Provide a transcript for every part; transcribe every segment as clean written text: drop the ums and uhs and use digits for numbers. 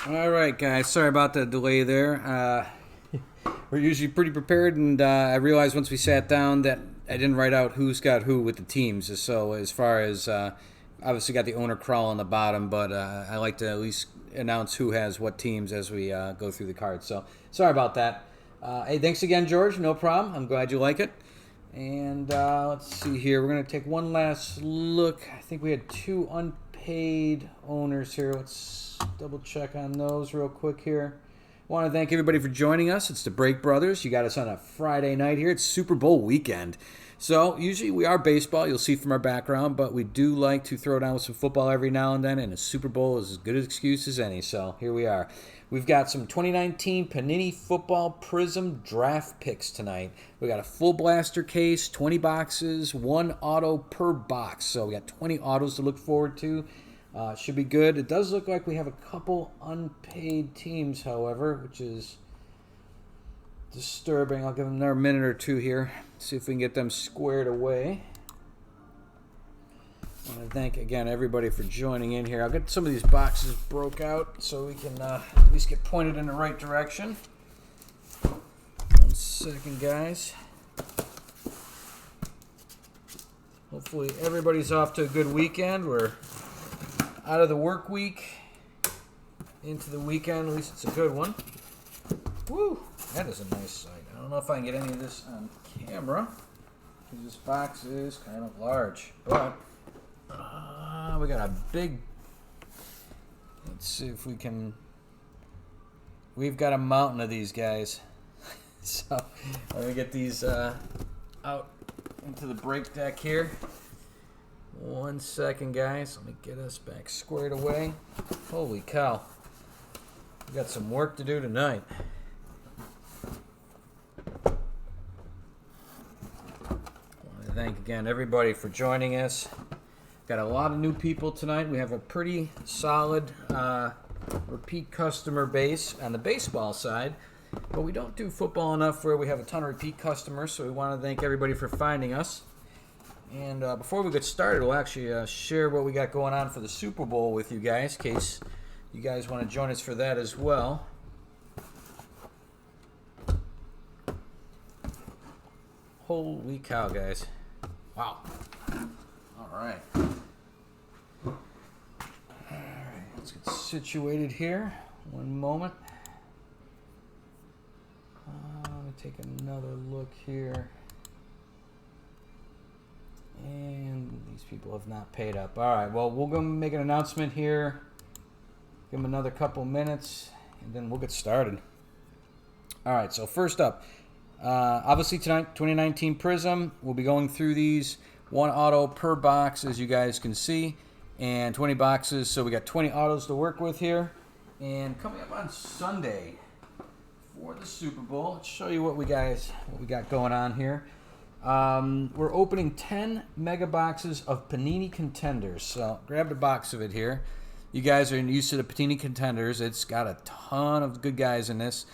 All right, guys. Sorry about the delay there. We're usually pretty prepared, and I realized once we sat down that I didn't write out who's got who with the teams. So as far as obviously got the owner crawl on the bottom, but I like to at least announce who has what teams as we go through the cards. So sorry about that. Hey, thanks again, George. No problem. I'm glad you like it. And let's see here. We're going to take one last look. I think we had two unpaid owners here. Let's double check on those real quick here. I want to thank everybody for joining us. It's the Break Brothers. You got us on a Friday night here. It's Super Bowl weekend. So usually we are baseball, you'll see from our background, but we do like to throw down with some football every now and then, and a Super Bowl is as good an excuse as any. So here we are. We've got some 2019 Panini Football Prizm draft picks tonight. We got a full blaster case, 20 boxes, one auto per box. So we got 20 autos to look forward to. Should be good. It does look like we have a couple unpaid teams, however, which is disturbing. I'll give them another minute or two here. See if we can get them squared away. I want to thank again everybody for joining in here. I'll get some of these boxes broke out so we can at least get pointed in the right direction. 1 second, guys. Hopefully everybody's off to a good weekend. We're out of the work week into the weekend. At least it's a good one. Woo! That is a nice sight. I don't know if I can get any of this on camera because this box is kind of large. But we got a big... Let's see if we can... We've got a mountain of these guys. So let me get these out into the break deck here. 1 second, guys. Let me get us back squared away. Holy cow. We got some work to do tonight. I want to thank again everybody for joining us. Got a lot of new people tonight. We have a pretty solid repeat customer base on the baseball side, but we don't do football enough where we have a ton of repeat customers, so we want to thank everybody for finding us. And before we get started, we'll actually share what we got going on for the Super Bowl with you guys, in case you guys want to join us for that as well. Holy cow, guys. Wow. All right. All right, let's get situated here. 1 moment. Let me take another look here. And these people have not paid up. All right, well, we'll go make an announcement here. Give them another couple minutes, and then we'll get started. All right, so first up, obviously tonight, 2019 Prizm. We'll be going through these. One auto per box, as you guys can see, and 20 boxes. So we got 20 autos to work with here. And coming up on Sunday for the Super Bowl, let's show you what we got going on here. We're opening 10 mega boxes of Panini Contenders. So grab a box of it here. You guys are used to the Panini Contenders. It's got a ton of good guys in this.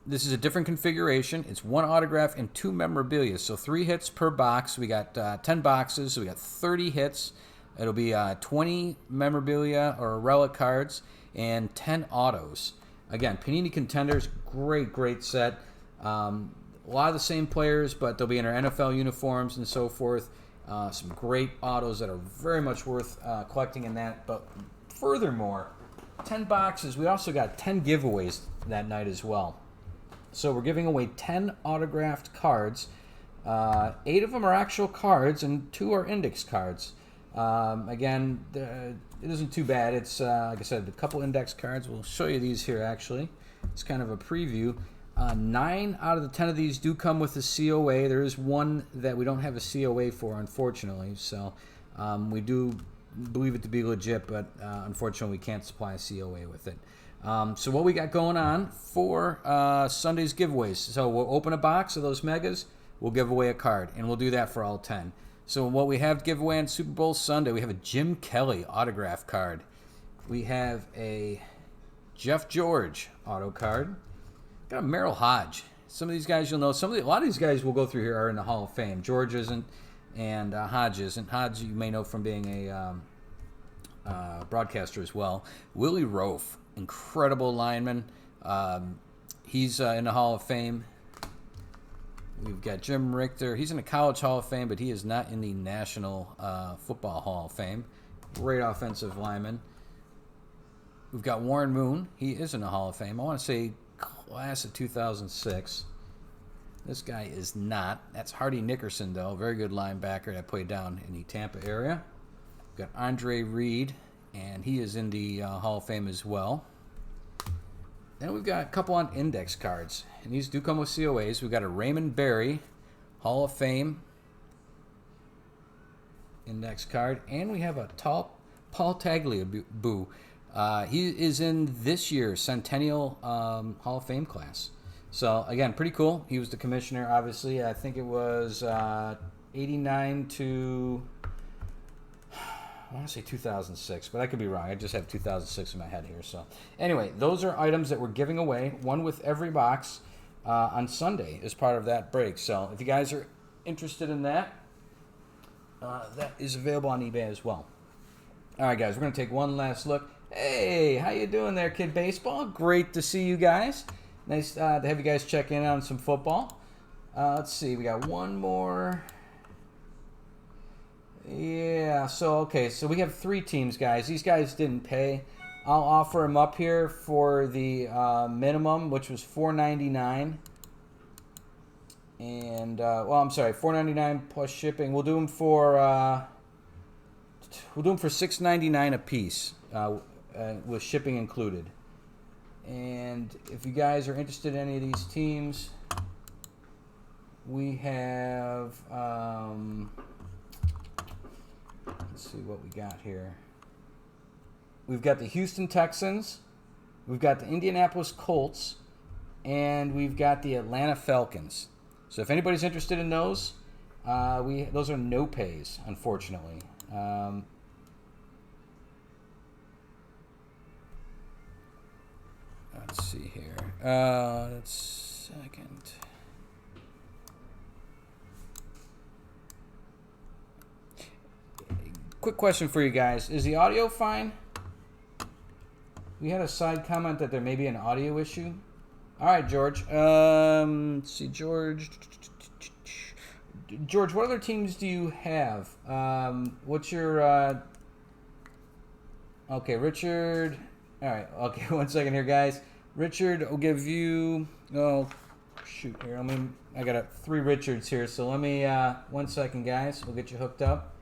This is a different configuration. It's one autograph and two memorabilia. So 3 hits per box. We got 10 boxes, so we got 30 hits. It'll be 20 memorabilia or relic cards and 10 autos. Again, Panini Contenders, great set. A lot of the same players, but they'll be in our NFL uniforms and so forth. Some great autos that are very much worth collecting in that. But furthermore, 10 boxes. We also got 10 giveaways that night as well. So we're giving away 10 autographed cards. 8 of them are actual cards and 2 are index cards. Again, it isn't too bad. It's, like I said, a couple index cards. We'll show you these here, actually. It's kind of a preview. 9 out of the 10 of these do come with a COA. There is one that we don't have a COA for, unfortunately. So we do believe it to be legit, but unfortunately we can't supply a COA with it. So what we got going on for Sunday's giveaways. So we'll open a box of those megas. We'll give away a card, and we'll do that for all 10. So what we have to give away on Super Bowl Sunday, we have a Jim Kelly autograph card. We have a Jeff George auto card. Got a Merrill Hodge. Some of these guys you'll know. A lot of these guys we'll go through here are in the Hall of Fame. George isn't, and Hodge isn't. Hodge you may know from being a broadcaster as well. Willie Roaf, incredible lineman. He's in the Hall of Fame. We've got Jim Richter. He's in the College Hall of Fame, but he is not in the National Football Hall of Fame. Great offensive lineman. We've got Warren Moon. He is in the Hall of Fame. I want to say class of 2006. This guy is not. That's Hardy Nickerson, though. Very good linebacker that played down in the Tampa area. We've got Andre Reed, and he is in the Hall of Fame as well. Then we've got a couple on index cards, and these do come with COAs. We've got a Raymond Berry Hall of Fame index card, and we have a Paul Tagliabue. He is in this year's Centennial Hall of Fame class. So, again, pretty cool. He was the commissioner, obviously. I think it was 89 to, I want to say 2006, but I could be wrong. I just have 2006 in my head here. So, anyway, those are items that we're giving away, one with every box on Sunday as part of that break. So, if you guys are interested in that, that is available on eBay as well. All right, guys, we're going to take one last look. Hey, how you doing there, Kid Baseball? Great to see you guys. Nice to have you guys check in on some football. Let's see, we got one more. Yeah, so we have 3 teams, guys. These guys didn't pay. I'll offer them up here for the minimum, which was $4.99. And I'm sorry, $4.99 plus shipping. We'll do them for $6.99 a piece, with shipping included. And if you guys are interested in any of these teams, we have, let's see what we got here. We've got the Houston Texans, we've got the Indianapolis Colts, and we've got the Atlanta Falcons. So if anybody's interested in those, those are no pays, unfortunately. Let's see here. Let's second. Quick question for you guys. Is the audio fine? We had a side comment that there may be an audio issue. All right, George. Let's see, George. George, what other teams do you have? What's your... Okay, Richard... All right, okay, one second here, guys. Richard will give you... Oh, shoot, here. I got 3 Richards here, so let me... 1 second, guys. We'll get you hooked up.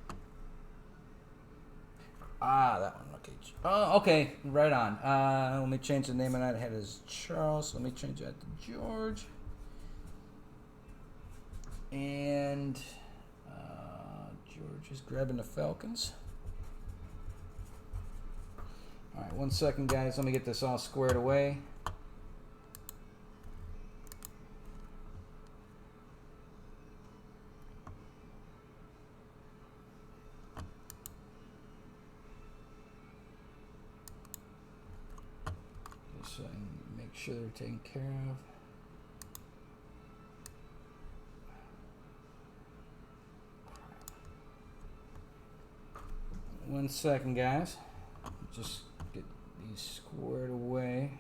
That one. Okay. Oh, okay, right on. Let me change the name of that. I had as Charles. Let me change that to George. And George is grabbing the Falcons. All right, 1 second, guys. Let me get this all squared away. Just so I can make sure they're taken care of. 1 second, guys. Just get these squared away.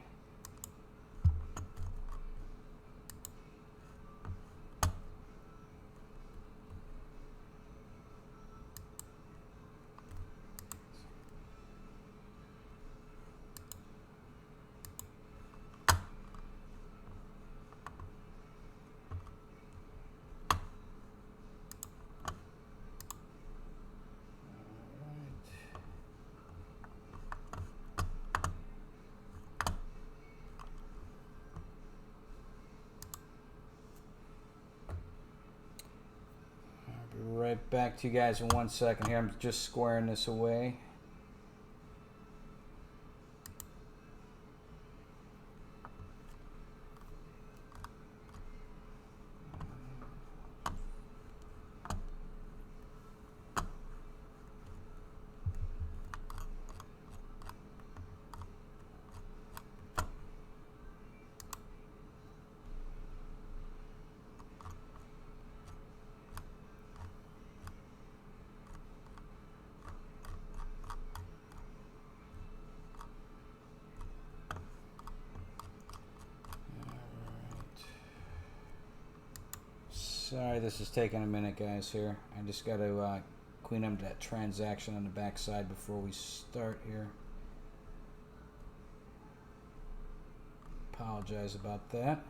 Right back to you guys in 1 second here. I'm just squaring this away. Sorry, this is taking a minute, guys. Here, I just got to clean up that transaction on the back side before we start here. Apologize about that.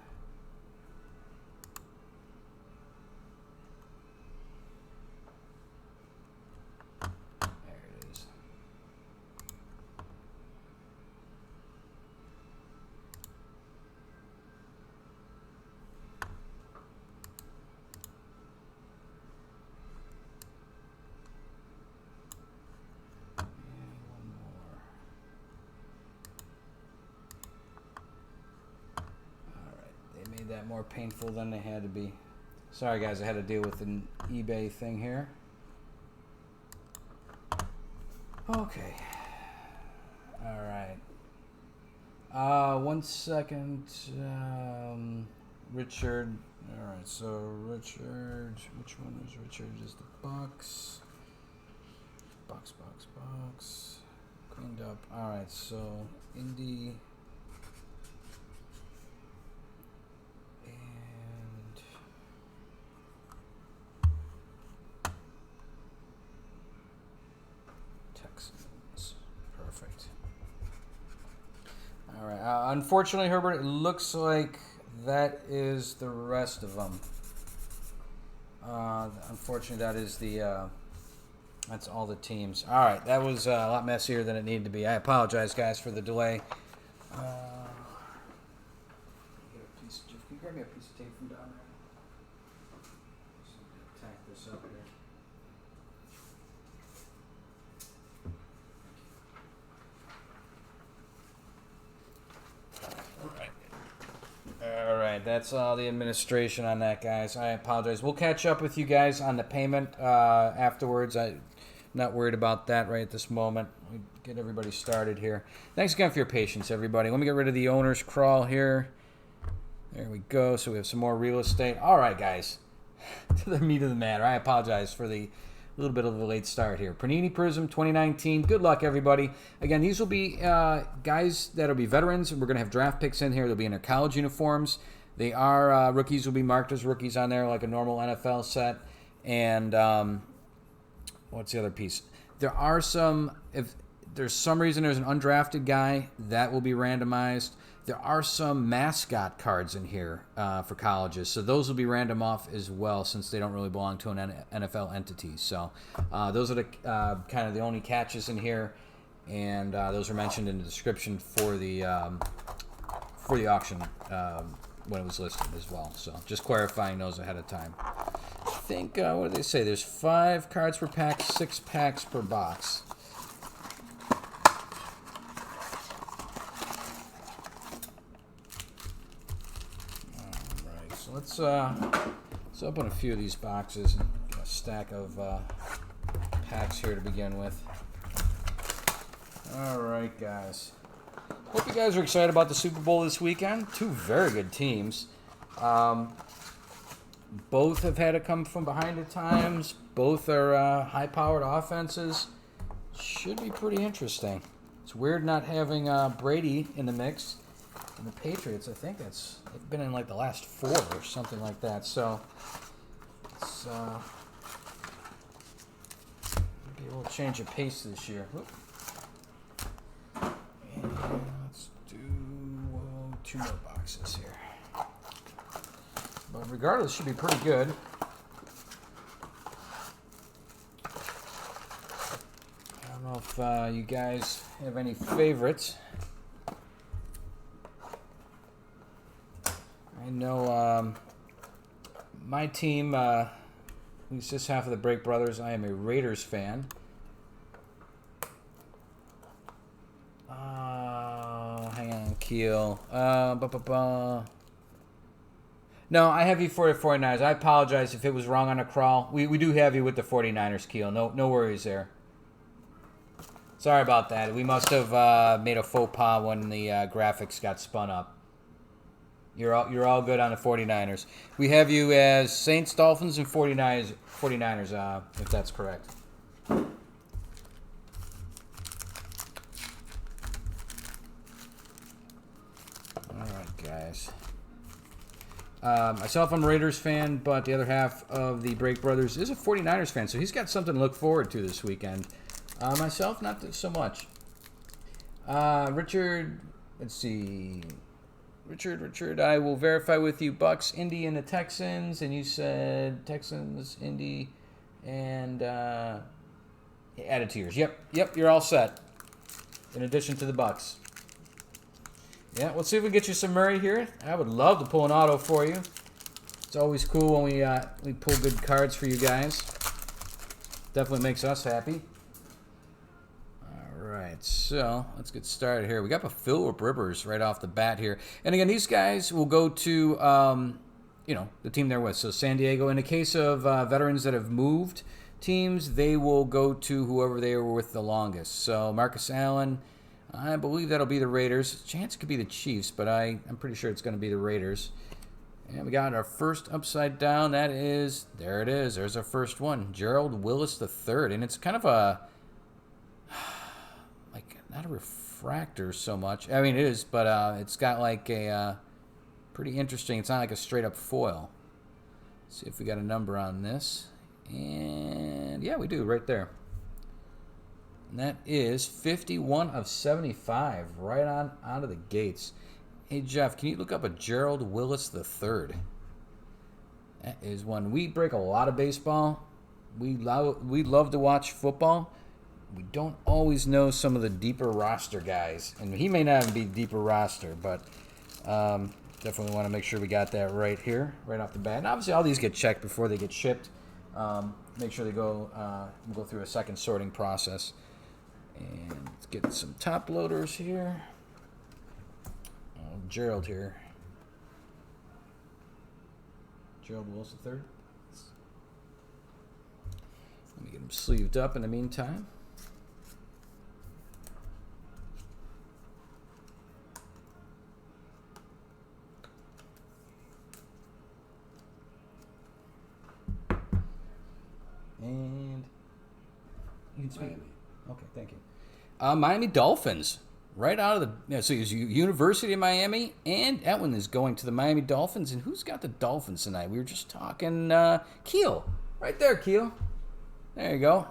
That more painful than they had to be. Sorry guys, I had to deal with an eBay thing here. Okay. All right. 1 second. Richard. All right, so Richard, which one is Richard? Is the box. Box. Cleaned up. All right, so Indy. Perfect. All right. Unfortunately, Herbert, it looks like that is the rest of them. Unfortunately, that is the. That's all the teams. All right. That was a lot messier than it needed to be. I apologize, guys, for the delay. Can you grab me a piece of tape from down there? Just tack this up here. All right, that's all the administration on that, guys. I apologize. We'll catch up with you guys on the payment afterwards. I'm not worried about that right at this moment. We get everybody started here. Thanks again for your patience, everybody. Let me get rid of the owner's crawl here. There we go. So we have some more real estate. All right, guys. To the meat of the matter. I apologize for the little bit of a late start here. Panini Prizm 2019. Good luck, everybody. Again, these will be guys that will be veterans. We're going to have draft picks in here. They'll be in their college uniforms. They are rookies will be marked as rookies on there, like a normal NFL set. And what's the other piece? There are some, if there's some reason there's an undrafted guy, that will be randomized. There are some mascot cards in here for colleges, so those will be random off as well since they don't really belong to an NFL entity. So those are the kind of the only catches in here, and those are mentioned in the description for the auction when it was listed as well. So just clarifying those ahead of time. I think what did they say? There's 5 cards per pack, 6 packs per box. Let's open a few of these boxes and get a stack of packs here to begin with. All right, guys. Hope you guys are excited about the Super Bowl this weekend. 2 very good teams. Both have had to come from behind at times. Both are high-powered offenses. Should be pretty interesting. It's weird not having Brady in the mix. And the Patriots, I think they've been in like the last 4 or something like that. So it's maybe a little change of pace this year. And let's do 2 more boxes here. But regardless, should be pretty good. I don't know if you guys have any favorites. I know my team, at least this half of the Break Brothers, I am a Raiders fan. Hang on, Keel. No, I have you for the 49ers. I apologize if it was wrong on a crawl. We do have you with the 49ers, Keel. No worries there. Sorry about that. We must have made a faux pas when the graphics got spun up. You're all good on the 49ers. We have you as Saints, Dolphins, and 49ers, if that's correct. All right, guys. Myself, I'm a Raiders fan, but the other half of the Break Brothers is a 49ers fan, so he's got something to look forward to this weekend. Myself, not so much. Richard, let's see. Richard, I will verify with you Bucks, Indy, and the Texans, and you said Texans, Indy, and added to yours. Yep, you're all set. In addition to the Bucks. Yeah, let's see if we can get you some Murray here. I would love to pull an auto for you. It's always cool when we pull good cards for you guys. Definitely makes us happy. All right, so let's get started here. We got the Phillip Rivers right off the bat here. And again, these guys will go to, the team they're with. So San Diego. In the case of veterans that have moved teams, they will go to whoever they were with the longest. So Marcus Allen, I believe that'll be the Raiders. Chance it could be the Chiefs, but I'm pretty sure it's going to be the Raiders. And we got our first upside down. There it is. There's our first one. Gerald Willis III. And it's kind of not a refractor so much. I mean, it is, but it's got like a pretty interesting, it's not like a straight up foil. Let's see if we got a number on this. And yeah, we do right there. And that is 51 of 75, right on out of the gates. Hey, Jeff, can you look up a Gerald Willis III? That is one. We break a lot of baseball. We love to watch football. We don't always know some of the deeper roster guys. And he may not even be deeper roster, but definitely want to make sure we got that right here, right off the bat. And obviously, all these get checked before they get shipped. Make sure they go through a second sorting process. And let's get some top loaders here. Gerald here. Gerald Wilson III. Let me get him sleeved up in the meantime. And you can speak. Miami. Okay, thank you. Miami Dolphins, right out of the. So it's University of Miami, and that one is going to the Miami Dolphins. And who's got the Dolphins tonight? We were just talking Keel, right there, Keel. There you go.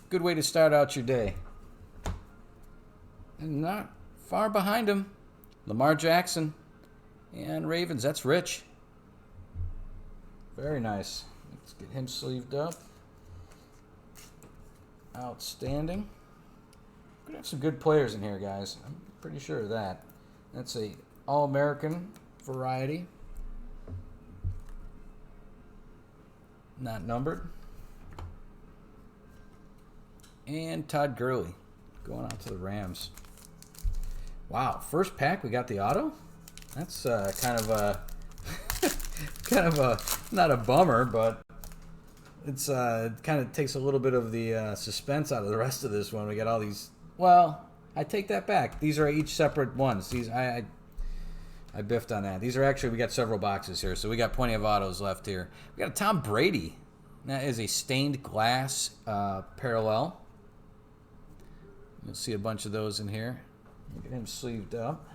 Good way to start out your day. And not far behind him, Lamar Jackson and Ravens. That's Rich. Very nice. Let's get him sleeved up. Outstanding. We're going to have some good players in here, guys. I'm pretty sure of that. That's a All-American variety. Not numbered. And Todd Gurley going out to the Rams. Wow, first pack we got the auto? That's kind of a not a bummer, but it's it kind of takes a little bit of the suspense out of the rest of this one. We got all these. Well, I take that back. These are each separate ones. These I biffed on that. These are actually, we got several boxes here, so we got plenty of autos left here. We got a Tom Brady. That is a stained glass parallel. You'll see a bunch of those in here. Get him sleeved up.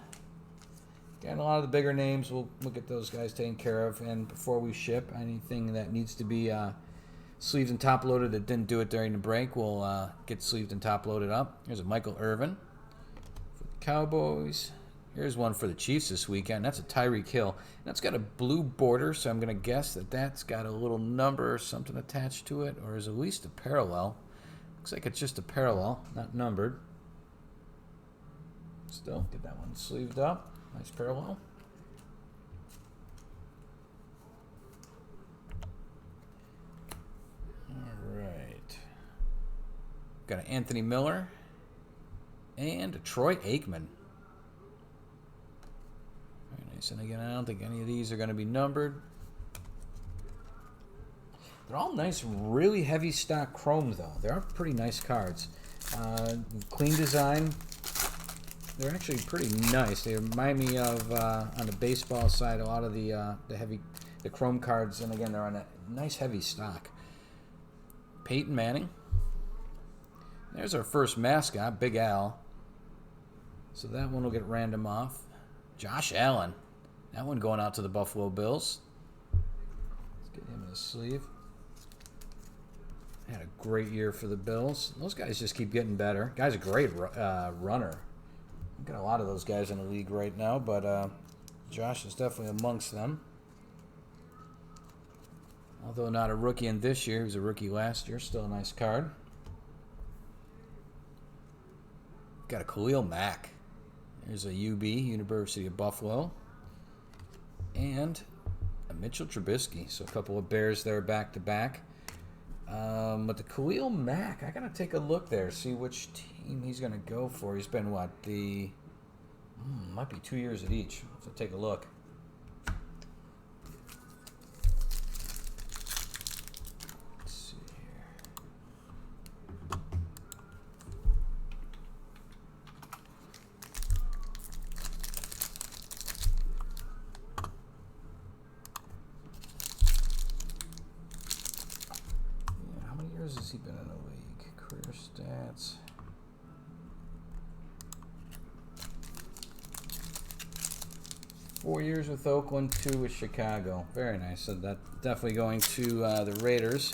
And a lot of the bigger names, we'll get those guys taken care of. And before we ship, anything that needs to be sleeved and top loaded that didn't do it during the break, we'll get sleeved and top loaded up. Here's a Michael Irvin for the Cowboys. Here's one for the Chiefs this weekend. That's a Tyreek Hill. That's got a blue border, so I'm going to guess that that's got a little number or something attached to it, or is at least a parallel. Looks like it's just a parallel, not numbered. Still, get that one sleeved up. Nice parallel. All right. Got an Anthony Miller and a Troy Aikman. Very nice. And again, I don't think any of these are going to be numbered. They're all nice, really heavy stock chrome, though. They are pretty nice cards. Clean design. They're actually pretty nice. They remind me of, on the baseball side, a lot of the chrome cards. And again, they're on a nice heavy stock. Peyton Manning. There's our first mascot, Big Al. So that one will get random off. Josh Allen. That one going out to the Buffalo Bills. Let's get him in his sleeve. Had a great year for the Bills. Those guys just keep getting better. Guy's a great runner. We've got a lot of those guys in the league right now, but Josh is definitely amongst them. Although not a rookie in this year, he was a rookie last year. Still a nice card. Got a Khalil Mack. There's a UB, University of Buffalo. And a Mitchell Trubisky. So a couple of Bears there back to back. But the Khalil Mack, I got to take a look there, see which team he's going to go for. He's been, what, might be 2 years at each. So take a look. Let's see here. Yeah, how many years has he been in the league? Career stats. Four years with Oakland, 2 with Chicago. Very nice. So that definitely going to the Raiders.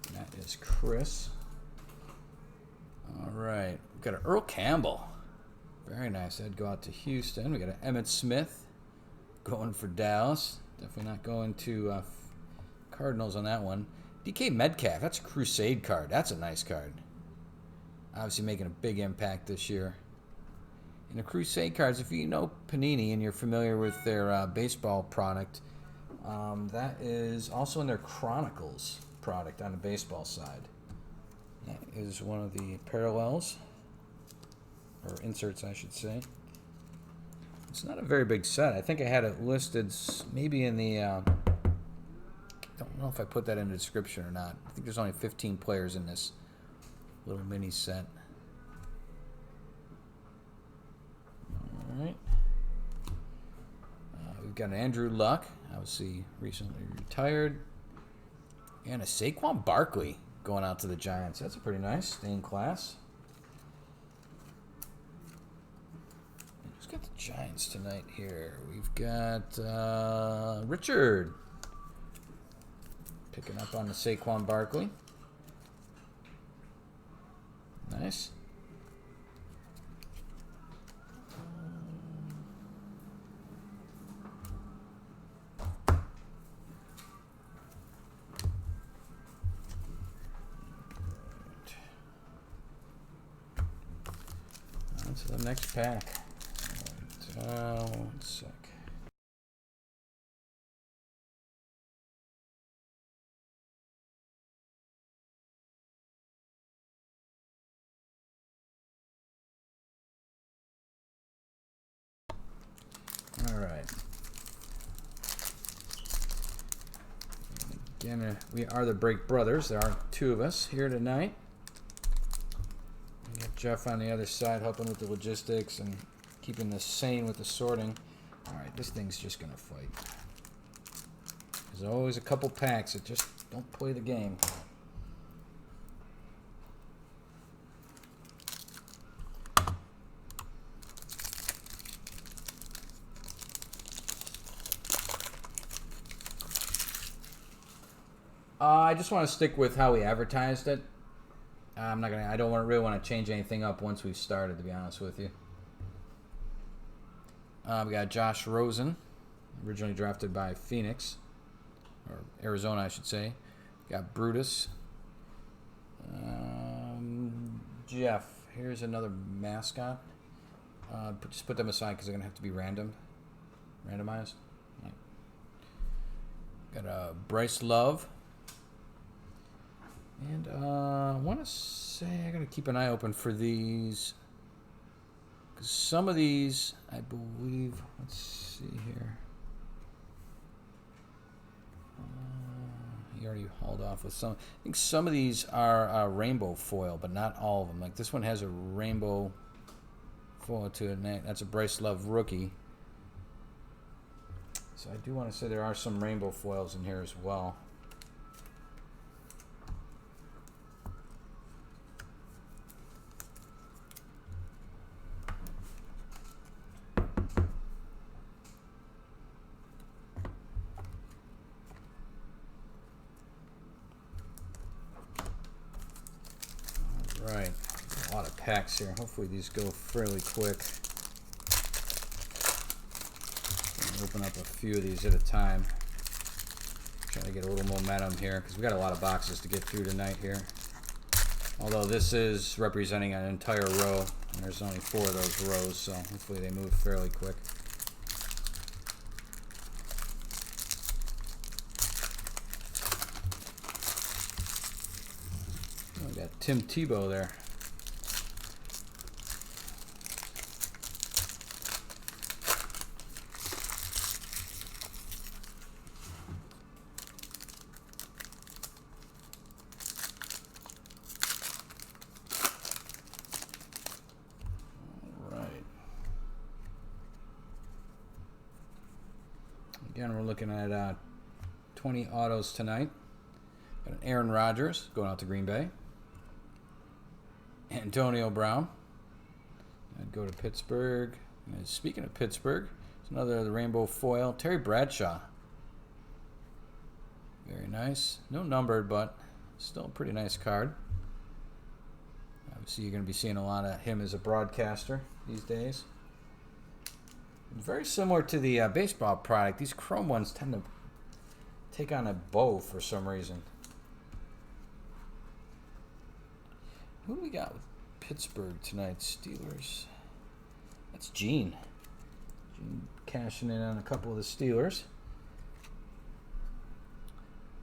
And that is Chris. All right. We've got an Earl Campbell. Very nice. That'd go out to Houston. We got an Emmitt Smith going for Dallas. Definitely not going to Cardinals on that one. DK Metcalf. That's a Crusade card. That's a nice card. Obviously making a big impact this year. And the Crusade cards, if you know Panini and you're familiar with their baseball product, that is also in their Chronicles product on the baseball side. That is one of the parallels, or inserts, I should say. It's not a very big set. I think I had it listed maybe in the... I don't know if I put that in the description or not. I think there's only 15 players in this little mini set. All right. We've got an Andrew Luck, obviously recently retired, and a Saquon Barkley going out to the Giants. That's a pretty nice stained class. Who's got the Giants tonight here? We've got Richard picking up on the Saquon Barkley. Nice. On to the next pack. All right, 1 sec. All right. Again, we are the Break Brothers. There are 2 of us here tonight. We got Jeff on the other side helping with the logistics and keeping this sane with the sorting. All right, this thing's just going to fight. There's always a couple packs that just don't play the game. I just want to stick with how we advertised it. I'm not gonna. I don't really want to change anything up once we've started, to be honest with you. We got Josh Rosen, originally drafted by Phoenix, or Arizona, I should say. We got Brutus. Jeff. Here's another mascot. Just put them aside because they're gonna have to be randomized. Right. Got Bryce Love. And I want to say I got to keep an eye open for these, because some of these, I believe, let's see here. He already hauled off with some. I think some of these are rainbow foil, but not all of them. Like this one has a rainbow foil to it, and that's a Bryce Love rookie. So I do want to say there are some rainbow foils in here as well. right. A lot of packs here. Hopefully these go fairly quick. Open up a few of these at a time. Trying to get a little momentum here because we got a lot of boxes to get through tonight here. Although this is representing an entire row, and there's only 4 of those rows, so hopefully they move fairly quick. Oh, we got Tim Tebow there. Again, we're looking at 20 autos tonight. Got an Aaron Rodgers going out to Green Bay. Antonio Brown. I'd go to Pittsburgh. And speaking of Pittsburgh, there's another the rainbow foil. Terry Bradshaw. Very nice. No numbered, but still a pretty nice card. Obviously, you're going to be seeing a lot of him as a broadcaster these days. Very similar to the baseball product. These chrome ones tend to take on a bow for some reason. Who do we got with Pittsburgh tonight? Steelers. That's Gene. Gene cashing in on a couple of the Steelers.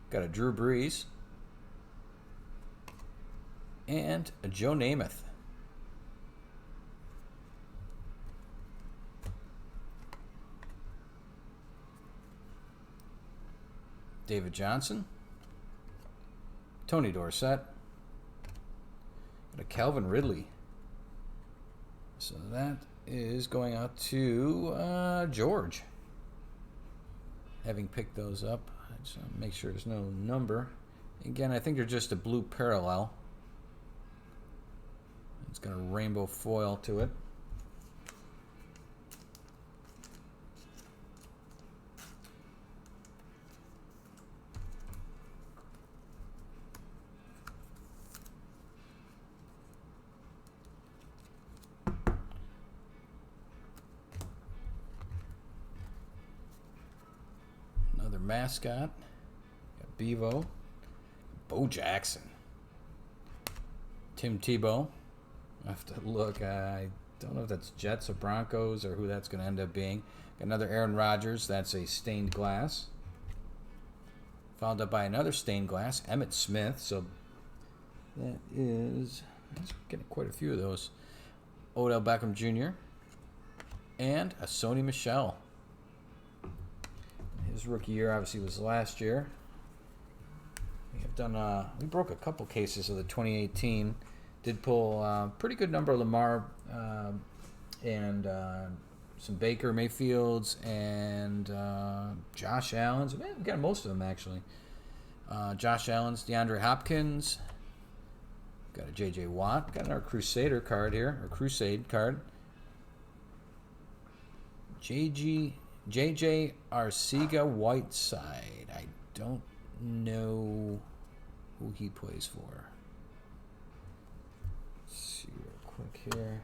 Got a Drew Brees. And a Joe Namath. David Johnson, Tony Dorsett, and a Calvin Ridley. So that is going out to George. Having picked those up, I just want to make sure there's no number. Again, I think they're just a blue parallel. It's got a rainbow foil to it. Mascot, got Bevo, Bo Jackson, Tim Tebow. I have to look. I don't know if that's Jets or Broncos or who that's going to end up being. Got another Aaron Rodgers. That's a stained glass. Followed up by another stained glass, Emmitt Smith. So that's getting quite a few of those. Odell Beckham Jr. and a Sony Michel. His rookie year obviously was last year. We broke a couple cases of the 2018. Did pull a pretty good number of Lamar and some Baker Mayfields and Josh Allen's. Man, we got most of them actually. Josh Allen's, DeAndre Hopkins. Got a J.J. Watt. Got our Crusader card here, or Crusade card. J.J. Arcega-Whiteside. I don't know who he plays for. Let's see real quick here.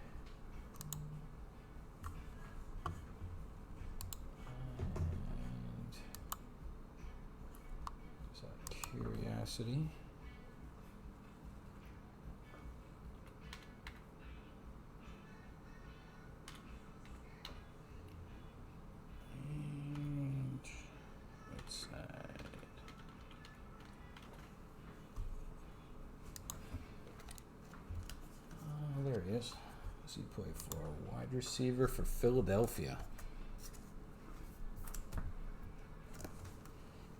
Is that Curiosity? There he is. What's he play for? A wide receiver for Philadelphia.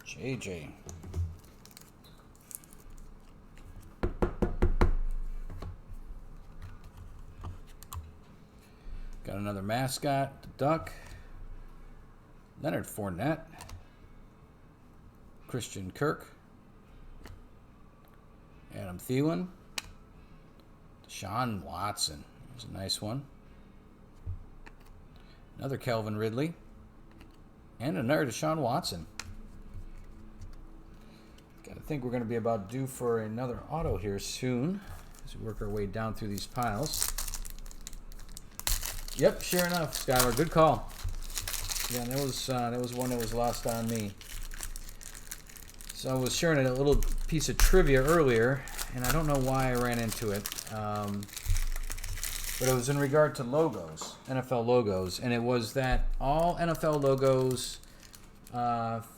JJ. Got another mascot, the Duck. Leonard Fournette. Christian Kirk. Adam Thielen. Deshaun Watson. There's a nice one. Another Calvin Ridley. And another Deshaun Watson. Gotta think we're going to be about due for another auto here soon. as we work our way down through these piles. Yep, sure enough, Skylar, good call. Yeah, that was one that was lost on me. So I was sharing a little piece of trivia earlier, and I don't know why I ran into it. But it was in regard to logos, NFL logos, and it was that all NFL logos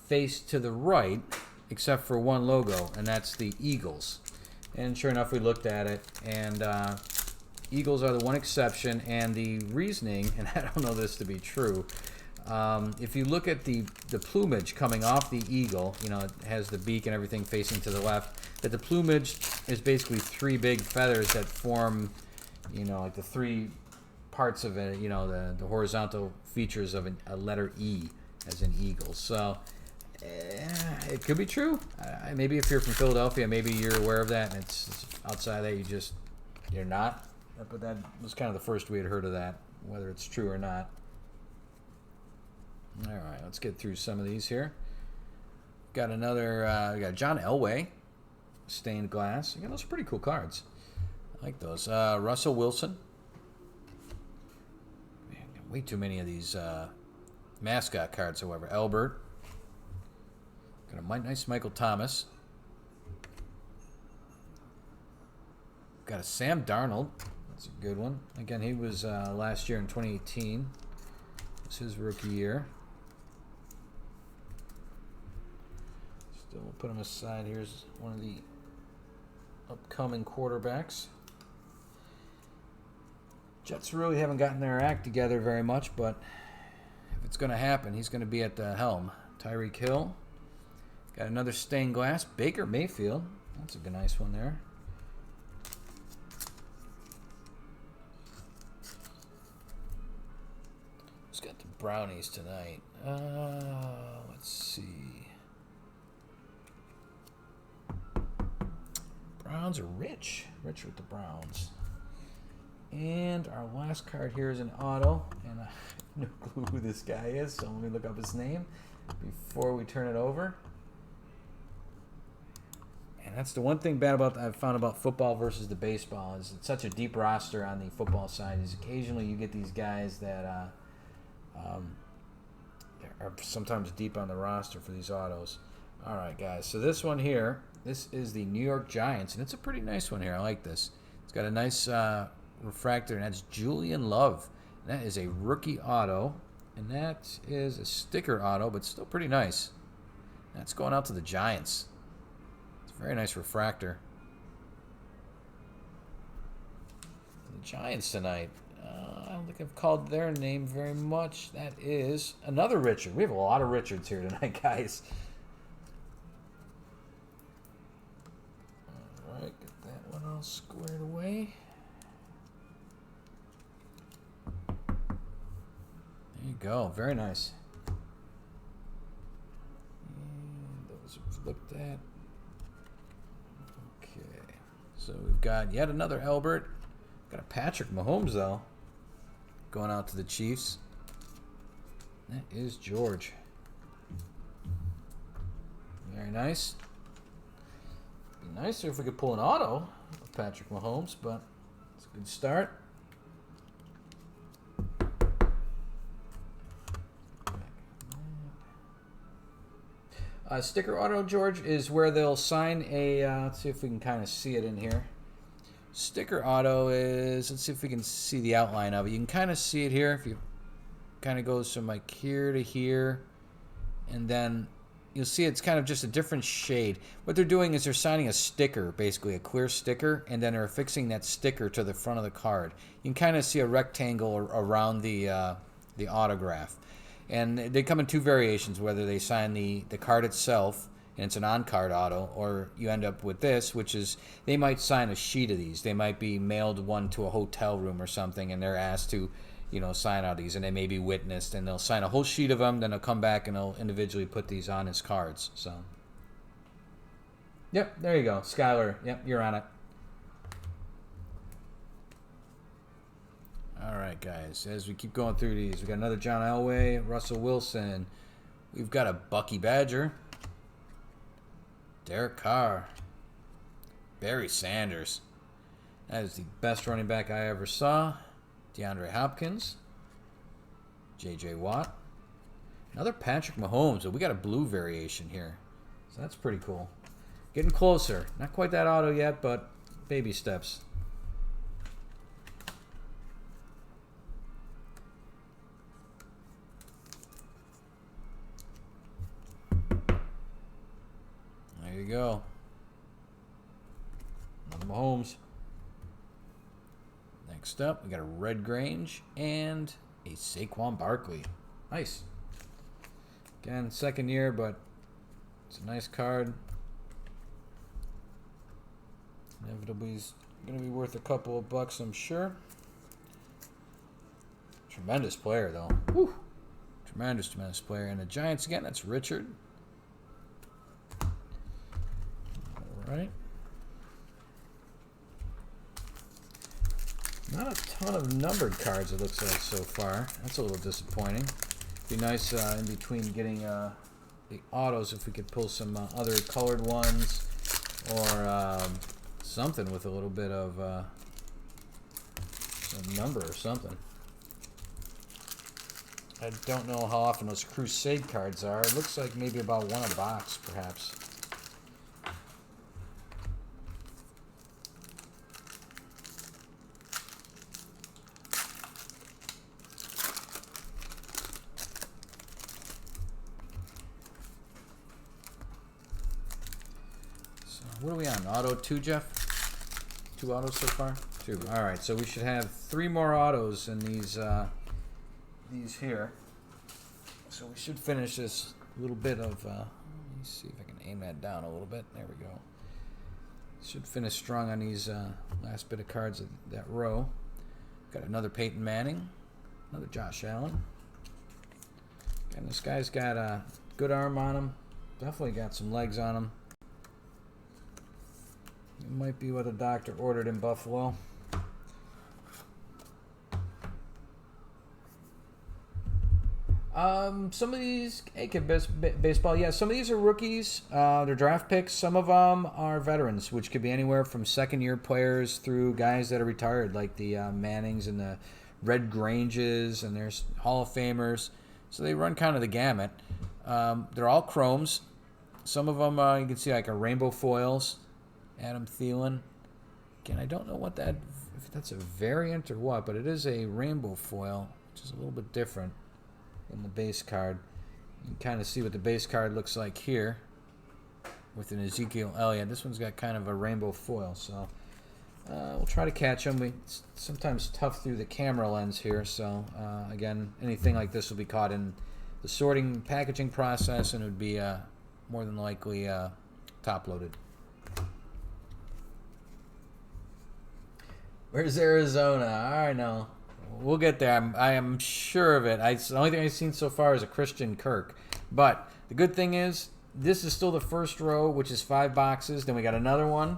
face to the right, except for one logo, and that's the Eagles. And sure enough, we looked at it, and Eagles are the one exception, and the reasoning, and I don't know this to be true, if you look at the plumage coming off the eagle, you know, it has the beak and everything facing to the left, that the plumage is basically three big feathers that form, you know, like the three parts of it, you know, the horizontal features of a letter E as in eagle. So it could be true. Maybe if you're from Philadelphia, maybe you're aware of that, and it's outside that you're not. But that was kind of the first we had heard of that, whether it's true or not. All right, let's get through some of these here. Got another, we got John Elway, stained glass. Again, those are pretty cool cards. I like those. Russell Wilson. Man, way too many of these mascot cards, however. Albert. Got a nice Michael Thomas. Got a Sam Darnold. That's a good one. Again, he was last year in 2018. It's his rookie year. Still, we'll put him aside. Here's one of the upcoming quarterbacks. Jets really haven't gotten their act together very much, but if it's going to happen, he's going to be at the helm. Tyreek Hill. Got another stained glass. Baker Mayfield. That's a good, nice one there. Who's got the brownies tonight? Let's see. Browns are rich. Rich with the Browns. And our last card here is an auto. And I have no clue who this guy is, so let me look up his name before we turn it over. And that's the one thing bad I've found about football versus the baseball is it's such a deep roster on the football side. Is occasionally you get these guys that are sometimes deep on the roster for these autos. All right, guys. So this one here, this is the New York Giants, and it's a pretty nice one here. I like this. It's got a nice refractor, and that's Julian Love. And that is a rookie auto, and that is a sticker auto, but still pretty nice. That's going out to the Giants. It's a very nice refractor. The Giants tonight. I don't think I've called their name very much. That is another Richard. We have a lot of Richards here tonight, guys. All right, get that one all squared away. There you go. Very nice. And those we've looked at. Okay. So we've got yet another Albert. Got a Patrick Mahomes, though, going out to the Chiefs. That is George. Very nice. Be nicer if we could pull an auto of Patrick Mahomes, but it's a good start. Sticker auto, George, is where they'll sign a, let's see if we can kind of see it in here. Sticker auto is, let's see if we can see the outline of it. You can kind of see it here if you kind of goes from like here to here, and then you'll see it's kind of just a different shade. What they're doing is they're signing a sticker, basically a clear sticker, and then they're affixing that sticker to the front of the card. You can kind of see a rectangle around the autograph. And they come in two variations, whether they sign the card itself, and it's an on-card auto, or you end up with this, which is they might sign a sheet of these. They might be mailed one to a hotel room or something, and they're asked to, you know, sign out these, and they may be witnessed, and they'll sign a whole sheet of them, then they'll come back and they'll individually put these on as cards. So, yep, there you go. Skylar, yep, you're on it. All right, guys, as we keep going through these, we got another John Elway, Russell Wilson. We've got a Bucky Badger, Derek Carr, Barry Sanders. That is the best running back I ever saw. DeAndre Hopkins. J.J. Watt. Another Patrick Mahomes. So we got a blue variation here. So that's pretty cool. Getting closer. Not quite that auto yet, but baby steps. There you go. Another Mahomes. Next up, we got a Red Grange and a Saquon Barkley. Nice. Again, second year, but it's a nice card. Inevitably, he's going to be worth a couple of bucks, I'm sure. Tremendous player, though. Whew. Tremendous player. And the Giants again, that's Richard. All right. Not a ton of numbered cards, it looks like, so far. That's a little disappointing. Be nice in between getting the autos if we could pull some other colored ones or something with a little bit of a number or something. I don't know how often those Crusade cards are. It looks like maybe about one a box, perhaps. What are we on? Auto 2, Jeff? 2 autos so far? 2. All right, so we should have 3 more autos in these here. So we should finish this little bit of. Let me see if I can aim that down a little bit. There we go. Should finish strong on these last bit of cards of that row. Got another Peyton Manning, another Josh Allen. And this guy's got a good arm on him. Definitely got some legs on him. It might be what the doctor ordered in Buffalo. Some of these, baseball, yeah, some of these are rookies. They're draft picks. Some of them are veterans, which could be anywhere from second-year players through guys that are retired, like the Mannings and the Red Granges, and there's Hall of Famers. So they run kind of the gamut. They're all chromes. Some of them you can see like a rainbow foils. Adam Thielen. Again, I don't know what that, if that's a variant or what, but it is a rainbow foil, which is a little bit different than the base card. You can kind of see what the base card looks like here with an Ezekiel Elliott. This one's got kind of a rainbow foil, so we'll try to catch them. It's sometimes tough through the camera lens here, so again, anything like this will be caught in the sorting packaging process, and it would be more than likely top-loaded. Where's Arizona? All right, now we'll get there. I am sure of it. The only thing I've seen so far is a Christian Kirk. But the good thing is, this is still the first row, which is 5 boxes. Then we got another one,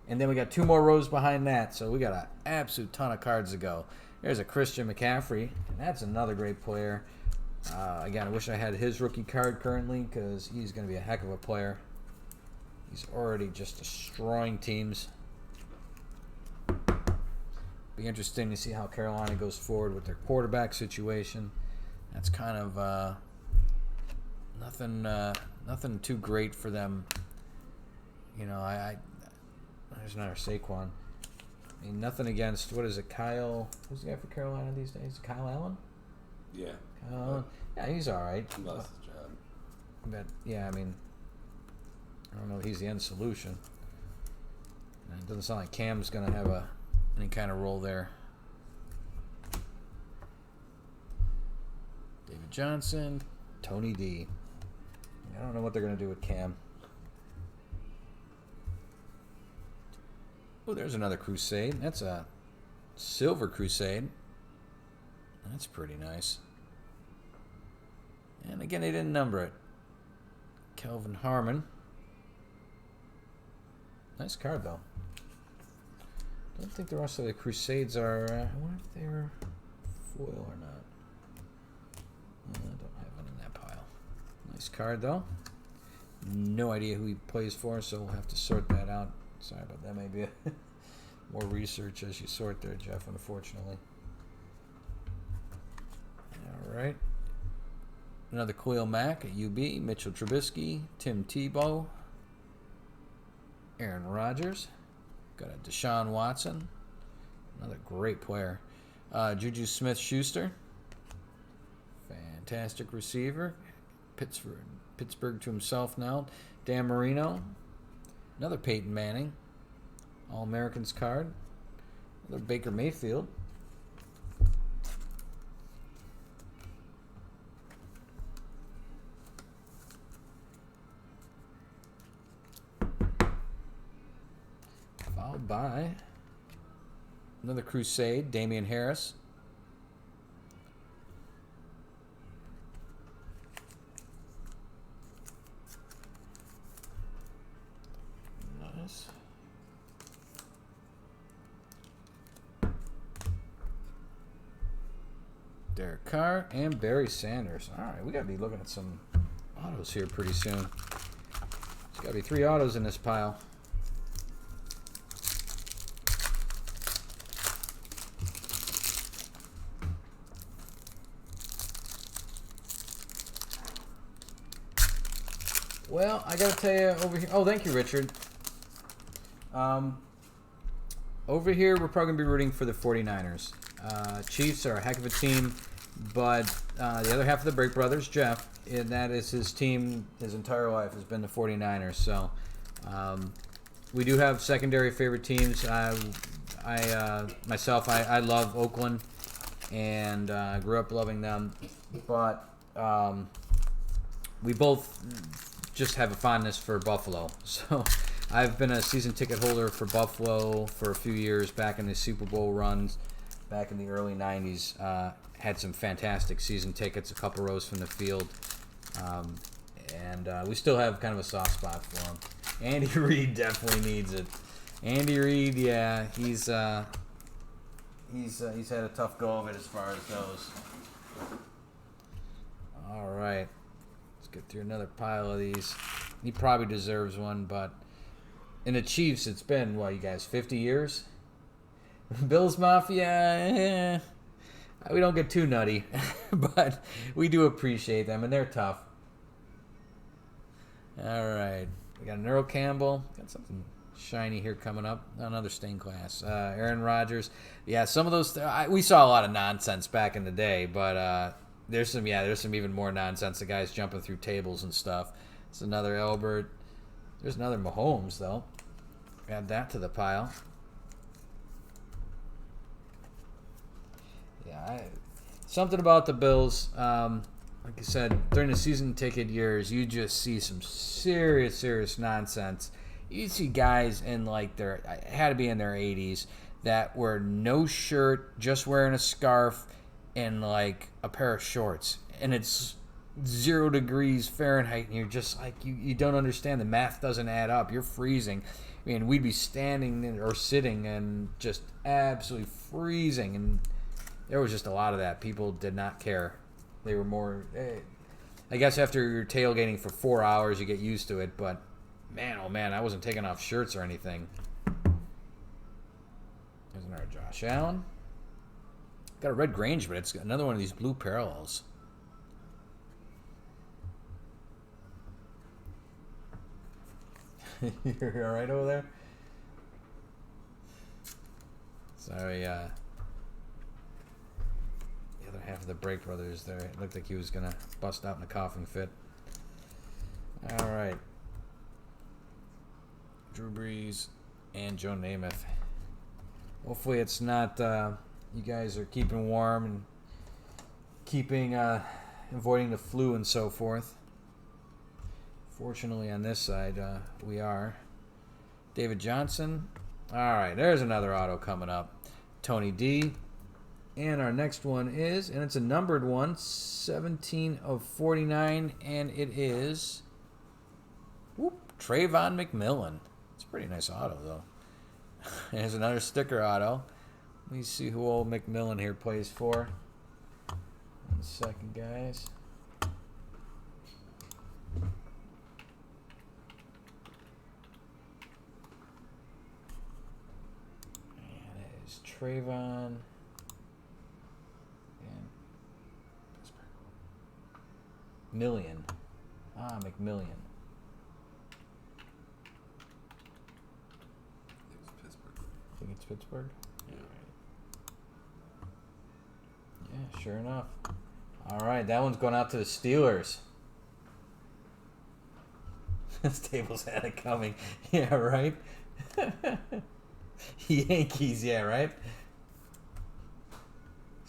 and then we got 2 more rows behind that. So we got an absolute ton of cards to go. There's a Christian McCaffrey, and that's another great player. Again, I wish I had his rookie card currently because he's going to be a heck of a player. He's already just destroying teams. Be interesting to see how Carolina goes forward with their quarterback situation. That's kind of nothing too great for them. You know, there's another Saquon. I mean, nothing against, what is it, Kyle? Who's the guy for Carolina these days? Kyle Allen? Yeah. Kyle Allen? Yeah, he's all right. He lost his job. But, yeah, I mean, I don't know if he's the end solution. And it doesn't sound like Cam's going to have any kind of role there. David Johnson, Tony D. I don't know what they're going to do with Cam. Oh, there's another Crusade. That's a Silver Crusade. That's pretty nice. And again, they didn't number it. Kelvin Harmon. Nice card, though. I don't think the rest of the Crusades are. I wonder if they're foil or not. I don't have one in that pile. Nice card, though. No idea who he plays for, so we'll have to sort that out. Sorry about that. Maybe more research as you sort there, Jeff, unfortunately. All right. Another Khalil Mack at UB, Mitchell Trubisky, Tim Tebow, Aaron Rodgers. Got a Deshaun Watson, another great player. Juju Smith-Schuster, fantastic receiver. Pittsburgh to himself now. Dan Marino, another Peyton Manning, All-Americans card. Another Baker Mayfield. Followed by another Crusade, Damian Harris. Nice. Derek Carr and Barry Sanders. All right, we got to be looking at some autos here pretty soon. There's got to be 3 autos in this pile. Well, I gotta tell you over here. Oh, thank you, Richard. Over here, we're probably gonna be rooting for the 49ers. Chiefs are a heck of a team, but the other half of the Break Brothers, Jeff, and that is his team. His entire life has been the 49ers. So we do have secondary favorite teams. Myself, I love Oakland, and I grew up loving them, but we both just have a fondness for Buffalo. So I've been a season ticket holder for Buffalo for a few years back in the Super Bowl runs back in the early 90s. Had some fantastic season tickets, a couple rows from the field. And we still have kind of a soft spot for him. Andy Reid definitely needs it. Andy Reid, yeah, he's had a tough go of it as far as goes. All right. Get through another pile of these. He probably deserves one, but in the Chiefs, it's been, what, you guys, 50 years? Bills Mafia, we don't get too nutty, but we do appreciate them, and they're tough. All right. We got an Earl Campbell. Got something shiny here coming up. Another stained glass. Aaron Rodgers. Yeah, some of those, we saw a lot of nonsense back in the day, but there's some even more nonsense. The guys jumping through tables and stuff. It's another Elbert. There's another Mahomes, though. Add that to the pile. Yeah, something about the Bills. Like I said, during the season ticket years, you just see some serious nonsense. You see guys in had to be in their 80s that were no shirt, just wearing a scarf, and like a pair of shorts, and it's 0 degrees Fahrenheit, and you're just like, you don't understand. The math doesn't add up. You're freezing. I mean, we'd be standing or sitting and just absolutely freezing, and there was just a lot of that. People did not care. They were more, I guess after you're tailgating for 4 hours, you get used to it, but man, oh man, I wasn't taking off shirts or anything. There's another Josh Allen. Got a red Grange, but it's another one of these blue parallels. You're all right over there? Sorry, the other half of the Break Brothers there. It looked like he was going to bust out in a coughing fit. All right. Drew Brees and Joe Namath. Hopefully it's not... you guys are keeping warm and keeping avoiding the flu and so forth. Fortunately, on this side, we are. David Johnson. All right, there's another auto coming up. Tony D. And our next one is, and it's a numbered one, 17 of 49, and it is Trayvon McMillan. It's a pretty nice auto, though. There's another sticker auto. Let me see who old McMillan here plays for. 1 second, guys. Trayvon. And Million. Ah, McMillian. I think it's Pittsburgh. Yeah. Yeah, sure enough. All right, that one's going out to the Steelers. This table's had it coming. Yeah, right? Yankees, yeah, right?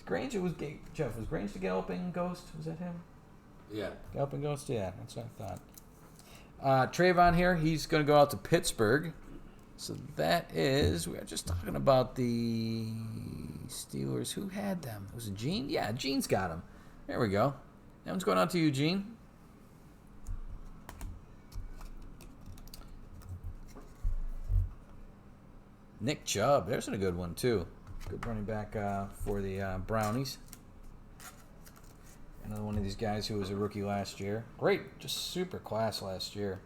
Granger was Jeff. Was Granger the Galloping Ghost? Was that him? Yeah. Galloping Ghost? Yeah, that's what I thought. Trayvon here, he's going to go out to Pittsburgh. So that is, we were just talking about the Steelers. Who had them? Was it Gene? Yeah, Gene's got them. There we go. That one's going out to you, Gene. Nick Chubb. There's a good one, too. Good running back for the Brownies. Another one of these guys who was a rookie last year. Great. Just super class last year.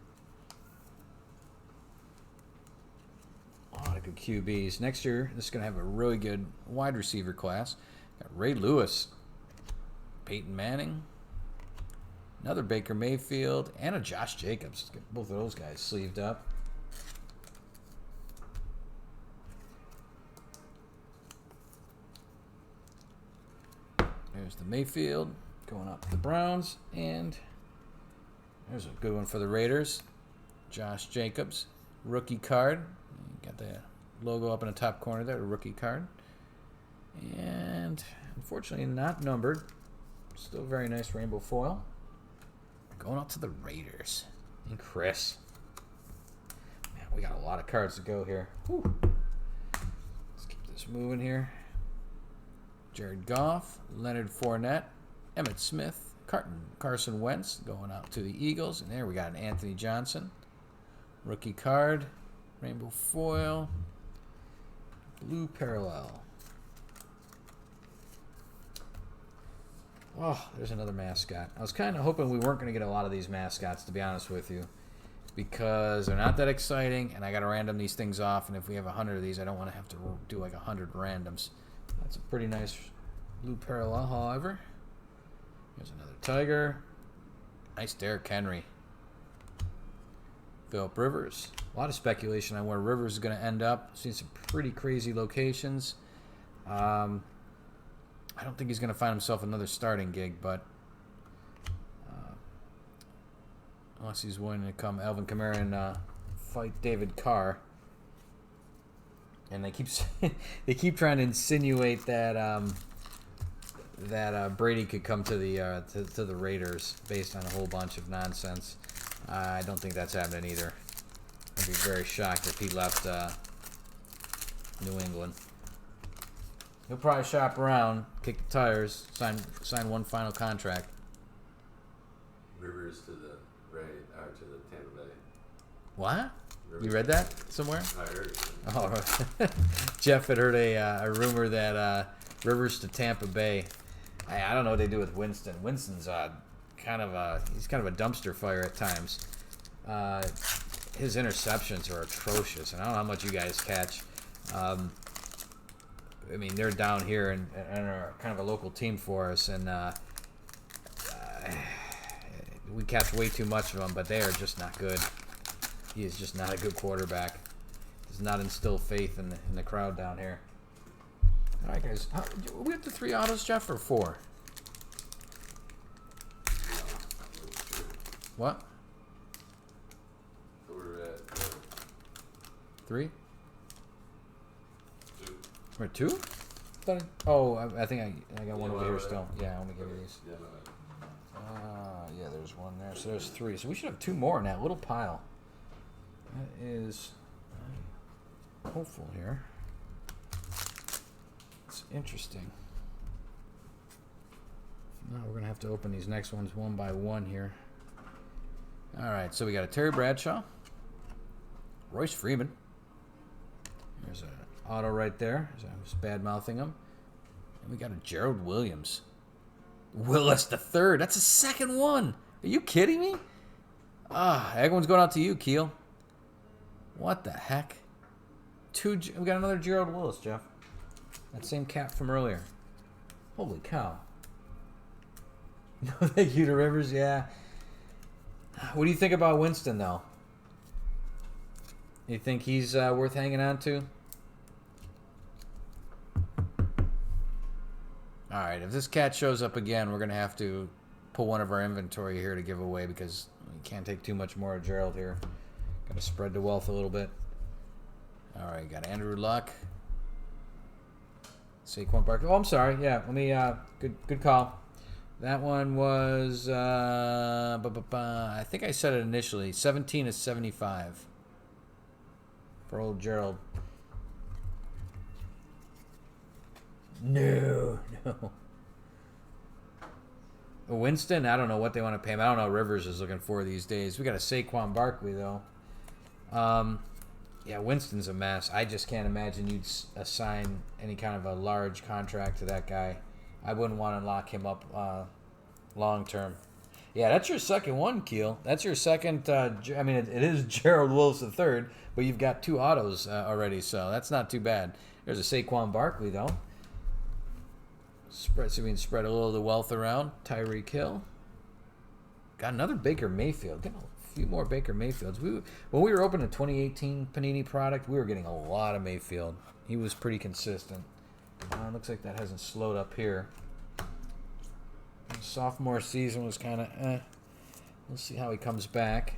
A lot of good QBs. Next year, this is going to have a really good wide receiver class. Got Ray Lewis, Peyton Manning, another Baker Mayfield, and a Josh Jacobs. Let's get both of those guys sleeved up. There's the Mayfield going up to the Browns, and there's a good one for the Raiders. Josh Jacobs, rookie card. Got the logo up in the top corner there, a rookie card. And unfortunately not numbered. Still very nice rainbow foil. Going out to the Raiders. And Chris. Man, we got a lot of cards to go here. Whew. Let's keep this moving here. Jared Goff, Leonard Fournette, Emmitt Smith, Carson Wentz going out to the Eagles. And there we got an Anthony Johnson. Rookie card. Rainbow foil. Blue parallel. Oh, there's another mascot. I was kind of hoping we weren't going to get a lot of these mascots, to be honest with you, because they're not that exciting, and I got to random these things off, and if we have 100 of these, I don't want to have to do like 100 randoms. That's a pretty nice blue parallel, however. Here's another Tiger. Nice Derrick Henry. Phillip Rivers. A lot of speculation on where Rivers is going to end up. Seen some pretty crazy locations. I don't think he's going to find himself another starting gig, but unless he's willing to come Alvin Kamara and fight David Carr. And they keep trying to insinuate that Brady could come to the Raiders based on a whole bunch of nonsense. I don't think that's happening either. I'd be very shocked if he left New England. He'll probably shop around, kick the tires, sign one final contract. Rivers to the to the Tampa Bay. What? Rivers. You read that somewhere? I heard it. Oh, Jeff had heard a rumor that Rivers to Tampa Bay. I don't know what they do with Winston. Winston's he's kind of a dumpster fire at times. His interceptions are atrocious, and I don't know how much you guys catch. I mean, they're down here and are kind of a local team for us, and we catch way too much of them, but they are just not good. He is just not a good quarterback. Does not instill faith in the crowd down here. All right, guys. We have the 3 autos, Jeff, or 4? What? So we're at 3? 2. We're at 2? I think I got one over here still. Yeah, let me give you these. Yeah, Yeah, there's one there. So there's 3. So we should have 2 more in that little pile. That is hopeful here. It's interesting. Now we're going to have to open these next ones one by one here. All right, so we got a Terry Bradshaw, Royce Freeman. There's an auto right there. I was bad-mouthing him. And we got a Gerald Williams. Willis the third. That's a second one. Are you kidding me? Everyone's going out to you, Keel. What the heck? We got another Gerald Willis, Jeff. That same cap from earlier. Holy cow. No thank you to Rivers, yeah. What do you think about Winston, though? You think he's worth hanging on to? Alright, if this cat shows up again, we're going to have to pull one of our inventory here to give away because we can't take too much more of Gerald here. Got to spread the wealth a little bit. Alright, got Andrew Luck. Saquon Barkley. Oh, I'm sorry. Yeah, let me. Good call. That one was. I think I said it initially. 17 is 75 for old Gerald. No. Winston. I don't know what they want to pay him. I don't know what Rivers is looking for these days. We got a Saquon Barkley though. Yeah, Winston's a mess. I just can't imagine you'd assign any kind of a large contract to that guy. I wouldn't want to lock him up long term. Yeah, that's your second one, Keel. That's your second. I mean, it is Gerald Willis III, but you've got 2 autos already, so that's not too bad. There's a Saquon Barkley, though. So we can spread a little of the wealth around. Tyreek Hill. Got another Baker Mayfield. Get a few more Baker Mayfields. When we were opening a 2018 Panini product, we were getting a lot of Mayfield. He was pretty consistent. Looks like that hasn't slowed up here. Sophomore season was kind of We'll see how he comes back.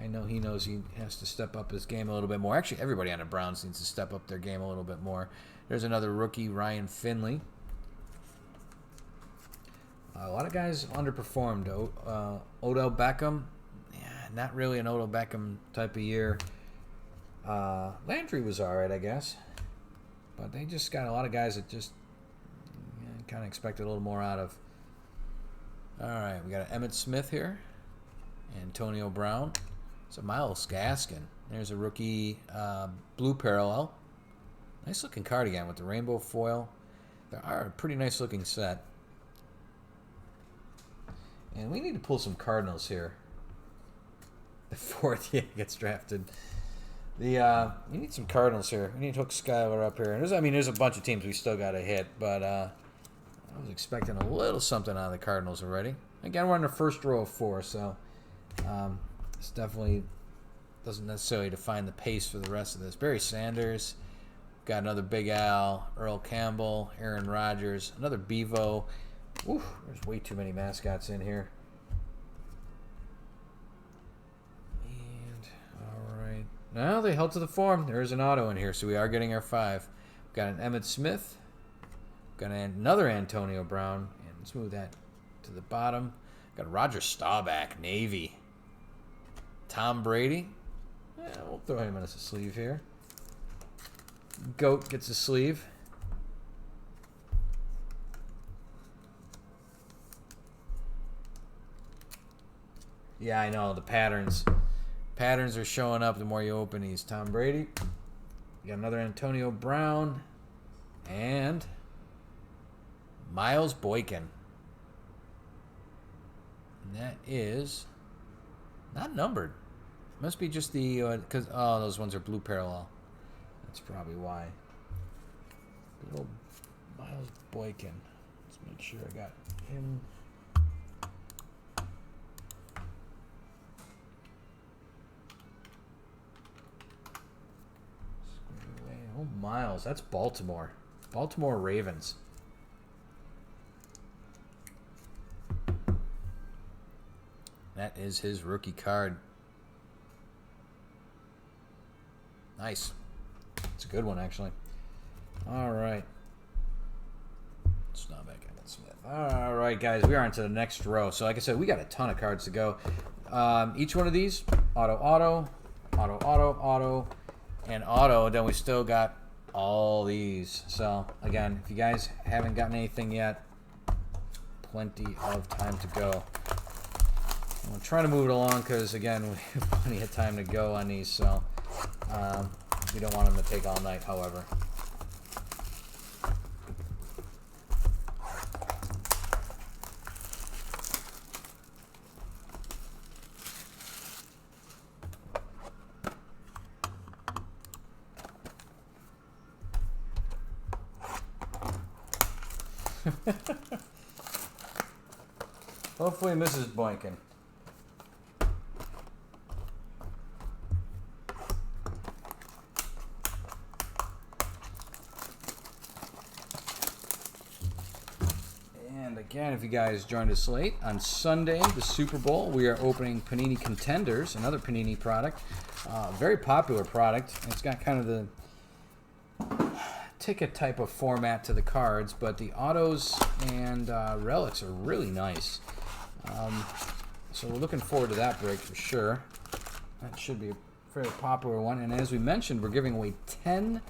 I know he knows he has to step up his game a little bit more. Actually, everybody on the Browns needs to step up their game a little bit more. There's another rookie, Ryan Finley. A lot of guys underperformed. Odell Beckham, yeah, not really an Odell Beckham type of year. Landry was all right, I guess. But they just got a lot of guys that just kind of expected a little more out of. All right, we got Emmitt Smith here. Antonio Brown. It's a Myles Gaskin. There's a rookie blue parallel. Nice looking card again with the rainbow foil. They are a pretty nice looking set. And we need to pull some Cardinals here. The 4th gets drafted. We need some Cardinals here. We need to hook Skyler up here. There's a bunch of teams we still got to hit, but I was expecting a little something out of the Cardinals already. Again, we're in the first row of 4, so this definitely doesn't necessarily define the pace for the rest of this. Barry Sanders, got another Big Al, Earl Campbell, Aaron Rodgers, another Bevo. Oof, there's way too many mascots in here. And, all right. Now they held to the form. There is an auto in here, so we are getting our 5. We've got an Emmitt Smith. Got another Antonio Brown. And let's move that to the bottom. Got Roger Staubach, Navy. Tom Brady. Yeah, we'll throw him in as a sleeve here. Goat gets a sleeve. Yeah, I know. The patterns are showing up the more you open these. Tom Brady. You got another Antonio Brown. And Miles Boykin. And that is not numbered. Must be just the... because those ones are blue parallel. That's probably why. Little Miles Boykin. Let's make sure I got him... Oh, Miles. That's Baltimore. Baltimore Ravens. That is his rookie card. Nice. It's a good one, actually. All right. Staubach, Emmitt Smith. All right, guys. We are into the next row. So, like I said, we got a ton of cards to go. Each one of these, auto, and auto, then we still got all these. So again, if you guys haven't gotten anything yet, plenty of time to go. I'm trying to move it along because again, we have plenty of time to go on these, so we don't want them to take all night, however. Hopefully Mrs. Boykin. And again, if you guys joined us late, on Sunday, the Super Bowl, we are opening Panini Contenders, another Panini product. Very popular product. It's got kind of the ticket type of format to the cards, but the autos and relics are really nice. So we're looking forward to that break for sure. That should be a very popular one. And as we mentioned, we're giving away 10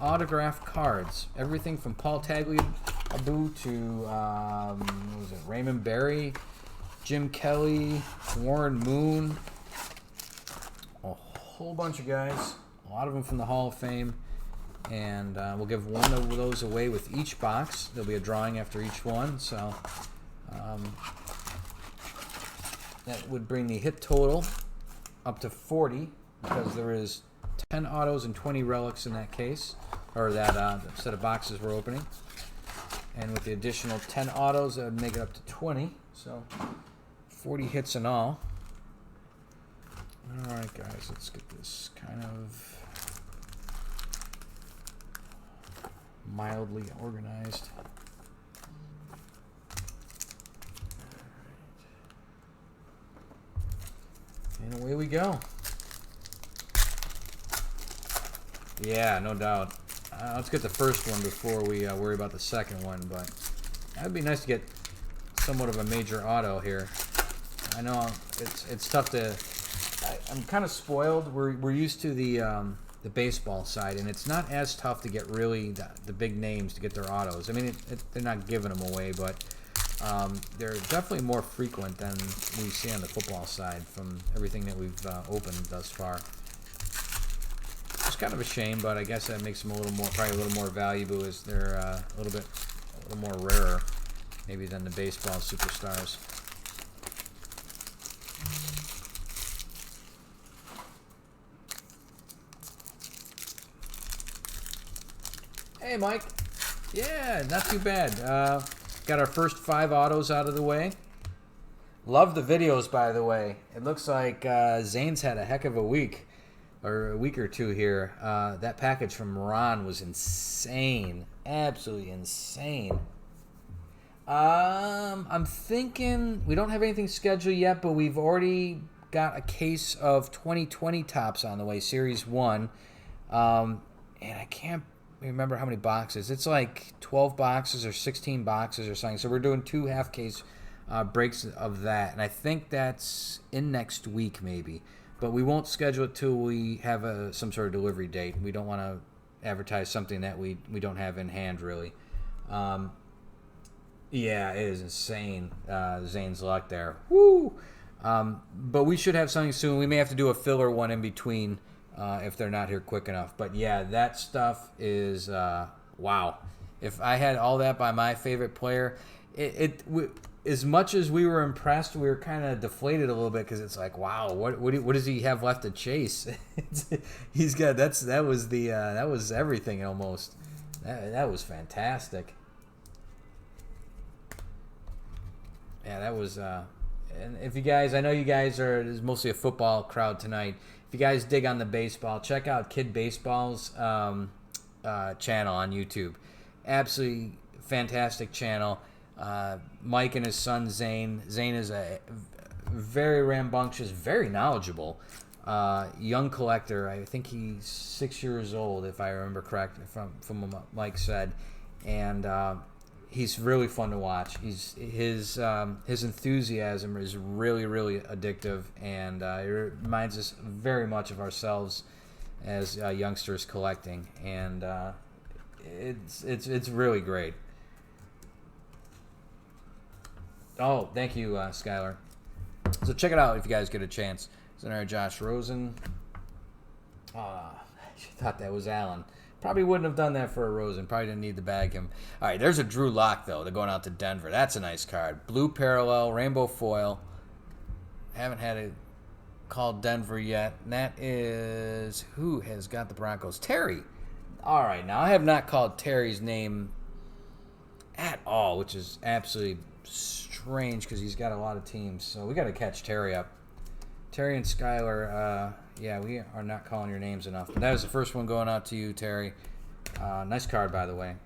autographed cards. Everything from Paul Tagliabue to what was it, Raymond Berry, Jim Kelly, Warren Moon, a whole bunch of guys, a lot of them from the Hall of Fame. And we'll give one of those away with each box. There'll be a drawing after each one. So that would bring the hit total up to 40 because there is 10 autos and 20 relics in that case, or that set of boxes we're opening. And with the additional 10 autos, that would make it up to 20. So 40 hits in all. All right, guys, let's get this kind of mildly organized. And away we go. Yeah, no doubt. Let's get the first one before we worry about the second one, but that would be nice to get somewhat of a major auto here. I know it's tough to. I'm kind of spoiled. We're used to the baseball side, and it's not as tough to get really the big names to get their autos. I mean, they're not giving them away, but they're definitely more frequent than we see on the football side from everything that we've opened thus far. It's kind of a shame, but I guess that makes them probably a little more valuable, as they're a little more rarer, maybe than the baseball superstars. Hey, Mike. Yeah, not too bad. Got our first 5 autos out of the way. Love the videos, by the way. It looks like Zane's had a heck of a week, or a week or two here. That package from Ron was insane. Absolutely insane. I'm thinking we don't have anything scheduled yet, but we've already got a case of 2020 tops on the way, Series 1. And I can't remember how many boxes. It's like 12 boxes or 16 boxes or something. So we're doing 2 half-case breaks of that. And I think that's in next week maybe. But we won't schedule it till we have some sort of delivery date. We don't want to advertise something that we don't have in hand, really. Yeah, it is insane. Zane's luck there. Woo! But we should have something soon. We may have to do a filler one in between if they're not here quick enough. But yeah, that stuff is wow. If I had all that by my favorite player, as much as we were impressed, we were kind of deflated a little bit because it's like, wow, what does he have left to chase? He's got that was everything almost. That was fantastic. Yeah, that was. And if you guys, I know you guys there's mostly a football crowd tonight. If you guys dig on the baseball, check out Kid Baseball's channel on YouTube. Absolutely fantastic channel. Mike and his son Zane. Zane is a very rambunctious, very knowledgeable young collector. I think he's 6 years old, if I remember correct, from what Mike said, and he's really fun to watch. His enthusiasm is really, really addictive, and it reminds us very much of ourselves as youngsters collecting, and it's really great. Oh, thank you, Skylar. So check it out if you guys get a chance. It's in our Josh Rosen. I thought that was Allen. Probably wouldn't have done that for a Rosen. Probably didn't need to bag him. All right, there's a Drew Lock, though. They're going out to Denver. That's a nice card. Blue parallel, rainbow foil. Haven't had it called Denver yet. And that is... Who has got the Broncos? Terry. All right, now I have not called Terry's name at all, which is absolutely strange because he's got a lot of teams. So we got to catch Terry up. Terry and Skylar, yeah, we are not calling your names enough. But that was the first one going out to you, Terry. Nice card, by the way.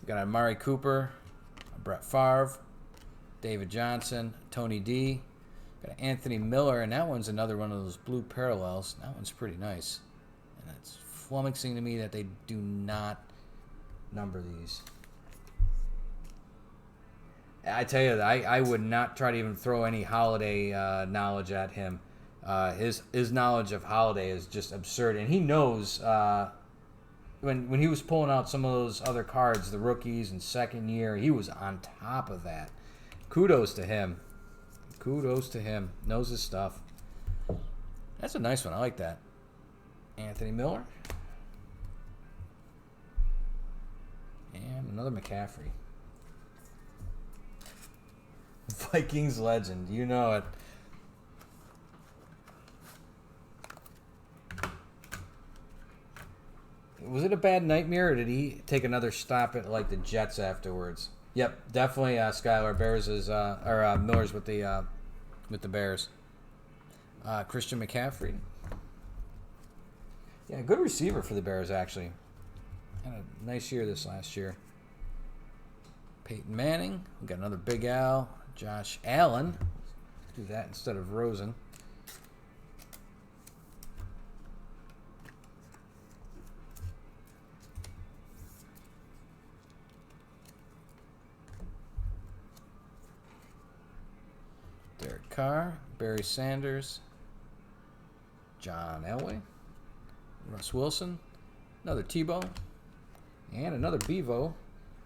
We got Amari Cooper, Brett Favre, David Johnson, Tony D. Got Anthony Miller, and that one's another one of those blue parallels. That one's pretty nice. And it's flummoxing to me that they do not number these. I tell you, I would not try to even throw any holiday knowledge at him. His knowledge of holiday is just absurd, and he knows when he was pulling out some of those other cards, the rookies and second year, he was on top of that. Kudos to him. Kudos to him. Knows his stuff. That's a nice one. I like that. Anthony Miller. And another McCaffrey. Vikings legend. You know it. Was it a bad nightmare, or did he take another stop at like the Jets afterwards? Yep, definitely. Skylar Bears is or Miller's with the Bears. Christian McCaffrey. Yeah, good receiver for the Bears actually. Had a nice year this last year. Peyton Manning. We got another Big Al. Josh Allen. Do that instead of Rosen. Derek Carr, Barry Sanders, John Elway, Russ Wilson, another Tebow, and another Bevo,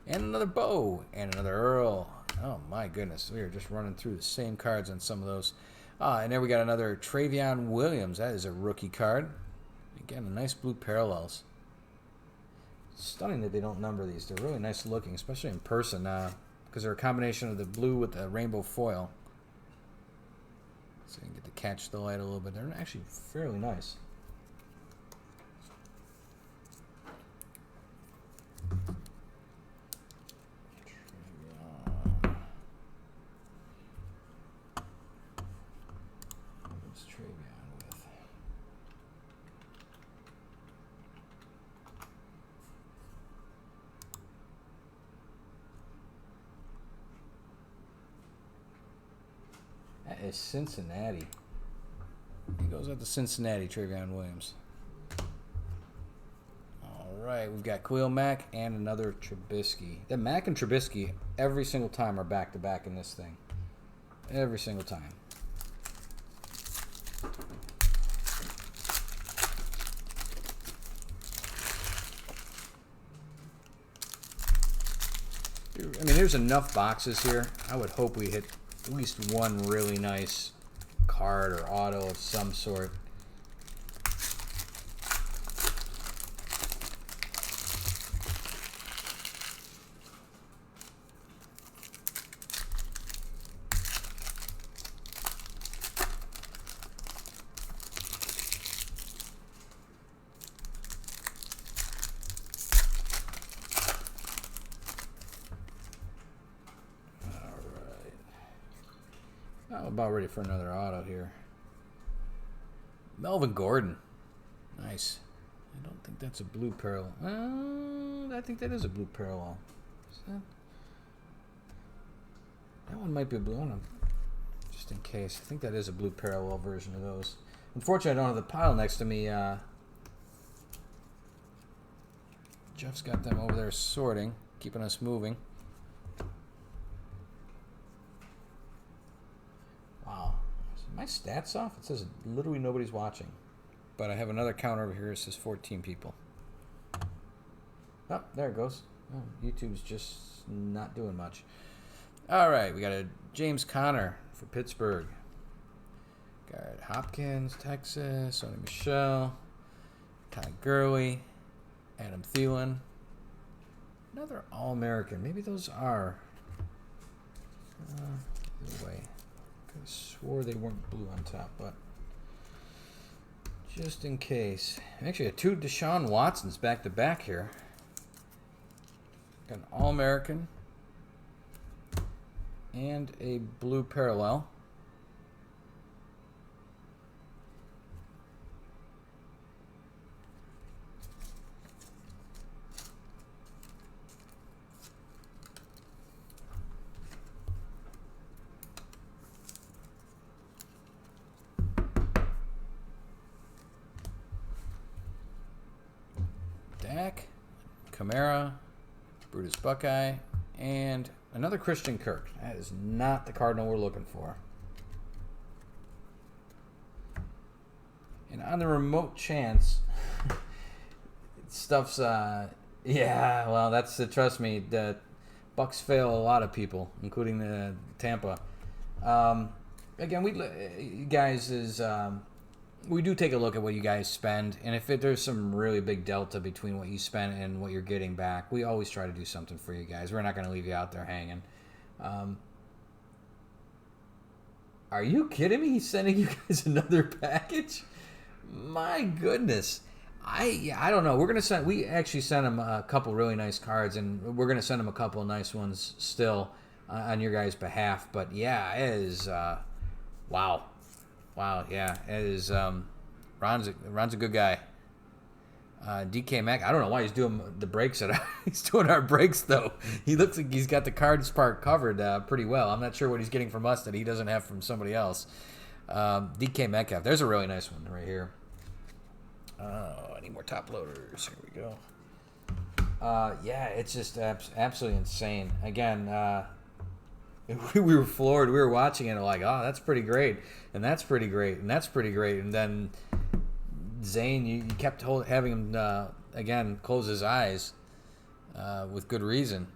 and another Bo, and another Earl. Oh my goodness, we are just running through the same cards on some of those. And there we got another Travion Williams. That is a rookie card. Again, a nice blue parallels. Stunning that they don't number these. They're really nice looking, especially in person, because they're a combination of the blue with the rainbow foil. So you can get to catch the light a little bit. They're actually fairly nice. What's Travion with? That is Cincinnati. He goes out to Cincinnati, Travion Williams. All right, we've got Khalil Mack and another Trubisky. The Mack and Trubisky every single time are back-to-back in this thing. Every single time. I mean, there's enough boxes here. I would hope we hit at least one really nice card or auto of some sort. I'm about ready for another auto here. Melvin Gordon. Nice. I don't think that's a blue parallel. I think that is a blue parallel. Is that one might be a blue one. Just in case. I think that is a blue parallel version of those. Unfortunately, I don't have the pile next to me. Jeff's got them over there sorting, keeping us moving. My stats off? It says literally nobody's watching. But I have another counter over here. It says 14 people. Oh, there it goes. Oh, YouTube's just not doing much. All right, we got a James Conner for Pittsburgh. Got Hopkins, Texas, Sony Michel, Todd Gurley, Adam Thielen. Another All-American. Maybe those are. Either way. I swore they weren't blue on top, but just in case. Actually, got two Deshaun Watsons back to back here. Got an All-American And a blue parallel. Dak, Kamara, Brutus Buckeye, and another Christian Kirk. That is not the Cardinal we're looking for. And on the remote chance, stuff's, yeah, well, that's, trust me, the Bucks fail a lot of people, including the Tampa. Again, you guys we do take a look at what you guys spend, and if there's some really big delta between what you spend and what you're getting back, we always try to do something for you guys. We're not going to leave you out there hanging. Are you kidding me? He's sending you guys another package? My goodness. I don't know. We actually sent him a couple really nice cards, and we're gonna send him a couple of nice ones still on your guys' behalf. But yeah, it is wow. Yeah, it is. Ron's a good guy. DK Mac. I don't know why he's doing the breaks he's doing our breaks though. He looks like he's got the cards part covered pretty well. I'm not sure what he's getting from us that he doesn't have from somebody else. DK Metcalf. There's a really nice one right here. Oh, I need more top loaders. Here we go. Yeah, it's just absolutely insane. Again, we were floored. We were watching it like, oh, that's pretty great. And that's pretty great. And that's pretty great. And then Zane, you kept having him, again, close his eyes with good reason.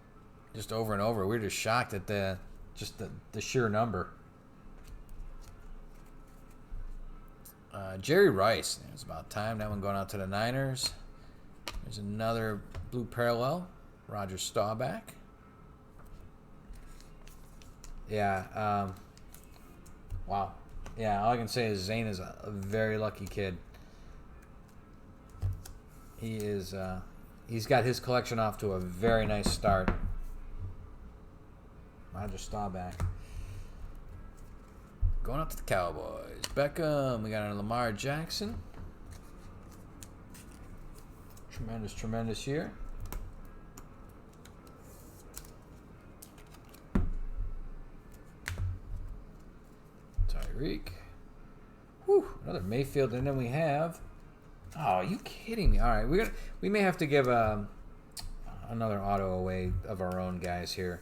Just over and over. We were just shocked at the sheer number. Jerry Rice. It's about time. That one going out to the Niners. There's another blue parallel. Roger Staubach. Yeah. Wow. Yeah, all I can say is Zane is a very lucky kid. He is. He's got his collection off to a very nice start. Roger Staubach. Going up to the Cowboys. Beckham. We got a Lamar Jackson. Tremendous year. Tyreek. Whew, another Mayfield, and then we have. Oh, are you kidding me? All right, we may have to give another auto away of our own guys here.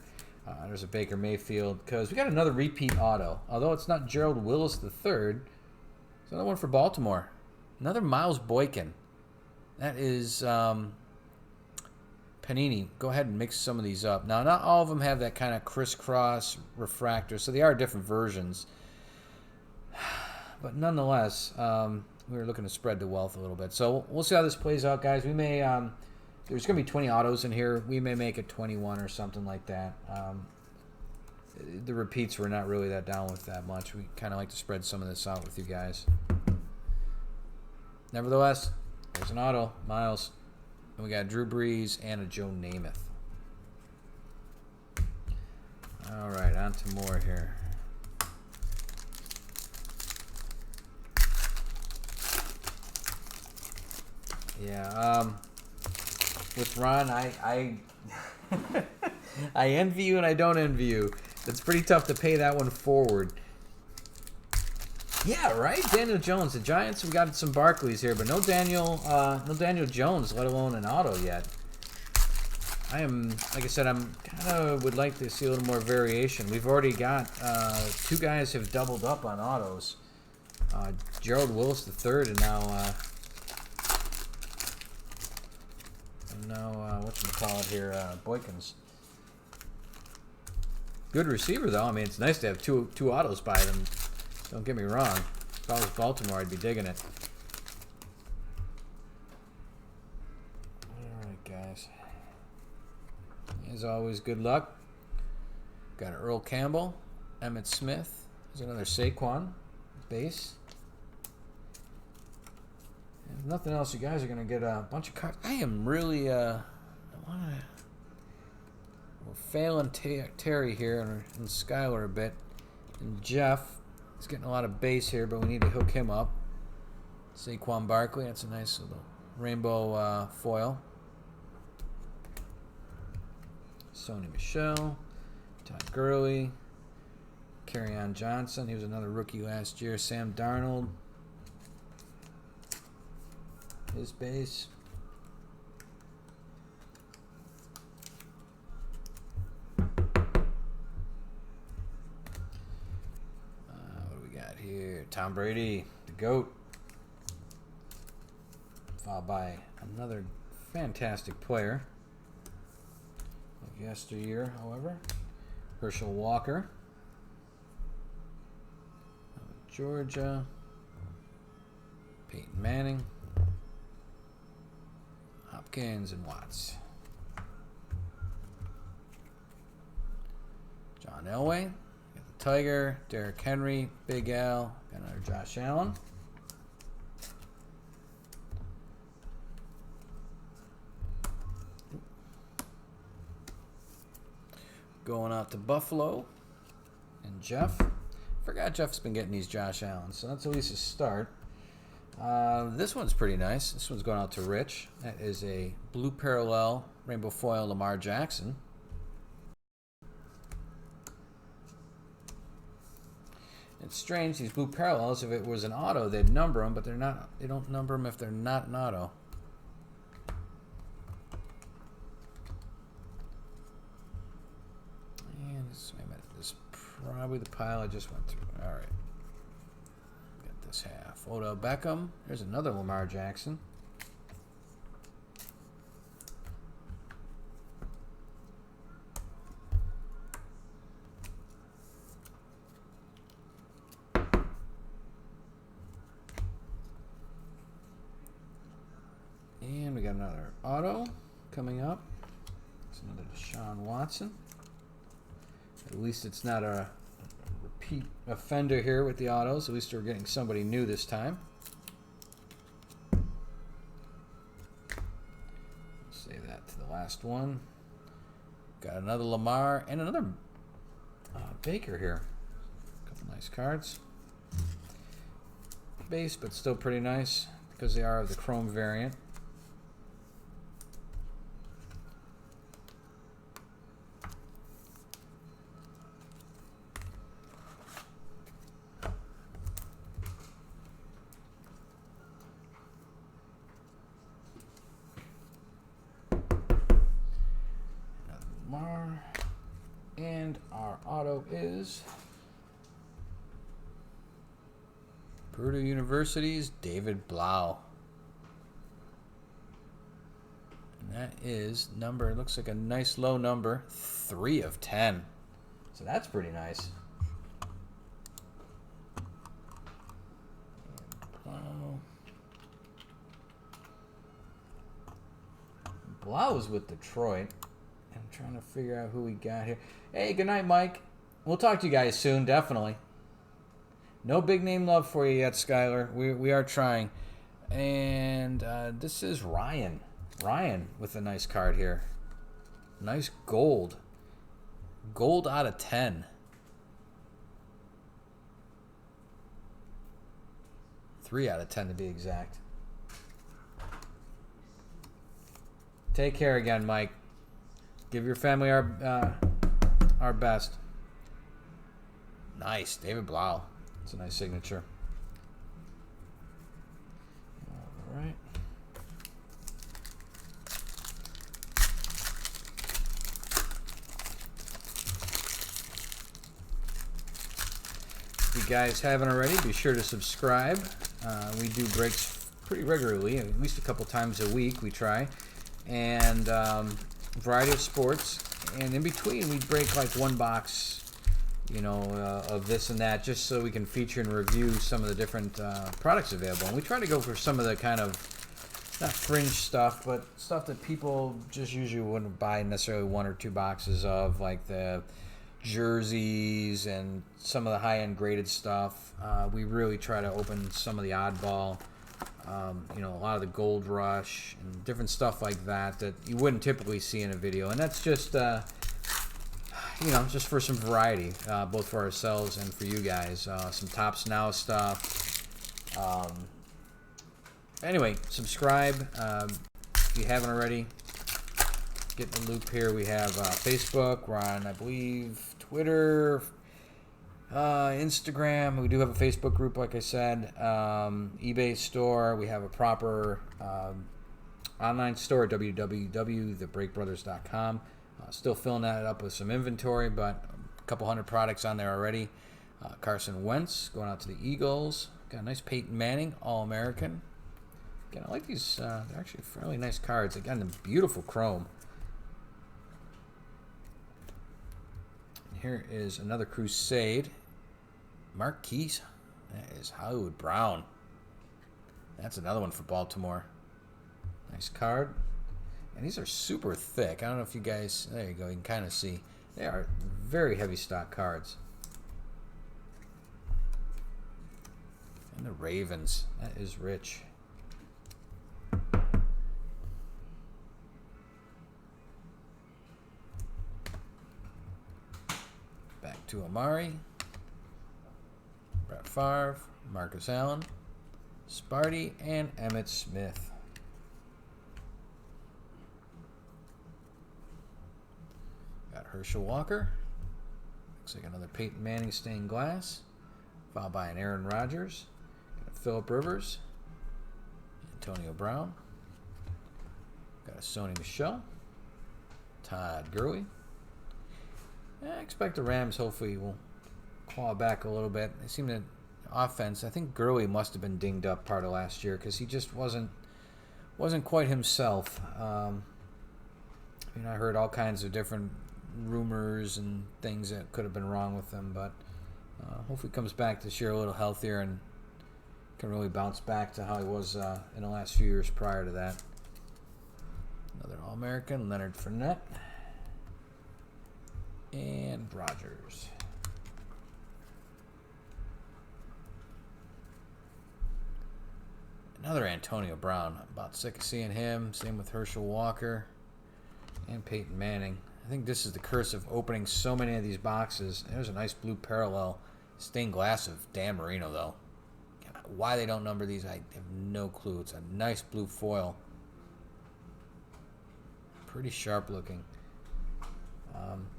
There's a Baker Mayfield because we got another repeat auto. Although it's not Gerald Willis III, there's another one for Baltimore. Another Miles Boykin. That is Panini. Go ahead and mix some of these up. Now, not all of them have that kind of crisscross refractor, so they are different versions. But nonetheless, we were looking to spread the wealth a little bit. So we'll see how this plays out, guys. We may there's going to be 20 autos in here. We may make it 21 or something like that. The repeats we're not really that down with that much. We kind of like to spread some of this out with you guys. Nevertheless, there's an auto, Miles. And we got Drew Brees and a Joe Namath. All right, on to more here. Yeah, with Ron, I I envy you and I don't envy you. It's pretty tough to pay that one forward. Yeah, right? Daniel Jones. The Giants, we got some Barkleys here, but no Daniel Jones, let alone an auto yet. I am, like I said, I'm kind of would like to see a little more variation. We've already got two guys have doubled up on autos. Gerald Willis III and now whatchamacallit here, Boykins. Good receiver, though. I mean, it's nice to have two autos by them. Don't get me wrong. If I was Baltimore, I'd be digging it. All right, guys. As always, good luck. Got Earl Campbell, Emmitt Smith. There's another Saquon base. If nothing else, you guys are going to get a bunch of cards. I am really, We're failing Terry here and Skylar a bit. And Jeff is getting a lot of base here, but we need to hook him up. Saquon Barkley, that's a nice little rainbow foil. Sony Michel, Todd Gurley, Kerryon Johnson, he was another rookie last year. Sam Darnold, his base. What do we got here? Tom Brady, the GOAT. Followed by another fantastic player of yesteryear, however, Herschel Walker, Georgia, Peyton Manning, Hopkins, and Watts. John Elway, got the Tiger, Derrick Henry, Big Al, got another Josh Allen. Going out to Buffalo and Jeff. Forgot Jeff's been getting these Josh Allen, so that's at least a start. This one's pretty nice. This one's going out to Rich. That is a blue parallel rainbow foil Lamar Jackson. It's strange, these blue parallels, if it was an auto, they'd number them, but they're not. They don't number them if they're not an auto. Wait a minute, this is probably the pile I just went through. All right. Got this half. Odell Beckham. There's another Lamar Jackson. And we got another auto coming up. It's another Deshaun Watson. At least it's not a repeat offender here with the autos. At least we're getting somebody new this time. Save that to the last one. Got another Lamar and another Baker here. A couple nice cards. Base, but still pretty nice because they are of the chrome variant. And our auto is Purdue University's David Blau. And that is number, it looks like a nice low number, 3 of 10. So that's pretty nice. Blau is with Detroit. I'm trying to figure out who we got here. Hey, good night, Mike. We'll talk to you guys soon, definitely. No big name love for you yet, Skylar. We are trying. And this is Ryan. Ryan with a nice card here. Nice gold. Gold out of 10. 3 out of 10 to be exact. Take care again, Mike. Give your family our best. Nice, David Blau. It's a nice signature. All right. If you guys haven't already, be sure to subscribe. We do breaks pretty regularly, at least a couple times a week we try. And variety of sports, and in between we break like one box, you know, of this and that, just so we can feature and review some of the different products available. And we try to go for some of the kind of not fringe stuff, but stuff that people just usually wouldn't buy necessarily 1 or 2 boxes of, like the jerseys and some of the high-end graded stuff. We really try to open some of the oddball. You know, a lot of the Gold Rush and different stuff like that that you wouldn't typically see in a video. And that's just you know, just for some variety, both for ourselves and for you guys. Some Tops Now stuff. Anyway, subscribe if you haven't already. Get in the loop here. We have Facebook. We're on, I believe, Twitter, Instagram. We do have a Facebook group, like I said. eBay store. We have a proper online store at www.thebreakbrothers.com. Still filling that up with some inventory, but a couple hundred products on there already. Carson Wentz going out to the Eagles. Got a nice Peyton Manning, All-American. Again, I like these. They're actually fairly nice cards. Again, the beautiful chrome. Here is another Crusade. Marquise. That is Hollywood Brown. That's another one for Baltimore. Nice card. And these are super thick. I don't know if you guys... There you go. You can kind of see. They are very heavy stock cards. And the Ravens. That is rich. Back to Amari. Brett Favre. Marcus Allen. Sparty. And Emmitt Smith. Got Herschel Walker. Looks like another Peyton Manning stained glass. Followed by an Aaron Rodgers. Got a Phillip Rivers. Antonio Brown. Got a Sony Michel. Todd Gurley. I expect the Rams hopefully will claw back a little bit. They seem to offense. I think Gurley must have been dinged up part of last year because he just wasn't quite himself. I heard all kinds of different rumors and things that could have been wrong with him, but hopefully comes back this year a little healthier and can really bounce back to how he was in the last few years prior to that. Another All-American, Leonard Fournette. And Rodgers. Another Antonio Brown. I'm about sick of seeing him. Same with Herschel Walker and Peyton Manning. I think this is the curse of opening so many of these boxes. There's a nice blue parallel stained glass of Dan Marino, though. Why they don't number these, I have no clue. It's a nice blue foil. Pretty sharp looking.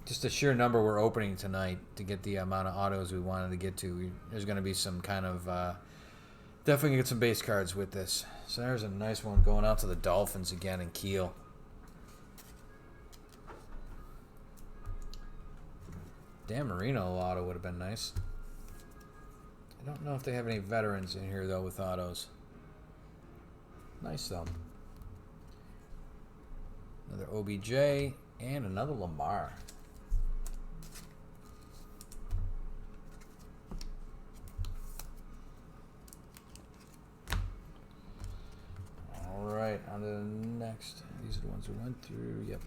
Just a sheer number we're opening tonight to get the amount of autos we wanted to get to. There's going to be some kind of... definitely going to get some base cards with this. So there's a nice one going out to the Dolphins again in Kiel. Dan Marino auto would have been nice. I don't know if they have any veterans in here, though, with autos. Nice, though. Another OBJ and another Lamar. All right, on to the next. These are the ones we went through. Yep.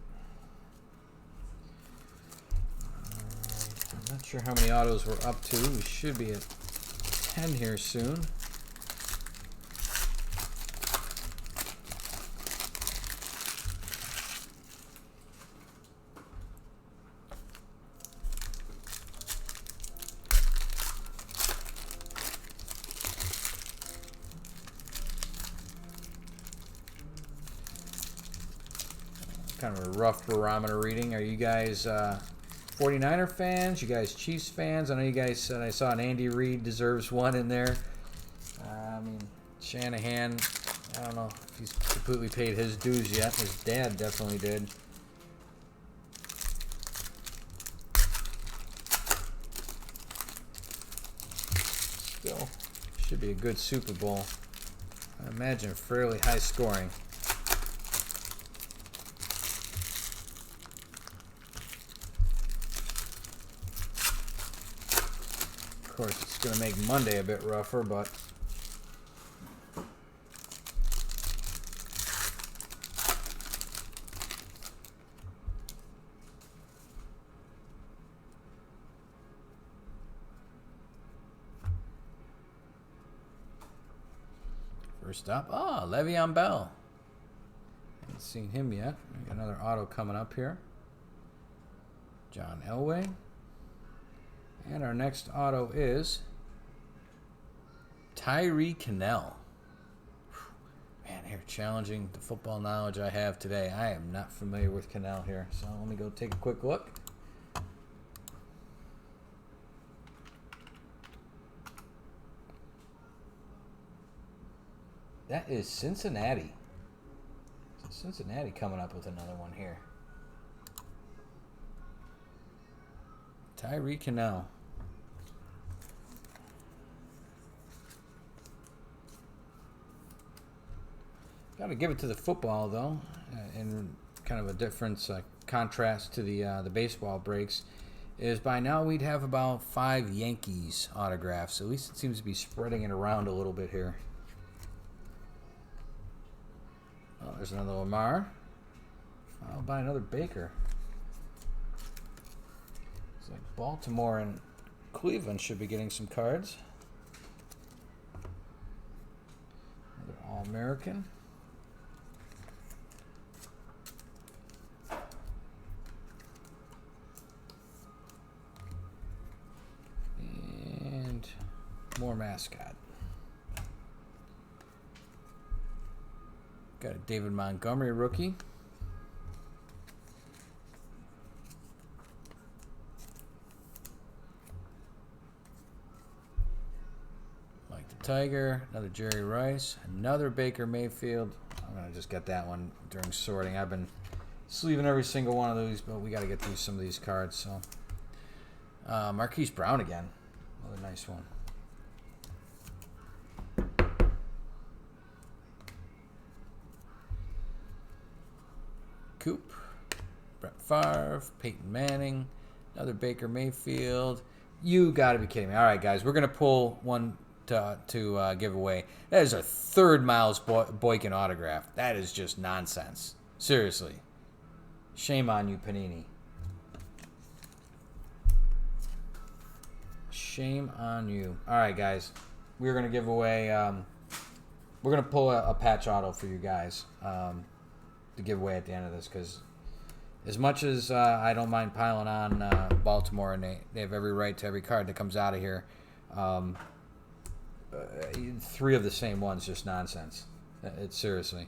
I'm not sure how many autos we're up to. We should be at 10 here soon. Kind of a rough barometer reading. Are you guys 49er fans? You guys Chiefs fans? I know you guys said I saw an Andy Reid deserves one in there. I mean, Shanahan, I don't know if he's completely paid his dues yet. His dad definitely did. Still, should be a good Super Bowl. I imagine fairly high scoring. Of course, it's going to make Monday a bit rougher, but first up, Le'Veon Bell. Haven't seen him yet. We got another auto coming up here. John Elway. And our next auto is Tyree Cannell. Man, here, challenging the football knowledge I have today. I am not familiar with Cannell here, so let me go take a quick look. That is Cincinnati. So Cincinnati coming up with another one here. Tyree Cannell. Got to give it to the football, though, in kind of a different contrast to the baseball breaks, is by now we'd have about 5 Yankees autographs. At least it seems to be spreading it around a little bit here. Oh, there's another Lamar, followed by another Baker. It's like Baltimore and Cleveland should be getting some cards. Another All-American. And more mascot. Got a David Montgomery rookie. Mike the Tiger, another Jerry Rice, another Baker Mayfield. I'm going to just get that one during sorting. I've been sleeving every single one of these, but we got to get through some of these cards. So, Marquise Brown again. Another nice one. Coop, Brett Favre, Peyton Manning, another Baker Mayfield. You got to be kidding me. All right, guys, we're going to pull one to give away. That is our 3rd Miles Boykin autograph. That is just nonsense. Seriously. Shame on you, Panini. Shame on you. All right, guys. We're going to give away... we're going to pull a patch auto for you guys. To give away at the end of this, because as much as I don't mind piling on Baltimore, and they have every right to every card that comes out of here, 3 of the same ones just nonsense. It's seriously.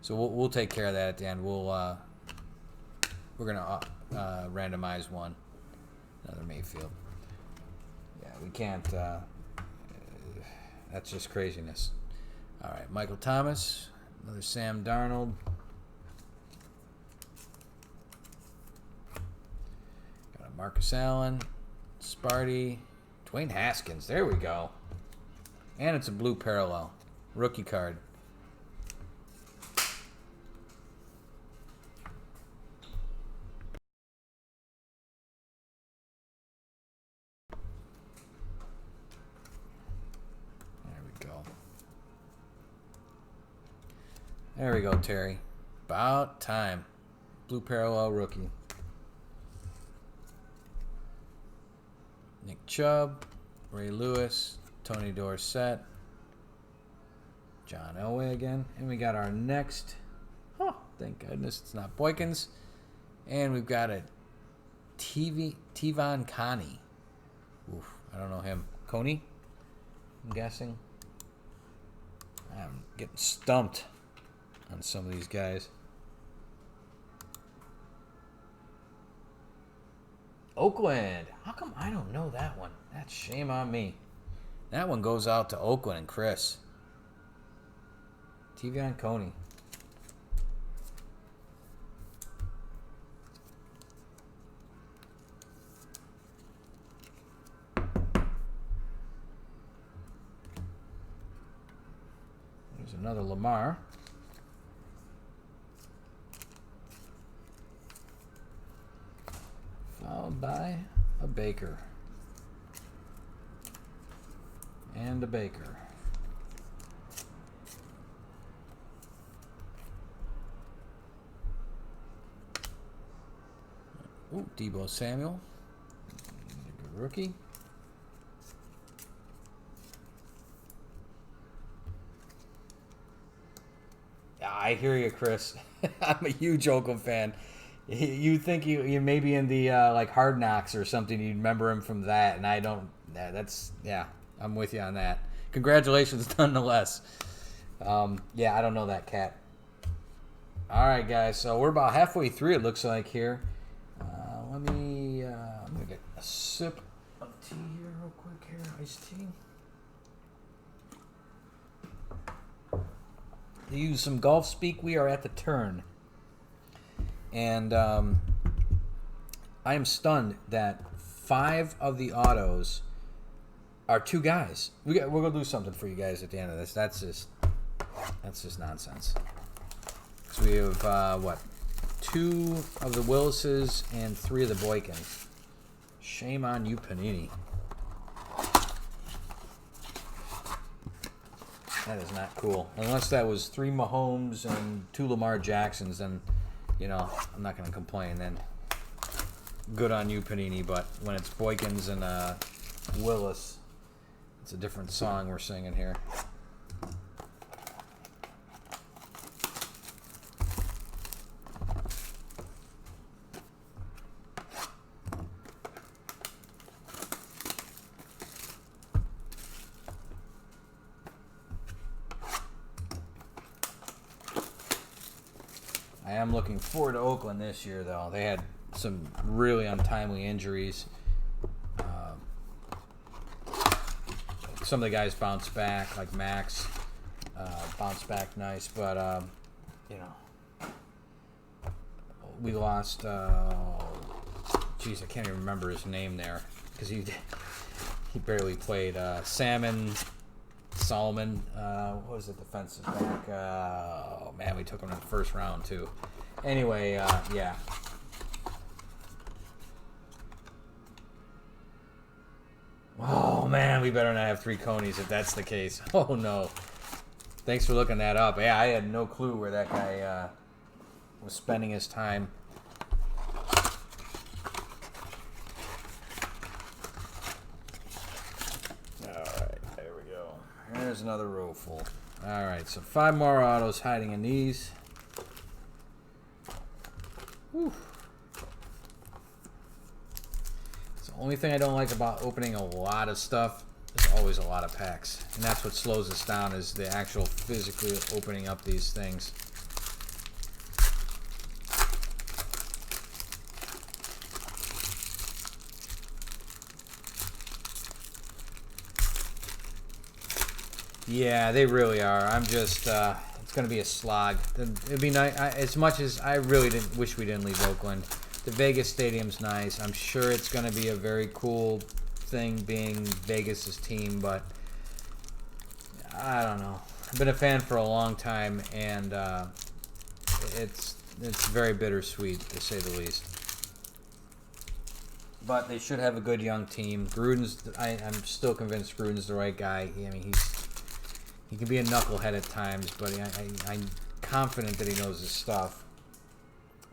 So we'll take care of that at the end. We're gonna randomize one. Another Mayfield. Yeah, we can't. That's just craziness. All right, Michael Thomas, another Sam Darnold. Marcus Allen, Sparty, Dwayne Haskins. There we go. And it's a blue parallel. Rookie card. There we go. There we go, Terry. About time. Blue parallel rookie. Nick Chubb, Ray Lewis, Tony Dorsett, John Elway again. And we got our next, oh, thank goodness it's not Boykins. And we've got a Tevon Coney. Oof, I don't know him. Coney, I'm guessing. I'm getting stumped on some of these guys. Oakland. How come I don't know that one? That's shame on me. That one goes out to Oakland and Chris. Tevon Coney. There's another Lamar. Followed by a Baker. And a Baker. Ooh, Deebo Samuel. Rookie. I hear you, Chris. I'm a huge Oakland fan. You think you maybe in the like Hard Knocks or something, you'd remember him from that, and I don't. That's yeah, I'm with you on that. Congratulations, nonetheless. Yeah, I don't know that cat. All right, guys. So we're about halfway through. It looks like here. Let me. I'm gonna get a sip of tea here, real quick. Here, iced tea. To use some golf speak, we are at the turn, and I am stunned that 5 of the autos are 2 guys. We're gonna do something for you guys at the end of this. That's just nonsense. So we have what? 2 of the Willises and 3 of the Boykins. Shame on you, Panini. That is not cool. Unless that was 3 Mahomes and 2 Lamar Jacksons, then, I'm not going to complain. Then good on you, Panini. But when it's Boykins and Willis, it's a different song we're singing here. I am looking forward to Oakland this year, though. They had some really untimely injuries. Some of the guys bounced back, like Max, bounced back nice, but we lost. Geez, I can't even remember his name there because he barely played. Solomon, what was it, defensive back? Oh, man, we took him in the first round, too. Anyway, yeah. Oh, man, we better not have 3 Conies if that's the case. Oh, no. Thanks for looking that up. Yeah, I had no clue where that guy was spending his time. There's another row full. All right, so 5 more autos hiding in these. Whew. It's the only thing I don't like about opening a lot of stuff. There's always a lot of packs, and that's what slows us down is the actual physically opening up these things. Yeah, they really are. I'm just, it's going to be a slog. It'd be nice, as much as I really wish we didn't leave Oakland. The Vegas Stadium's nice. I'm sure it's going to be a very cool thing being Vegas's team, but I don't know. I've been a fan for a long time, and it's very bittersweet, to say the least. But they should have a good young team. Gruden's, I'm still convinced Gruden's the right guy. I mean, he can be a knucklehead at times, but I'm confident that he knows his stuff.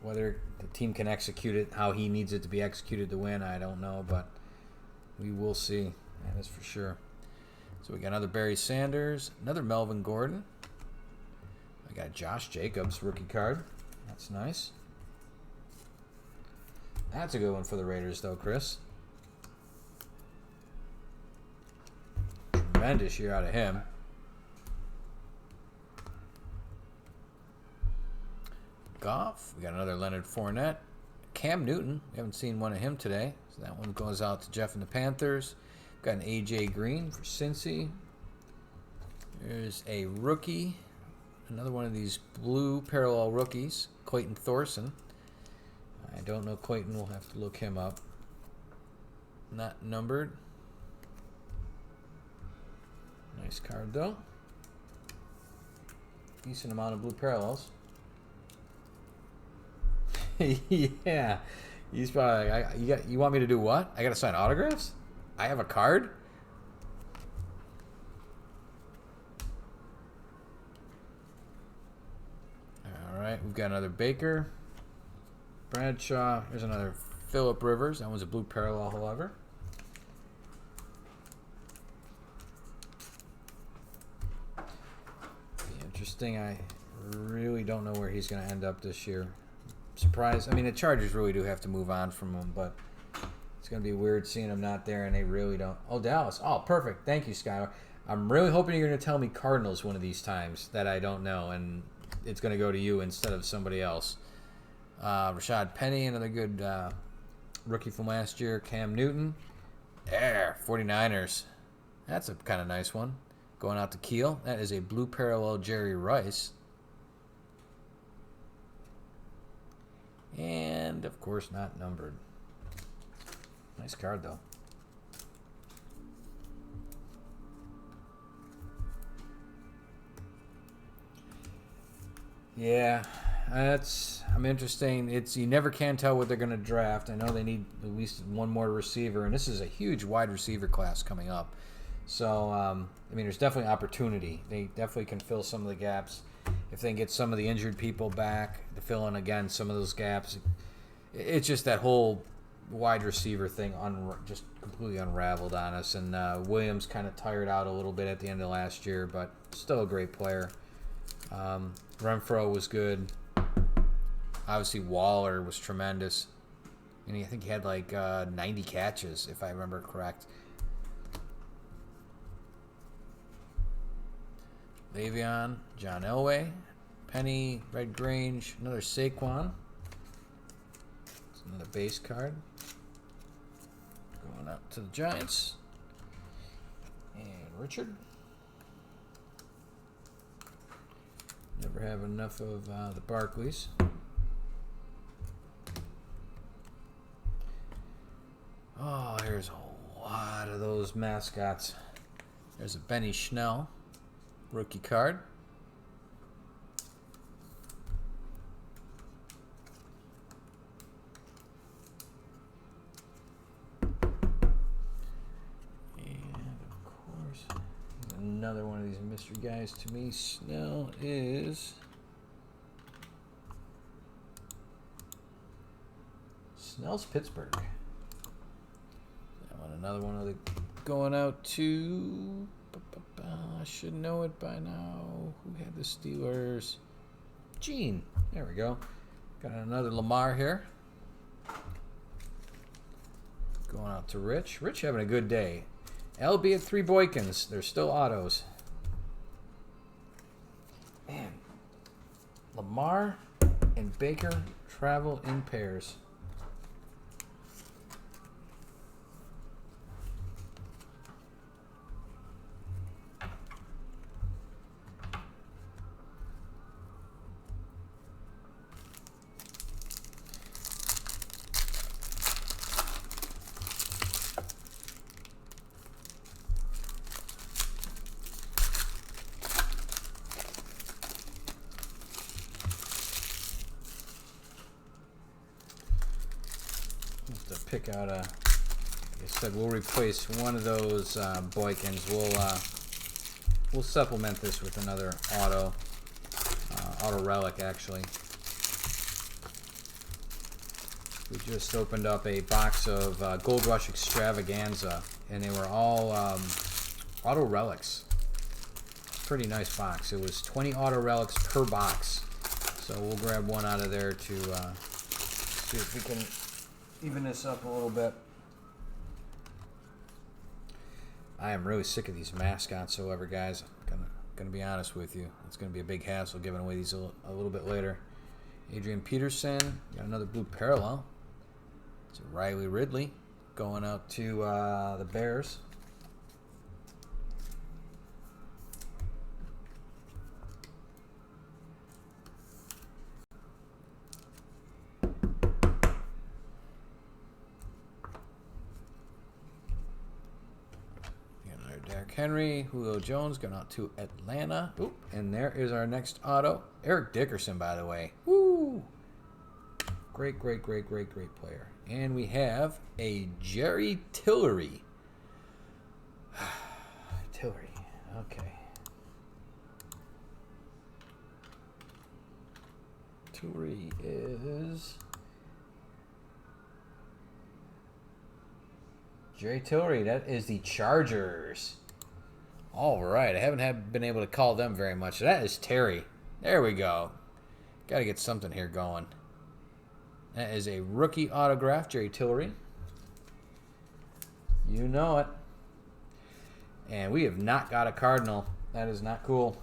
Whether the team can execute it how he needs it to be executed to win, I don't know, but we will see. That is for sure. So we got another Barry Sanders, another Melvin Gordon. I got Josh Jacobs rookie card. That's nice. That's a good one for the Raiders, though, Chris. Tremendous year out of him. Goff. We got another Leonard Fournette. Cam Newton. We haven't seen one of him today. So that one goes out to Jeff and the Panthers. Got an A.J. Green for Cincy. There's a rookie. Another one of these blue parallel rookies. Clayton Thorson. I don't know Clayton. We'll have to look him up. Not numbered. Nice card, though. Decent amount of blue parallels. Yeah, he's probably like, you want me to do what? I gotta sign autographs? I have a card? Alright, we've got another Baker. Bradshaw. There's another Phillip Rivers. That one's a blue parallel, however. Interesting. I really don't know where he's going to end up this year. surprised. I mean, the Chargers really do have to move on from him, but it's going to be weird seeing him not there, and they really don't. Oh, Dallas. Oh, perfect. Thank you, Skylar. I'm really hoping you're going to tell me Cardinals one of these times that I don't know, and it's going to go to you instead of somebody else. Rashad Penny, another good rookie from last year. Cam Newton. 49ers. That's a kind of nice one. Going out to Keel. That is a blue parallel Jerry Rice. And, of course, not numbered. Nice card, though. Yeah, I'm interesting. You never can tell what they're going to draft. I know they need at least one more receiver, and this is a huge wide receiver class coming up. So, I mean, there's definitely opportunity. They definitely can fill some of the gaps. If they can get some of the injured people back to fill in, again, some of those gaps. It's just that whole wide receiver thing just completely unraveled on us. And Williams kind of tired out a little bit at the end of last year, but still a great player. Renfro was good. Obviously, Waller was tremendous. And I think he had like 90 catches, if I remember correct. Le'Veon, John Elway, Penny, Red Grange, another Saquon. It's another base card. Going out to the Giants. And Richard. Never have enough of the Barclays. Oh, there's a lot of those mascots. There's a Benny Schnell rookie card. And of course, another one of these mystery guys to me. Snell is Snell's Pittsburgh. That one, another one of the going out to. I should know it by now. Who had the Steelers? Gene. There we go. Got another Lamar here. Going out to Rich. Rich having a good day. Albeit 3 Boykins. They're still autos. Man. Lamar and Baker travel in pairs. Pick out like I said, we'll replace one of those Boykins. We'll supplement this with another auto relic. Actually, we just opened up a box of Gold Rush Extravaganza, and they were all auto relics. Pretty nice box. It was 20 auto relics per box, so we'll grab one out of there to see if we can even this up a little bit. I am really sick of these mascots, however, guys. I'm gonna be honest with you. It's gonna be a big hassle giving away these a little bit later. Adrian Peterson, got another blue parallel. It's Riley Ridley going out to the Bears. Henry, Julio Jones going out to Atlanta. Oop, and there is our next auto. Eric Dickerson, by the way. Woo! Great player. And we have a Jerry Tillery. Tillery, okay. Tillery is Jerry Tillery. That is the Chargers. All right, I haven't been able to call them very much. That is Terry. There we go. Got to get something here going. That is a rookie autograph, Jerry Tillery. You know it. And we have not got a Cardinal. That is not cool.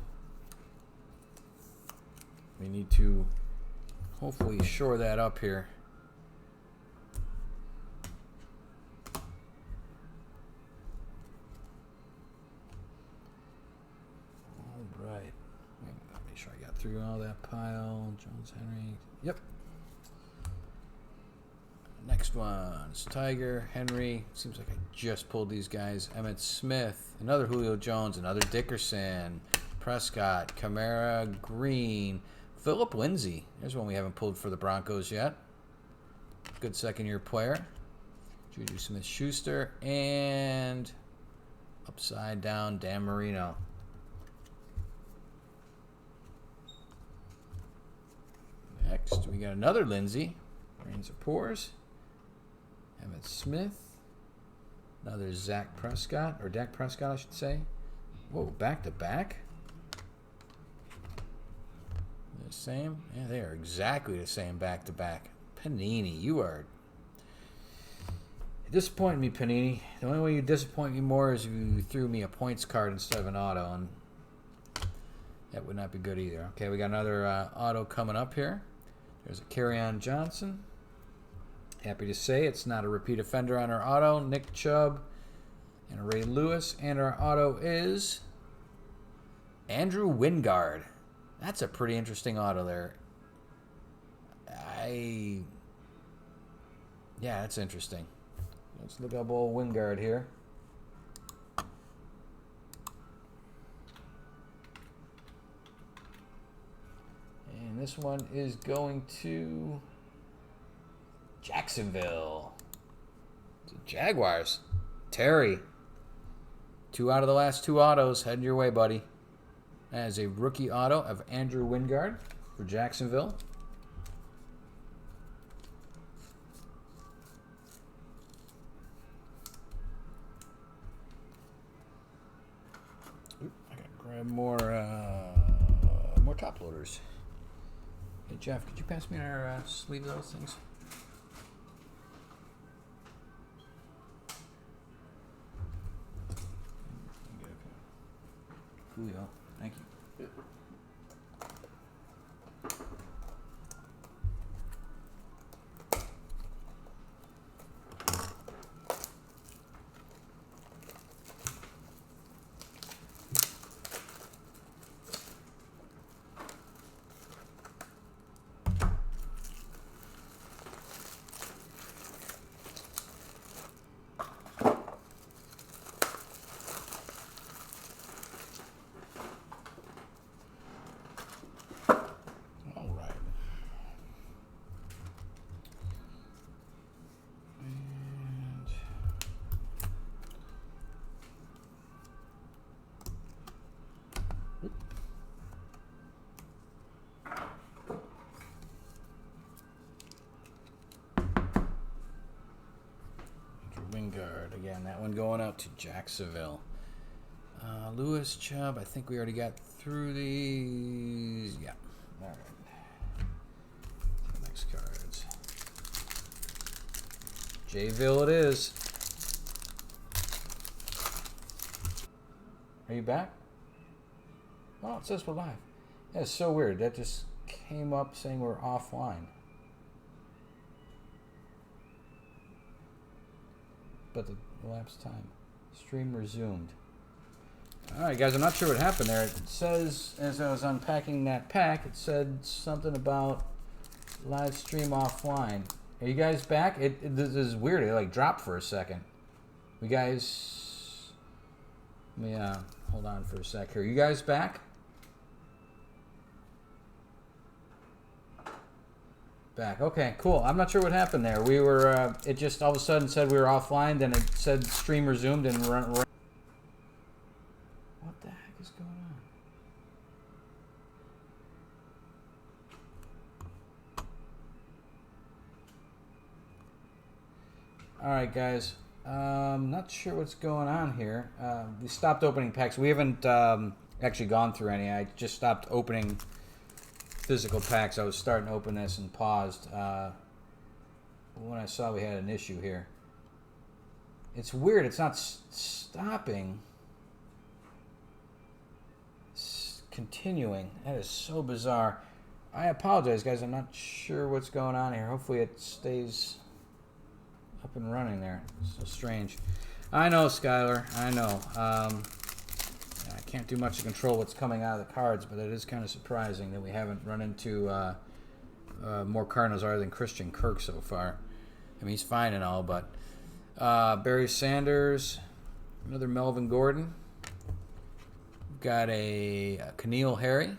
We need to hopefully shore that up here. All right. Let me sure I got through all that pile. Jones, Henry. Yep. Next one is Tiger, Henry. Seems like I just pulled these guys. Emmitt Smith, another Julio Jones, another Dickerson, Prescott, Kamara, Green, Phillip Lindsay. There's one we haven't pulled for the Broncos yet. Good second-year player. Juju Smith-Schuster, and upside down Dan Marino. Next, we got another Lindsay. Rains or Pours. Emmitt Smith. Another Dak Prescott, I should say. Whoa, back-to-back? The same? Yeah, they are exactly the same back-to-back. Panini, you are disappointing me, Panini. The only way you disappoint me more is if you threw me a points card instead of an auto, and that would not be good either. Okay, we got another auto coming up here. There's a Kerryon Johnson. Happy to say it's not a repeat offender on our auto. Nick Chubb and a Ray Lewis. And our auto is Andrew Wingard. That's a pretty interesting auto there. Yeah, that's interesting. Let's look up old Wingard here. And this one is going to Jacksonville. The Jaguars. Terry. 2 out of the last 2 autos. Heading your way, buddy. That is a rookie auto of Andrew Wingard for Jacksonville. Oop, I gotta grab more top loaders. Hey Jeff, could you pass me our sleeve of those things? Coolio. Thank you. Wingard again. That one going out to Jacksonville. Lewis, Chubb. I think we already got through these. Yeah. All right. Next cards. Jayville it is. Are you back? Oh, it says we're live. Yeah, it's so weird. That just came up saying we're offline. But the elapsed time. Stream resumed. Alright guys, I'm not sure what happened there. It says, as I was unpacking that pack, it said something about live stream offline. Are you guys back? This is weird. It like dropped for a second. You guys... Let me hold on for a sec here. You guys back? Back. Okay, cool. I'm not sure what happened there. We were, it just all of a sudden said we were offline, then it said stream resumed and run. What the heck is going on? Alright, guys. Not sure what's going on here. We stopped opening packs. We haven't actually gone through any. I just stopped opening physical packs. I was starting to open this and paused. when I saw we had an issue here. It's weird. It's not stopping. It's continuing. That is so bizarre. I apologize, guys. I'm not sure what's going on here. Hopefully it stays up and running there. So strange. I know, Skylar. I know. I can't do much to control what's coming out of the cards, but it is kind of surprising that we haven't run into more Cardinals other than Christian Kirk so far. I mean, he's fine and all, but Barry Sanders, another Melvin Gordon. We've got a Keneal Harry.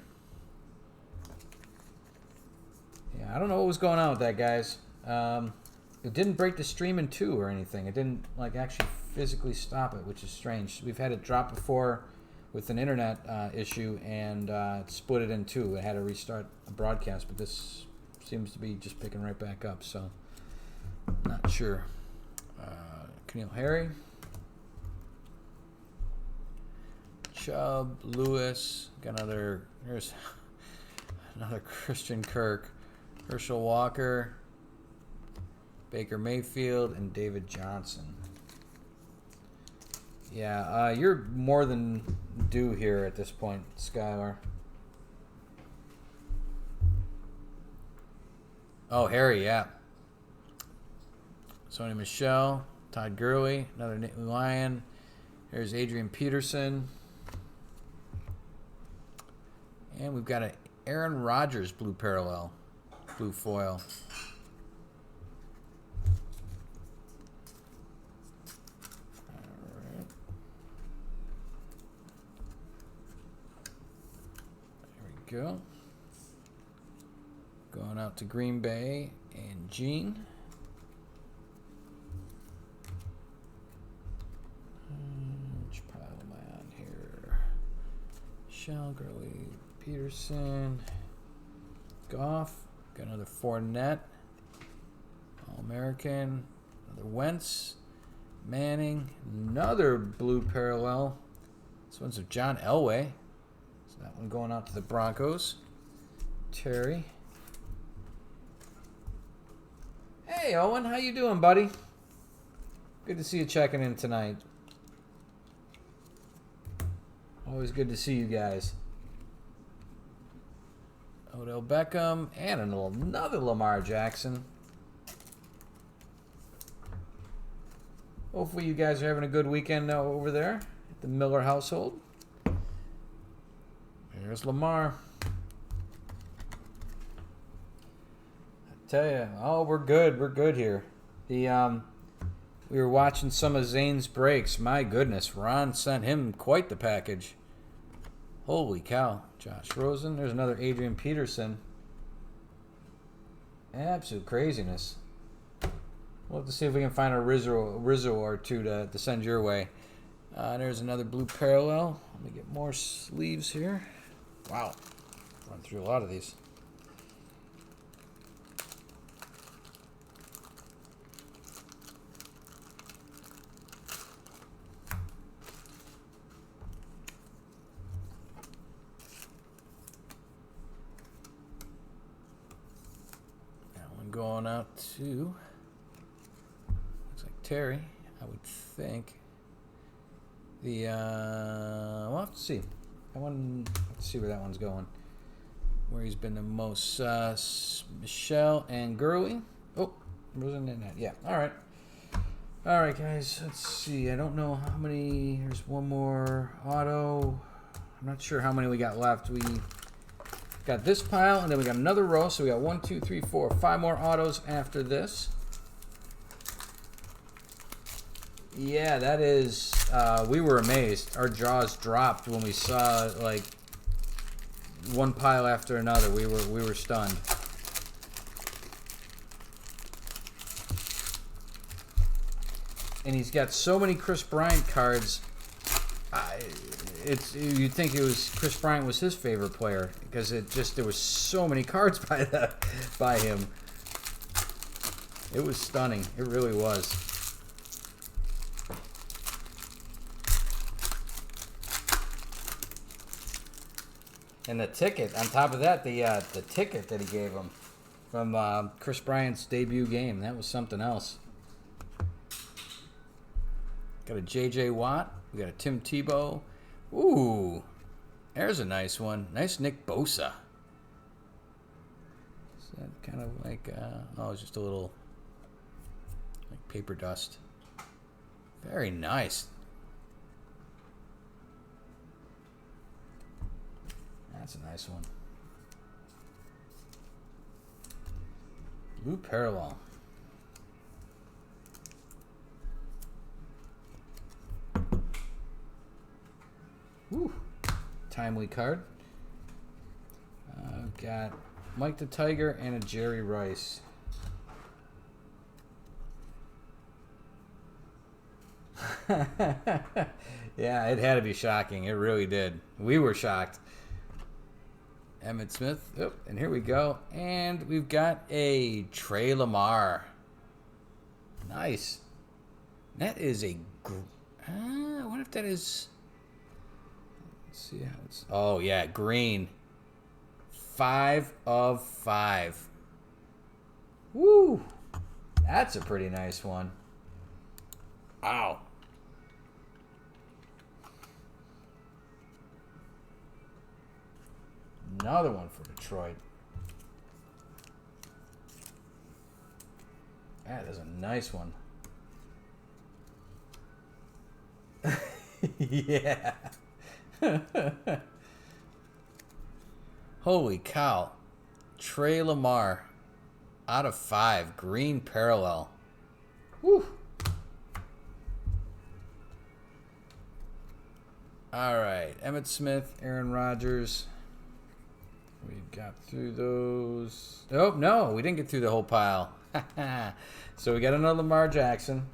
Yeah, I don't know what was going on with that, guys. It didn't break the stream in two or anything. It didn't like actually physically stop it, which is strange. We've had it drop before with an internet issue, and it split it in two. It had to restart a broadcast, but this seems to be just picking right back up, so not sure. Keneal Harry, Chubb, Lewis, got here's another Christian Kirk, Herschel Walker, Baker Mayfield, and David Johnson. Yeah, you're more than due here at this point, Skylar. Oh, Harry, yeah. Sony Michel, Todd Gurley, another Nittany Lion. There's Adrian Peterson. And we've got an Aaron Rodgers blue parallel, blue foil. All right. There we go. Going out to Green Bay and Gene. Which pile am I on here? Shell, Gurley, Peterson, Goff. Got another Fournette. All-American. Another Wentz. Manning. Another blue parallel. This one's of John Elway. So that one going out to the Broncos. Terry. Hey, Owen. How you doing, buddy? Good to see you checking in tonight. Always good to see you guys. Odell Beckham and another Lamar Jackson. Hopefully you guys are having a good weekend over there at the Miller household. Here's Lamar. I tell you, oh, we're good. We're good here. We were watching some of Zane's breaks. My goodness, Ron sent him quite the package. Holy cow. Josh Rosen. There's another Adrian Peterson. Absolute craziness. We'll have to see if we can find a Rizzo or two to send your way. There's another blue parallel. Let me get more sleeves here. Wow. Run through a lot of these. Going out to, looks like Terry, I would think. We'll have to see. Let's see where that one's going. Where he's been the most. Michelle and Gurley. Oh, wasn't in that. Yeah. All right. All right, guys. Let's see. I don't know how many. There's one more auto. I'm not sure how many we got left. We got this pile, and then we got another row. So we got 1, 2, 3, 4, 5 more autos after this. Yeah, that is. We were amazed. Our jaws dropped when we saw like one pile after another. We were stunned. And he's got so many Chris Bryant cards. You'd think it was Chris Bryant was his favorite player because there was so many cards by him. It was stunning. It really was. And the ticket on top of that, the ticket that he gave him. from Chris Bryant's debut game. That was something else. Got a J.J. Watt. We got a Tim Tebow. Ooh, there's a nice one. Nice Nick Bosa. Is that kind of like, oh, it's just a little, like paper dust. Very nice. That's a nice one. Blue parallel. Woo. Timely card. I've got Mike the Tiger and a Jerry Rice. Yeah, it had to be shocking. It really did. We were shocked. Emmitt Smith. Oh, and here we go. And we've got a Trey Lamar. Nice. That is a... I wonder if that is... Let's see how it's... Oh, yeah, green. 5 of 5. Woo! That's a pretty nice one. Wow. Another one for Detroit. That is a nice one. Yeah. Holy cow. Trey Lamar. Out of 5. Green parallel. Woo. All right. Emmitt Smith, Aaron Rodgers. We got through those. Oh, no. We didn't get through the whole pile. So we got another Lamar Jackson.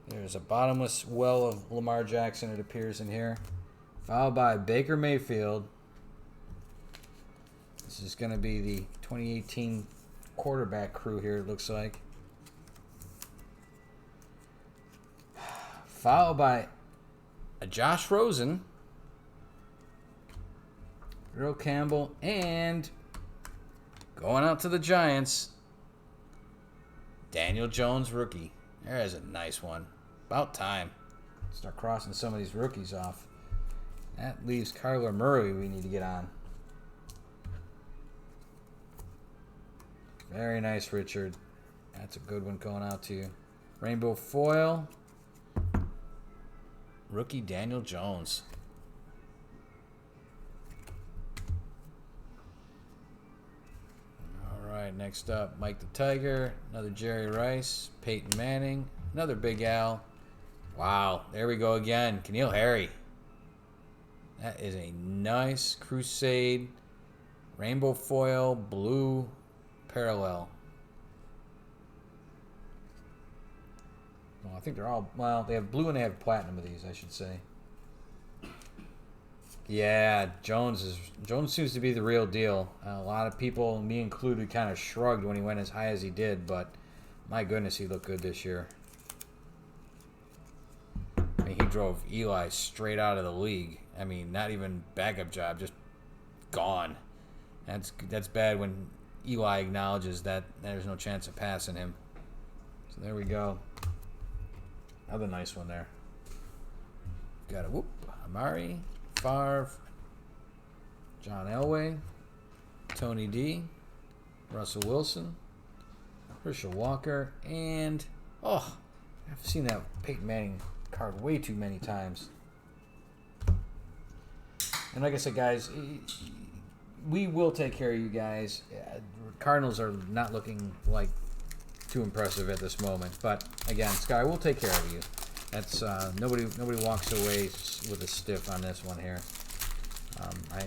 There's a bottomless well of Lamar Jackson, it appears in here. Followed by Baker Mayfield. This is going to be the 2018 quarterback crew here, it looks like. Followed by a Josh Rosen, Earl Campbell, and going out to the Giants, Daniel Jones rookie. There's a nice one. About time. Start crossing some of these rookies off. That leaves Kyler Murray we need to get on. Very nice, Richard. That's a good one going out to you. Rainbow foil. Rookie Daniel Jones. All right, next up, Mike the Tiger. Another Jerry Rice. Peyton Manning. Another Big Al. Wow, there we go again. N'Keal Harry. That is a nice Crusade. Rainbow foil, blue parallel. Well, I think they're all, well, they have blue and they have platinum of these, I should say. Yeah, Jones seems to be the real deal. A lot of people, me included, kind of shrugged when he went as high as he did, but my goodness, he looked good this year. I mean, he drove Eli straight out of the league. I mean, not even backup job, just gone. That's bad when Eli acknowledges that there's no chance of passing him. So there we go. Another nice one there. Got a whoop. Amari, Favre, John Elway, Tony D, Russell Wilson, Herschel Walker, and oh, I've seen that Peyton Manning card way too many times. And like I said, guys, we will take care of you guys. Cardinals are not looking like too impressive at this moment, but again, Sky, we'll take care of you. That's nobody walks away with a stiff on this one here. I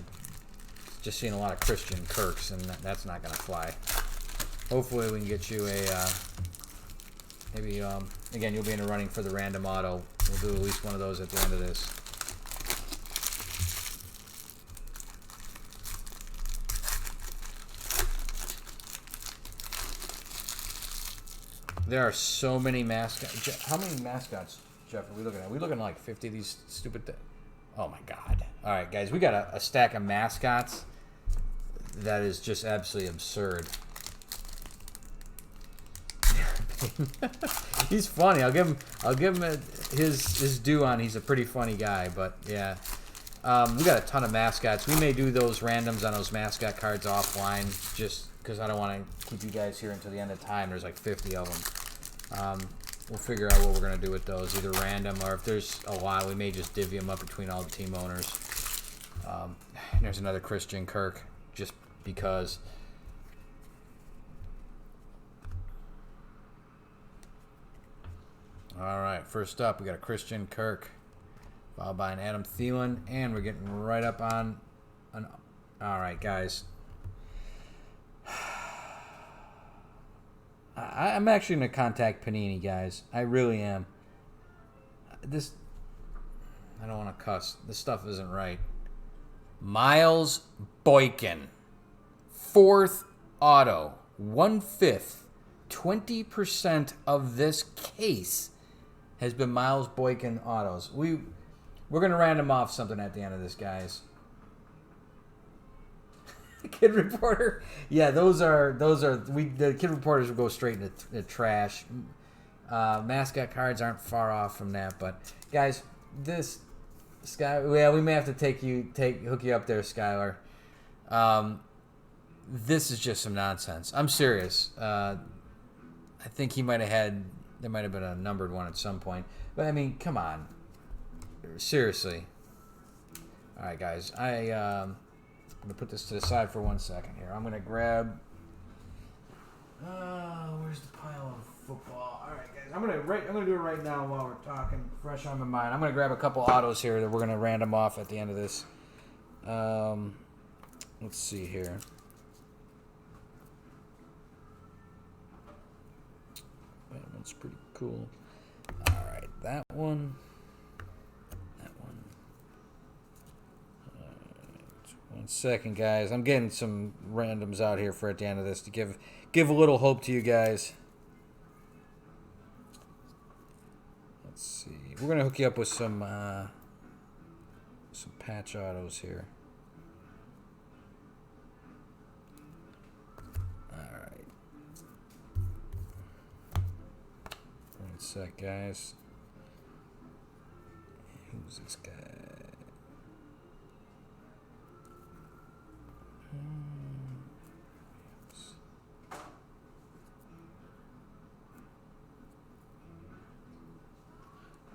just seen a lot of Christian Kirks, and that's not going to fly. Hopefully, we can get you a maybe again, you'll be in the running for the random auto. We'll do at least one of those at the end of this. There are so many mascots. How many mascots, Jeff, are we looking at? Are we looking at like 50 of these stupid things? Oh, my God. All right, guys. We got a stack of mascots that is just absolutely absurd. He's funny. I'll give him his due on. He's a pretty funny guy, but yeah, we got a ton of mascots. We may do those randoms on those mascot cards offline, just because I don't want to keep you guys here until the end of time. There's like 50 of them. We'll figure out what we're gonna do with those, either random or if there's a lot, we may just divvy them up between all the team owners. There's another Christian Kirk, just because. All right, first up, we got a Christian Kirk, followed by an Adam Thielen, and we're getting right up on an. All right, guys. I'm actually going to contact Panini, guys. I really am. I don't want to cuss. This stuff isn't right. Miles Boykin, 4th auto, 1/5, 20% of this case has been Miles Boykin autos. We're gonna random off something at the end of this, guys. Kid Reporter, yeah, those are the Kid Reporters will go straight into the trash. Mascot cards aren't far off from that, but guys, this Sky, yeah, we may have to hook you up there, Skylar. This is just some nonsense. I'm serious. I think there might have been a numbered one at some point. But, I mean, come on. Seriously. All right, guys. I'm going to put this to the side for 1 second here. I'm going to grab... where's the pile of football? All right, guys. I'm going to do it right now while we're talking. Fresh on my mind. I'm going to grab a couple autos here that we're going to random off at the end of this. Let's see here. That one's pretty cool. All right, that one. That one. All right, 1 second, guys. I'm getting some randoms out here for at the end of this to give a little hope to you guys. Let's see. We're gonna hook you up with some patch autos here. Sec, guys. Who's this guy?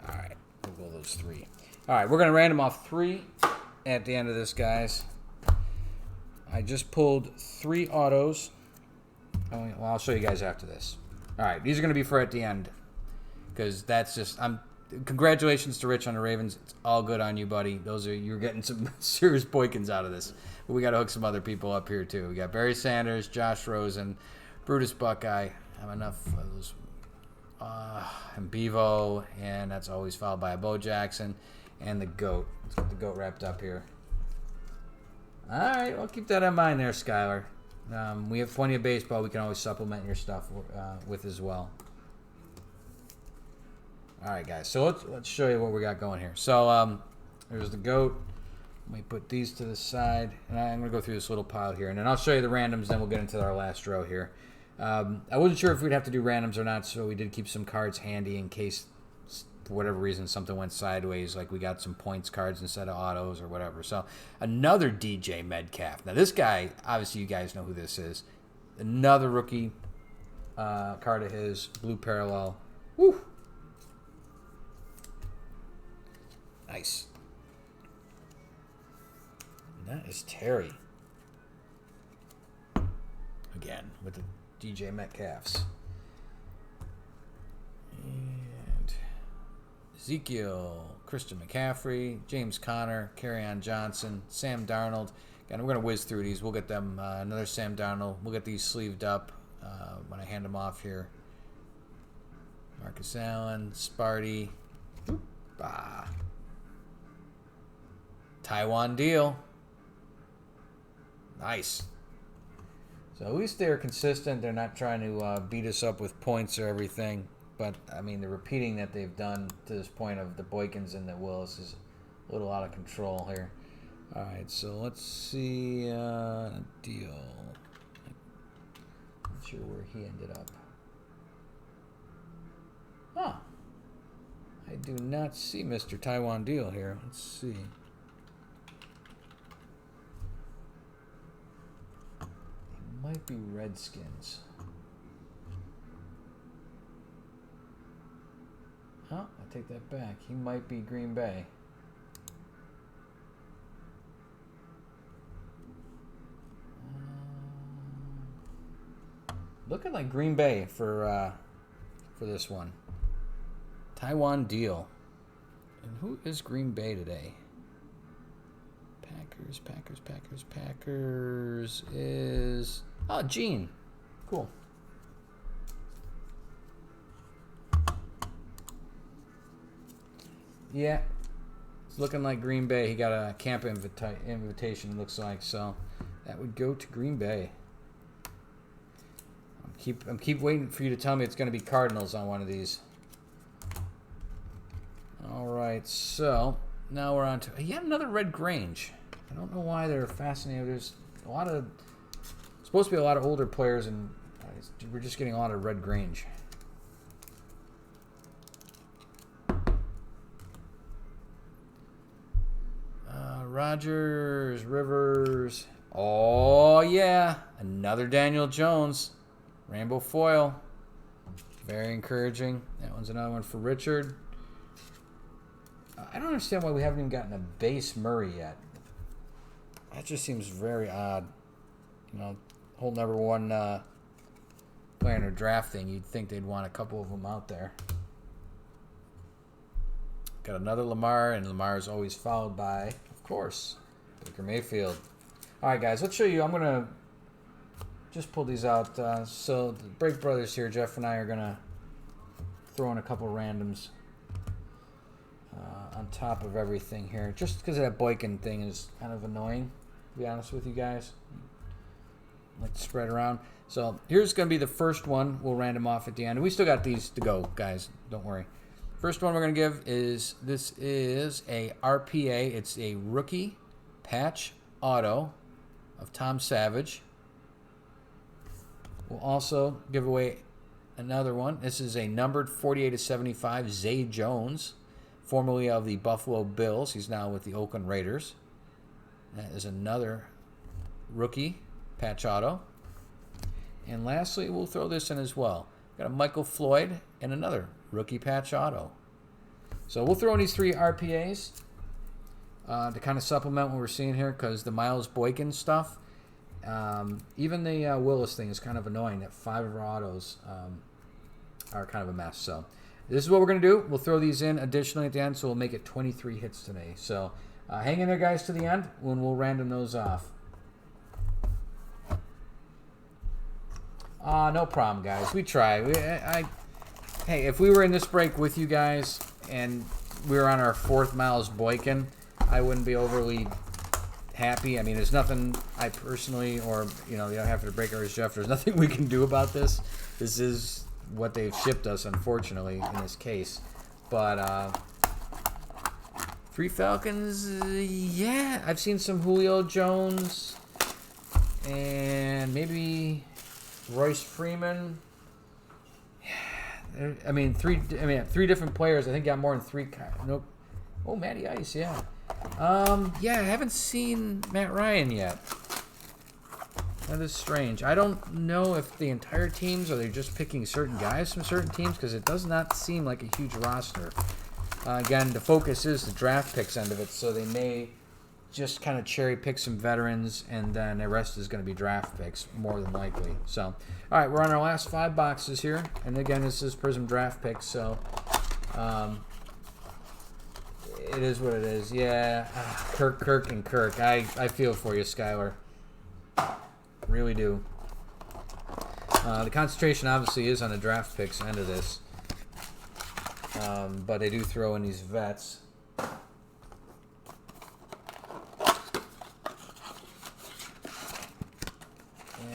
All right, we'll go those 3. All right, we're gonna random off 3 at the end of this, guys. I just pulled 3 autos. Well, I'll show you guys after this. All right, these are gonna be for at the end. Because that's just, congratulations to Rich on the Ravens. It's all good on you, buddy. You're getting some serious Boykins out of this. But we got to hook some other people up here too. We got Barry Sanders, Josh Rosen, Brutus Buckeye. I have enough of those. And Bevo, and that's always followed by a Bo Jackson and the GOAT. Let's get the GOAT wrapped up here. All right, well, keep that in mind there, Skylar. We have plenty of baseball we can always supplement your stuff with as well. All right, guys. So let's show you what we got going here. So there's the GOAT. Let me put these to the side, and I'm going to go through this little pile here, and then I'll show you the randoms. Then we'll get into our last row here. I wasn't sure if we'd have to do randoms or not, so we did keep some cards handy in case, for whatever reason, something went sideways, like we got some points cards instead of autos or whatever. So another DJ Metcalf. Now this guy, obviously you guys know who this is. Another rookie card of his, blue parallel. Woo! Nice. And that is Terry. Again, with the DJ Metcalfs. And Ezekiel, Christian McCaffrey, James Conner, Kerryon Johnson, Sam Darnold. Again, we're going to whiz through these. We'll get them, another Sam Darnold. We'll get these sleeved up when I hand them off here. Marcus Allen, Sparty. Bah. Taiwan deal. Nice. So at least they're consistent. They're not trying to beat us up with points or everything. But, I mean, the repeating that they've done to this point of the Boykins and the Willis is a little out of control here. All right, so let's see. Deal. Not sure where he ended up. Huh. I do not see Mr. Taiwan Deal here. Let's see. It might be Redskins. Huh? I take that back. He might be Green Bay. Looking like Green Bay for this one. Taiwan Deal. And who is Green Bay today? Packers is... Oh, Gene. Cool. Yeah. It's looking like Green Bay. He got a camp invitation, looks like. So that would go to Green Bay. I'm keep waiting for you to tell me it's going to be Cardinals on one of these. All right, so now we're on to yet another Red Grange. I don't know why they're fascinated. There's a lot of supposed to be a lot of older players, and we're just getting a lot of Red Grange. Rogers, Rivers. Oh yeah, another Daniel Jones. Rainbow foil. Very encouraging. That one's another one for Richard. I don't understand why we haven't even gotten a base Murray yet. That just seems very odd. You know, whole number one player in a draft thing. You'd think they'd want a couple of them out there. Got another Lamar, and Lamar is always followed by, of course, Baker Mayfield. All right, guys, let's show you. I'm going to just pull these out. So the Break Brothers here, Jeff and I are going to throw in a couple randoms on top of everything here. Just because that Boykin thing is kind of annoying, to be honest with you guys. I like to spread around. So here's going to be the first one. We'll random off at the end. We still got these to go, guys. Don't worry. First one we're going to give is, this is a RPA. It's a rookie patch auto of Tom Savage. We'll also give away another one. This is a numbered 48/75 Zay Jones, formerly of the Buffalo Bills. He's now with the Oakland Raiders. That is another rookie patch auto. And lastly, we'll throw this in as well. Got a Michael Floyd and another rookie patch auto. So we'll throw in these three RPAs to kind of supplement what we're seeing here, because the Miles Boykin stuff, even the Willis thing is kind of annoying. That 5 of our autos are kind of a mess. So this is what we're going to do. We'll throw these in additionally at the end, so we'll make it 23 hits today. So hang in there, guys, to the end when we'll random those off. No problem, guys. We try. Hey, if we were in this break with you guys and we were on our 4th Miles Boykin, I wouldn't be overly happy. I mean, there's nothing I personally, or, you know, after the break hours, Jeff, there's nothing we can do about this. This is what they've shipped us, unfortunately, in this case. But 3 Falcons, yeah. I've seen some Julio Jones and maybe Royce Freeman. I mean, three different players. I think got more than 3. Nope. Oh, Matty Ice, yeah. Yeah, I haven't seen Matt Ryan yet. That is strange. I don't know if the entire teams, or they're just picking certain guys from certain teams, because it does not seem like a huge roster. Again, the focus is the draft picks end of it, so they may just kind of cherry pick some veterans, and then the rest is going to be draft picks, more than likely. So, all right, we're on our last 5 boxes here, and again, this is Prizm draft picks, so it is what it is. Yeah, Kirk. I feel for you, Skylar. Really do. The concentration obviously is on the draft picks end of this, but they do throw in these vets.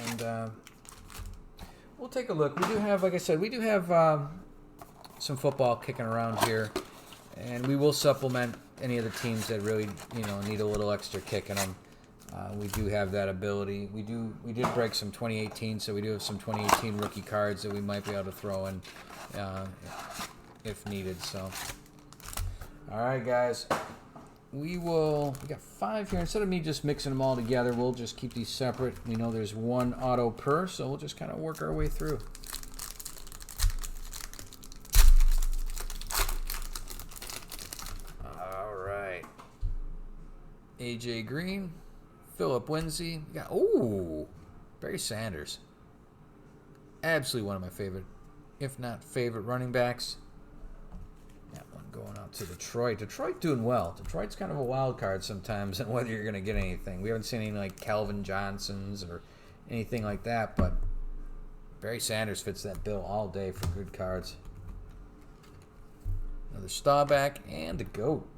And we'll take a look. We do have, like I said, we do have some football kicking around here. And we will supplement any of the teams that really, need a little extra kick in them. We do have that ability. We did break some 2018, so we do have some 2018 rookie cards that we might be able to throw in if needed. So, all right, guys. We got 5 here. Instead of me just mixing them all together, we'll just keep these separate. We know there's 1 auto per, so we'll just kind of work our way through. All right. AJ Green, Philip Lindsay. We got, Barry Sanders. Absolutely one of my favorite, if not favorite, running backs. That one going out to Detroit. Detroit doing well. Detroit's kind of a wild card sometimes on whether you're going to get anything. We haven't seen any like Calvin Johnsons or anything like that, but Barry Sanders fits that bill all day for good cards. Another Staubach and the GOAT.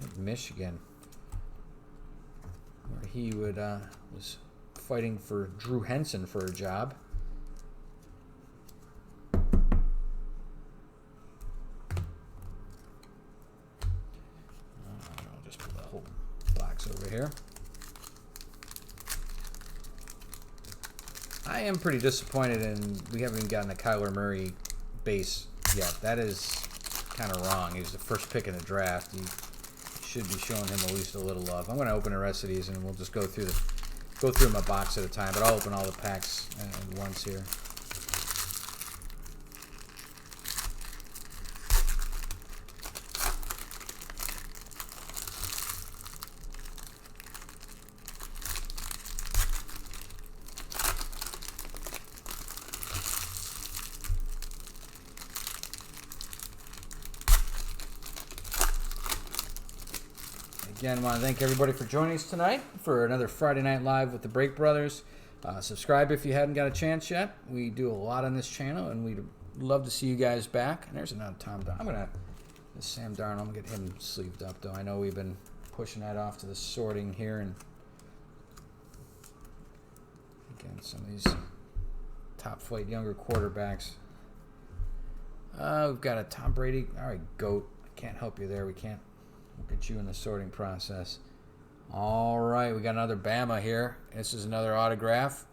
And Michigan, where he was fighting for Drew Henson for a job. Over here. I am pretty disappointed in we haven't even gotten a Kyler Murray base yet. That is kind of wrong. He was the first pick in the draft. You should be showing him at least a little love. I'm going to open the rest of these and we'll just go through them a box at a time. But I'll open all the packs at once here. Again, I want to thank everybody for joining us tonight for another Friday Night Live with the Break Brothers. Subscribe if you hadn't got a chance yet. We do a lot on this channel, and we'd love to see you guys back. And there's another Tom Darnold. Sam Darnold, I'm going to get him sleeved up, though. I know we've been pushing that off to the sorting here. And again, some of these top-flight younger quarterbacks. We've got a Tom Brady. All right, GOAT. I can't help you there. We'll get you in the sorting process. All right, we got another Bama here. This is another autograph.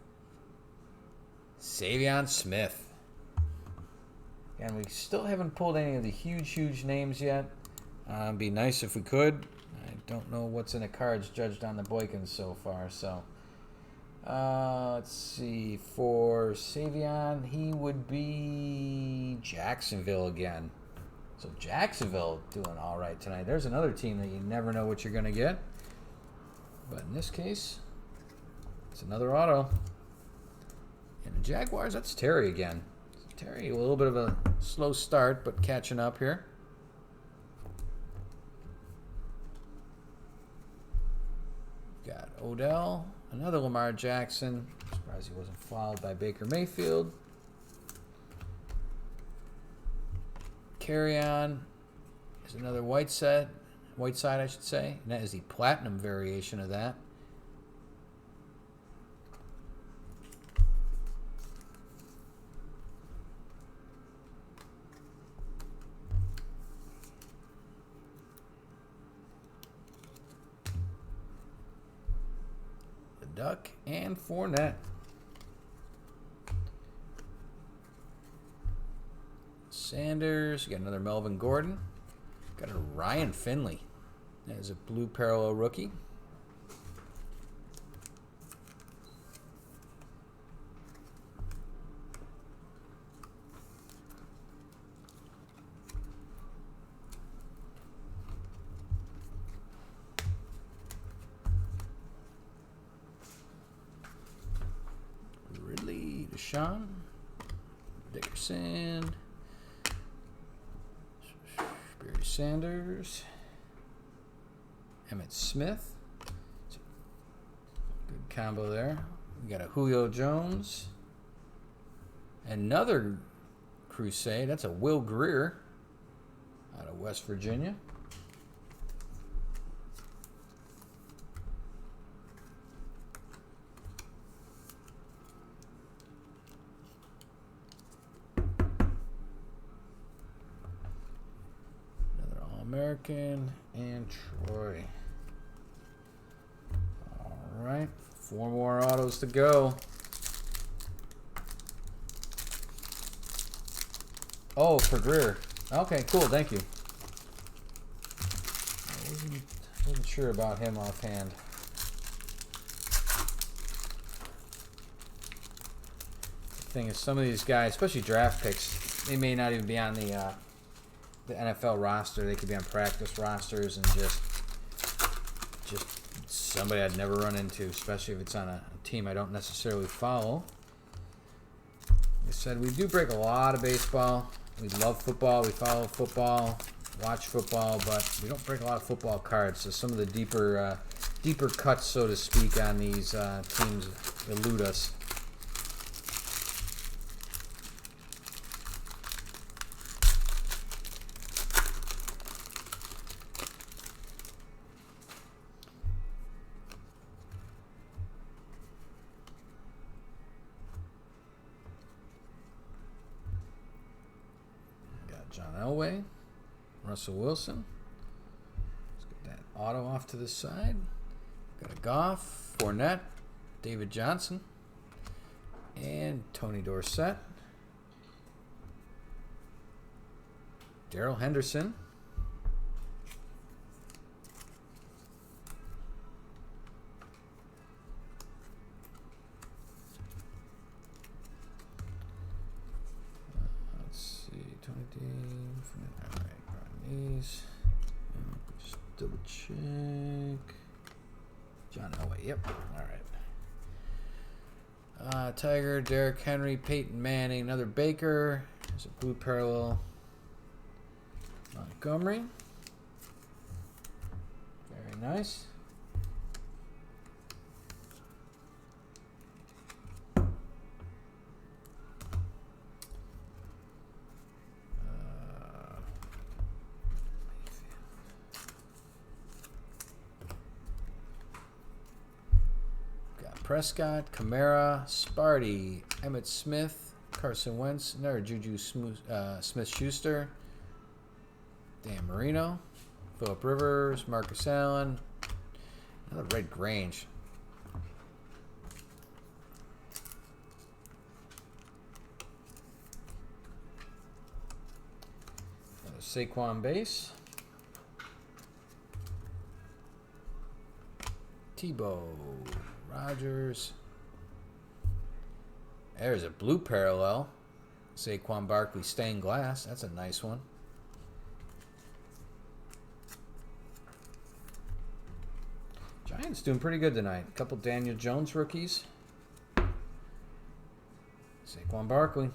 Savion Smith. And we still haven't pulled any of the huge names yet. It'd be nice if we could. I don't know what's in the cards judged on the Boykin so far. So, let's see. For Savion, he would be Jacksonville again. So Jacksonville doing all right tonight. There's another team that you never know what you're going to get. But in this case, it's another auto. And the Jaguars, that's Terry again. Terry, a little bit of a slow start, but catching up here. Got Odell, another Lamar Jackson. Surprised he wasn't fouled by Baker Mayfield. Carry on. There's another Whiteside, I should say. And that is the platinum variation of that. The Duck and Fournette. Sanders, got another Melvin Gordon, got a Ryan Finley. That is a blue parallel rookie. Ridley, Deshaun, Dickerson. Barry Sanders, Emmitt Smith, good combo there. We got a Julio Jones, another Crusade. That's a Will Greer out of West Virginia. All-American, and Troy. All right, 4 more autos to go. Oh, for Greer. Okay, cool, thank you. I wasn't sure about him offhand. The thing is, some of these guys, especially draft picks, they may not even be on the NFL roster. They could be on practice rosters and just somebody I'd never run into, especially if it's on a team I don't necessarily follow. Like I said, we do break a lot of baseball. We love football. We follow football, watch football, but we don't break a lot of football cards. So some of the deeper cuts, so to speak, on these teams elude us. John Elway, Russell Wilson. Let's get that auto off to the side. Got a Goff, Fournette, David Johnson, and Tony Dorsett. Darrell Henderson. Just double check. John Elway, yep. All right. Tiger, Derrick Henry, Peyton Manning, another Baker. There's a blue parallel. Montgomery. Very nice. Prescott, Kamara, Sparty, Emmitt Smith, Carson Wentz, another Juju Smith-Schuster, Dan Marino, Phillip Rivers, Marcus Allen, another Red Grange. Another Saquon base. Tebow. Rodgers. There's a blue parallel. Saquon Barkley stained glass. That's a nice one. Giants doing pretty good tonight. A couple Daniel Jones rookies. Saquon Barkley.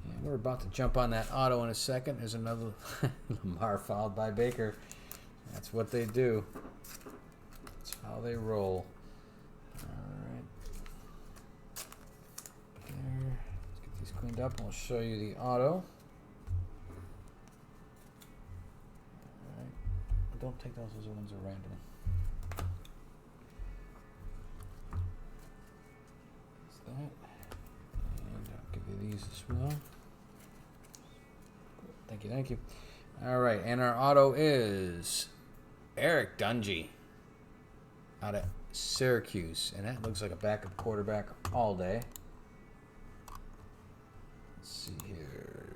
And we're about to jump on that auto in a second. There's another Lamar followed by Baker. That's what they do. How they roll. Alright. There. Let's get these cleaned up and we'll show you the auto. Alright. Don't take those as ones are random. That's that. And I'll give you these as well. Thank you, thank you. Alright, and our auto is Eric Dungy out of Syracuse, and that looks like a backup quarterback all day. Let's see here.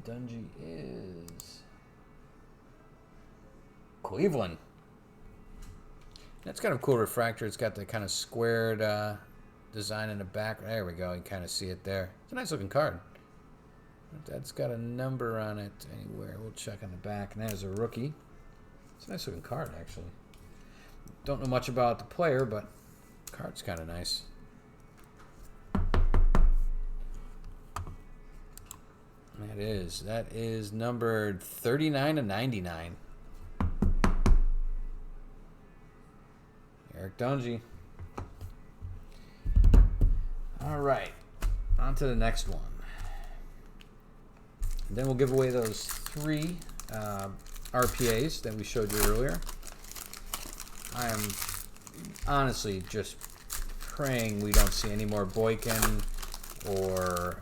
Dungy is Cleveland. That's kind of cool refractor. It's got the kind of squared design in the back. There we go. You kind of see it there. It's a nice looking card. That's got a number on it anywhere. We'll check on the back. And that is a rookie. It's a nice looking card, actually. Don't know much about the player, but the card's kind of nice. That is numbered 39/99. Eric Dungy. All right, on to the next one. And then we'll give away those 3 RPAs that we showed you earlier. I am honestly just praying we don't see any more Boykin or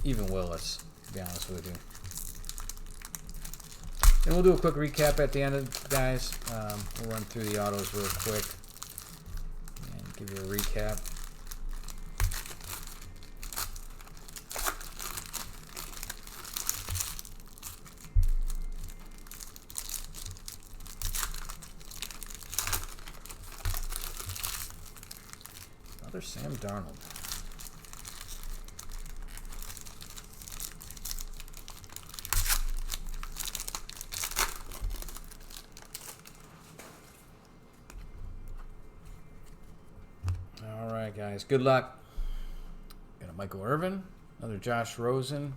Even Willis, to be honest with you. And we'll do a quick recap at the end, guys. We'll run through the autos real quick and give you a recap. Another Sam Darnold. All right, guys. Good luck. Got a Michael Irvin, another Josh Rosen,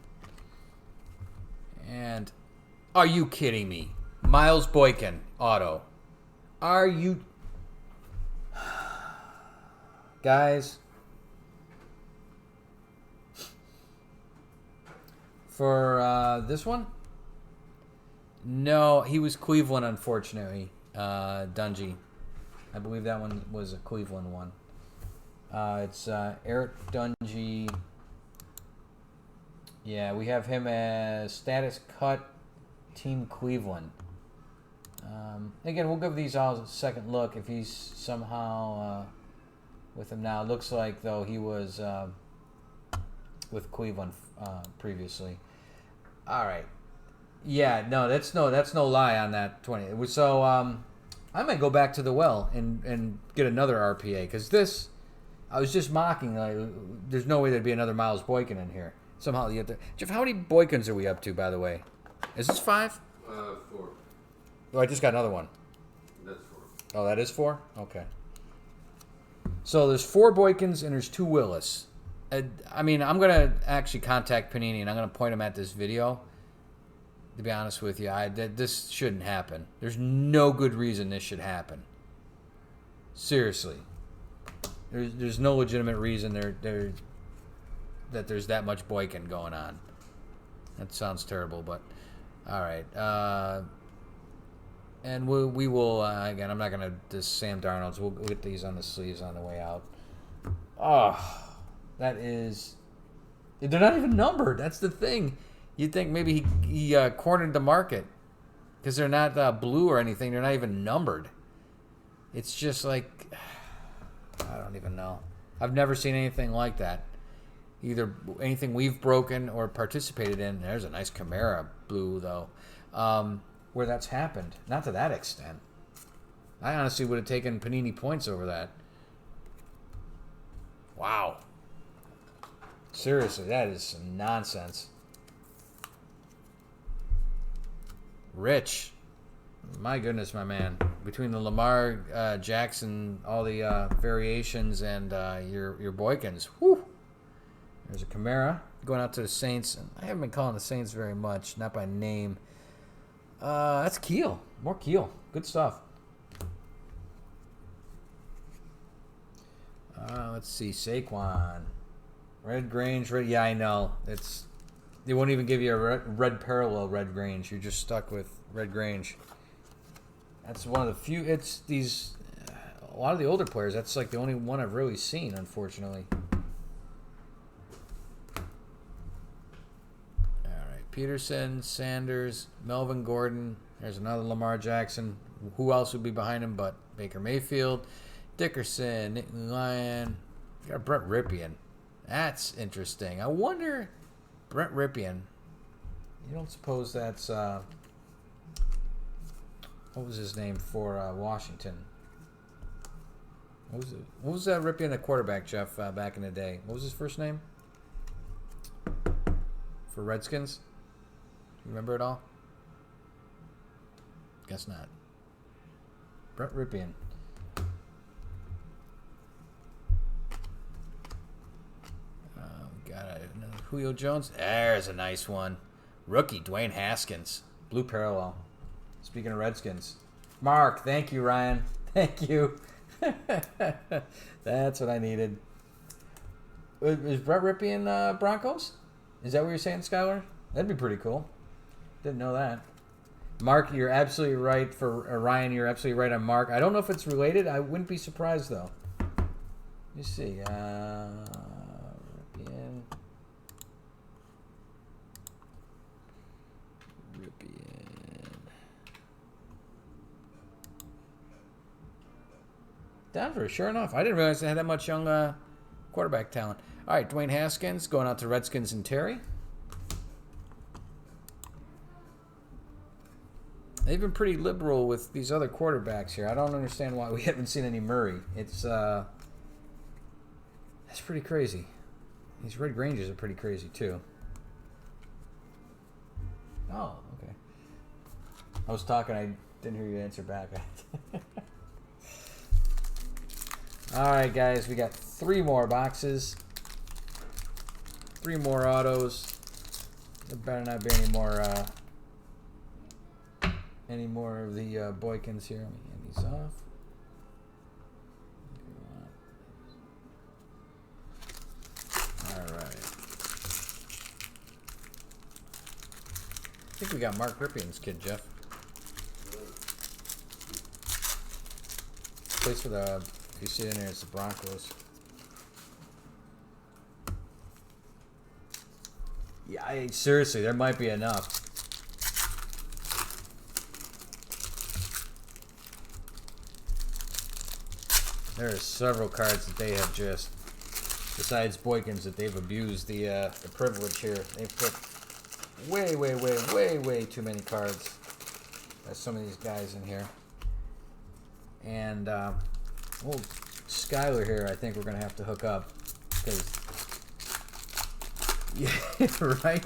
and are you kidding me? Miles Boykin auto. Are you? Guys, for this one, no, he was Cleveland, unfortunately. Dungy, I believe that one was a Cleveland one. It's Eric Dungy. Yeah, we have him as status cut, Team Cleveland. Again, we'll give these all a second look if he's somehow. With him now. It looks like, though, he was with Cleveland previously. All right. Yeah, no, that's no lie on that 20. So I might go back to the well and get another RPA, because this, I was just mocking. Like, there's no way there'd be another Miles Boykin in here. Somehow you have to. Jeff, how many Boykins are we up to, by the way? Is this 5? 4. Oh, I just got another one. That's 4. Oh, that is 4? Okay. So there's 4 Boykins and there's 2 Willis. I mean, I'm going to actually contact Panini and I'm going to point them at this video. To be honest with you, this shouldn't happen. There's no good reason this should happen. Seriously. There's no legitimate reason that there's that much Boykin going on. That sounds terrible, but all right. And we will, again, I'm not going to, this Sam Darnold's, we'll get these on the sleeves on the way out. Oh, that is, they're not even numbered. That's the thing. You'd think maybe he cornered the market because they're not blue or anything. They're not even numbered. It's just like, I don't even know. I've never seen anything like that. Either anything we've broken or participated in. There's a nice Camara blue, though. Where that's happened. Not to that extent. I honestly would have taken Panini points over that. Wow. Seriously, that is some nonsense. Rich. My goodness, my man. Between the Lamar Jackson, all the variations, and your Boykins. Whew. There's a Camara going out to the Saints. I haven't been calling the Saints very much, not by name. That's Keel. More Keel. Good stuff. Let's see. Saquon. Red Grange. Yeah, I know. They won't even give you a red parallel Red Grange. You're just stuck with Red Grange. That's one of the few. It's these. A lot of the older players, that's like the only one I've really seen, unfortunately. Peterson, Sanders, Melvin Gordon. There's another Lamar Jackson. Who else would be behind him but Baker Mayfield? Dickerson, Nick Lyon. You got Brett Ripien. That's interesting. I wonder, Brett Ripien. You don't suppose that's what was his name for Washington? What was that Ripien, the quarterback, Jeff, back in the day? What was his first name for Redskins? You remember it all? Guess not. Brett Ripien. Got another Julio Jones. There's a nice one. Rookie Dwayne Haskins. Blue parallel. Speaking of Redskins. Mark, thank you, Ryan. Thank you. That's what I needed. Is Brett Ripien Broncos? Is that what you're saying, Skylar? That'd be pretty cool. Didn't know that. Mark, you're absolutely right. For Ryan, you're absolutely right on Mark. I don't know if it's related. I wouldn't be surprised, though. Let me see. Ripien. Denver. Sure enough. I didn't realize they had that much young quarterback talent. All right, Dwayne Haskins going out to Redskins and Terry. They've been pretty liberal with these other quarterbacks here. I don't understand why we haven't seen any Murray. It's that's pretty crazy. These Red Rangers are pretty crazy too. Oh, okay. I was talking. I didn't hear you answer back. All right, guys. We got 3 more boxes. 3 more autos. There better not be any more of the Boykins here. Let me hand these off. All right. I think we got Mark Rippion's kid, Jeff. Plays for the, if you see it in there, it's the Broncos. Yeah, seriously, there might be enough. There are several cards that they have just, besides Boykins, that they've abused the privilege here. They've put way too many cards. There's some of these guys in here. And old Skyler here, I think we're going to have to hook up. Because, yeah, right?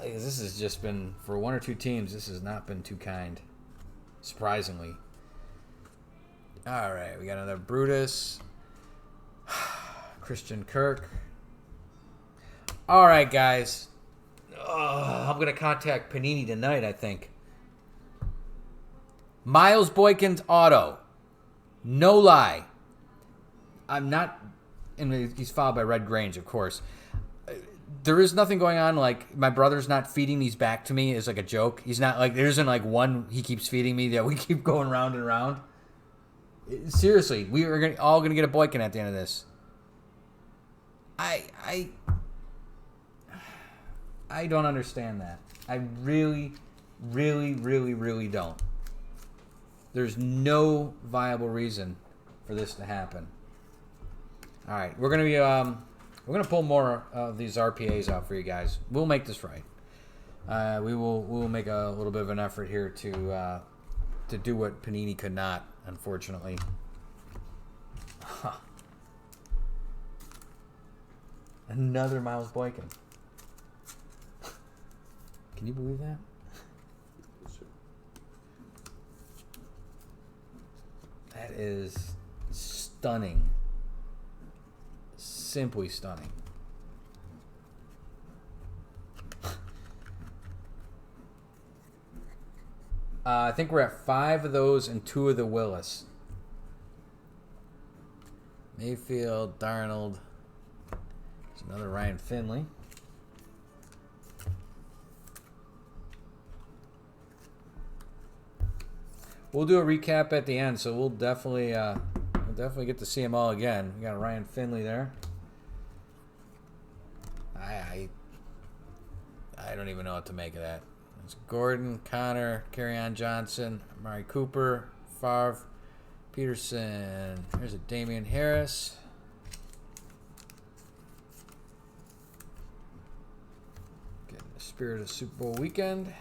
This has just been, for 1 or 2 teams, this has not been too kind. Surprisingly. All right, we got another Brutus. Christian Kirk. All right, guys. I'm going to contact Panini tonight, I think. Miles Boykin's auto. No lie. I'm not... And he's followed by Red Grange, of course. There is nothing going on, like, my brother's not feeding these back to me as, like, a joke. He's not, like, there isn't, like, one he keeps feeding me that we keep going round and round. Seriously, we are all going to get a Boykin at the end of this. I don't understand that. I really don't. There's no viable reason for this to happen. All right, we're gonna pull more of these RPAs out for you guys. We'll make this right. We will make a little bit of an effort here to do what Panini could not, unfortunately. Another Miles Boykin. Can you believe that? That is stunning. Simply stunning. I think we're at 5 of those and 2 of the Willis. Mayfield, Darnold. There's another Ryan Finley. We'll do a recap at the end, so we'll definitely get to see them all again. We got Ryan Finley there. I don't even know what to make of that. It's Gordon, Connor, Kerryon Johnson, Amari Cooper, Favre, Peterson. There's a Damian Harris. Getting the spirit of Super Bowl weekend.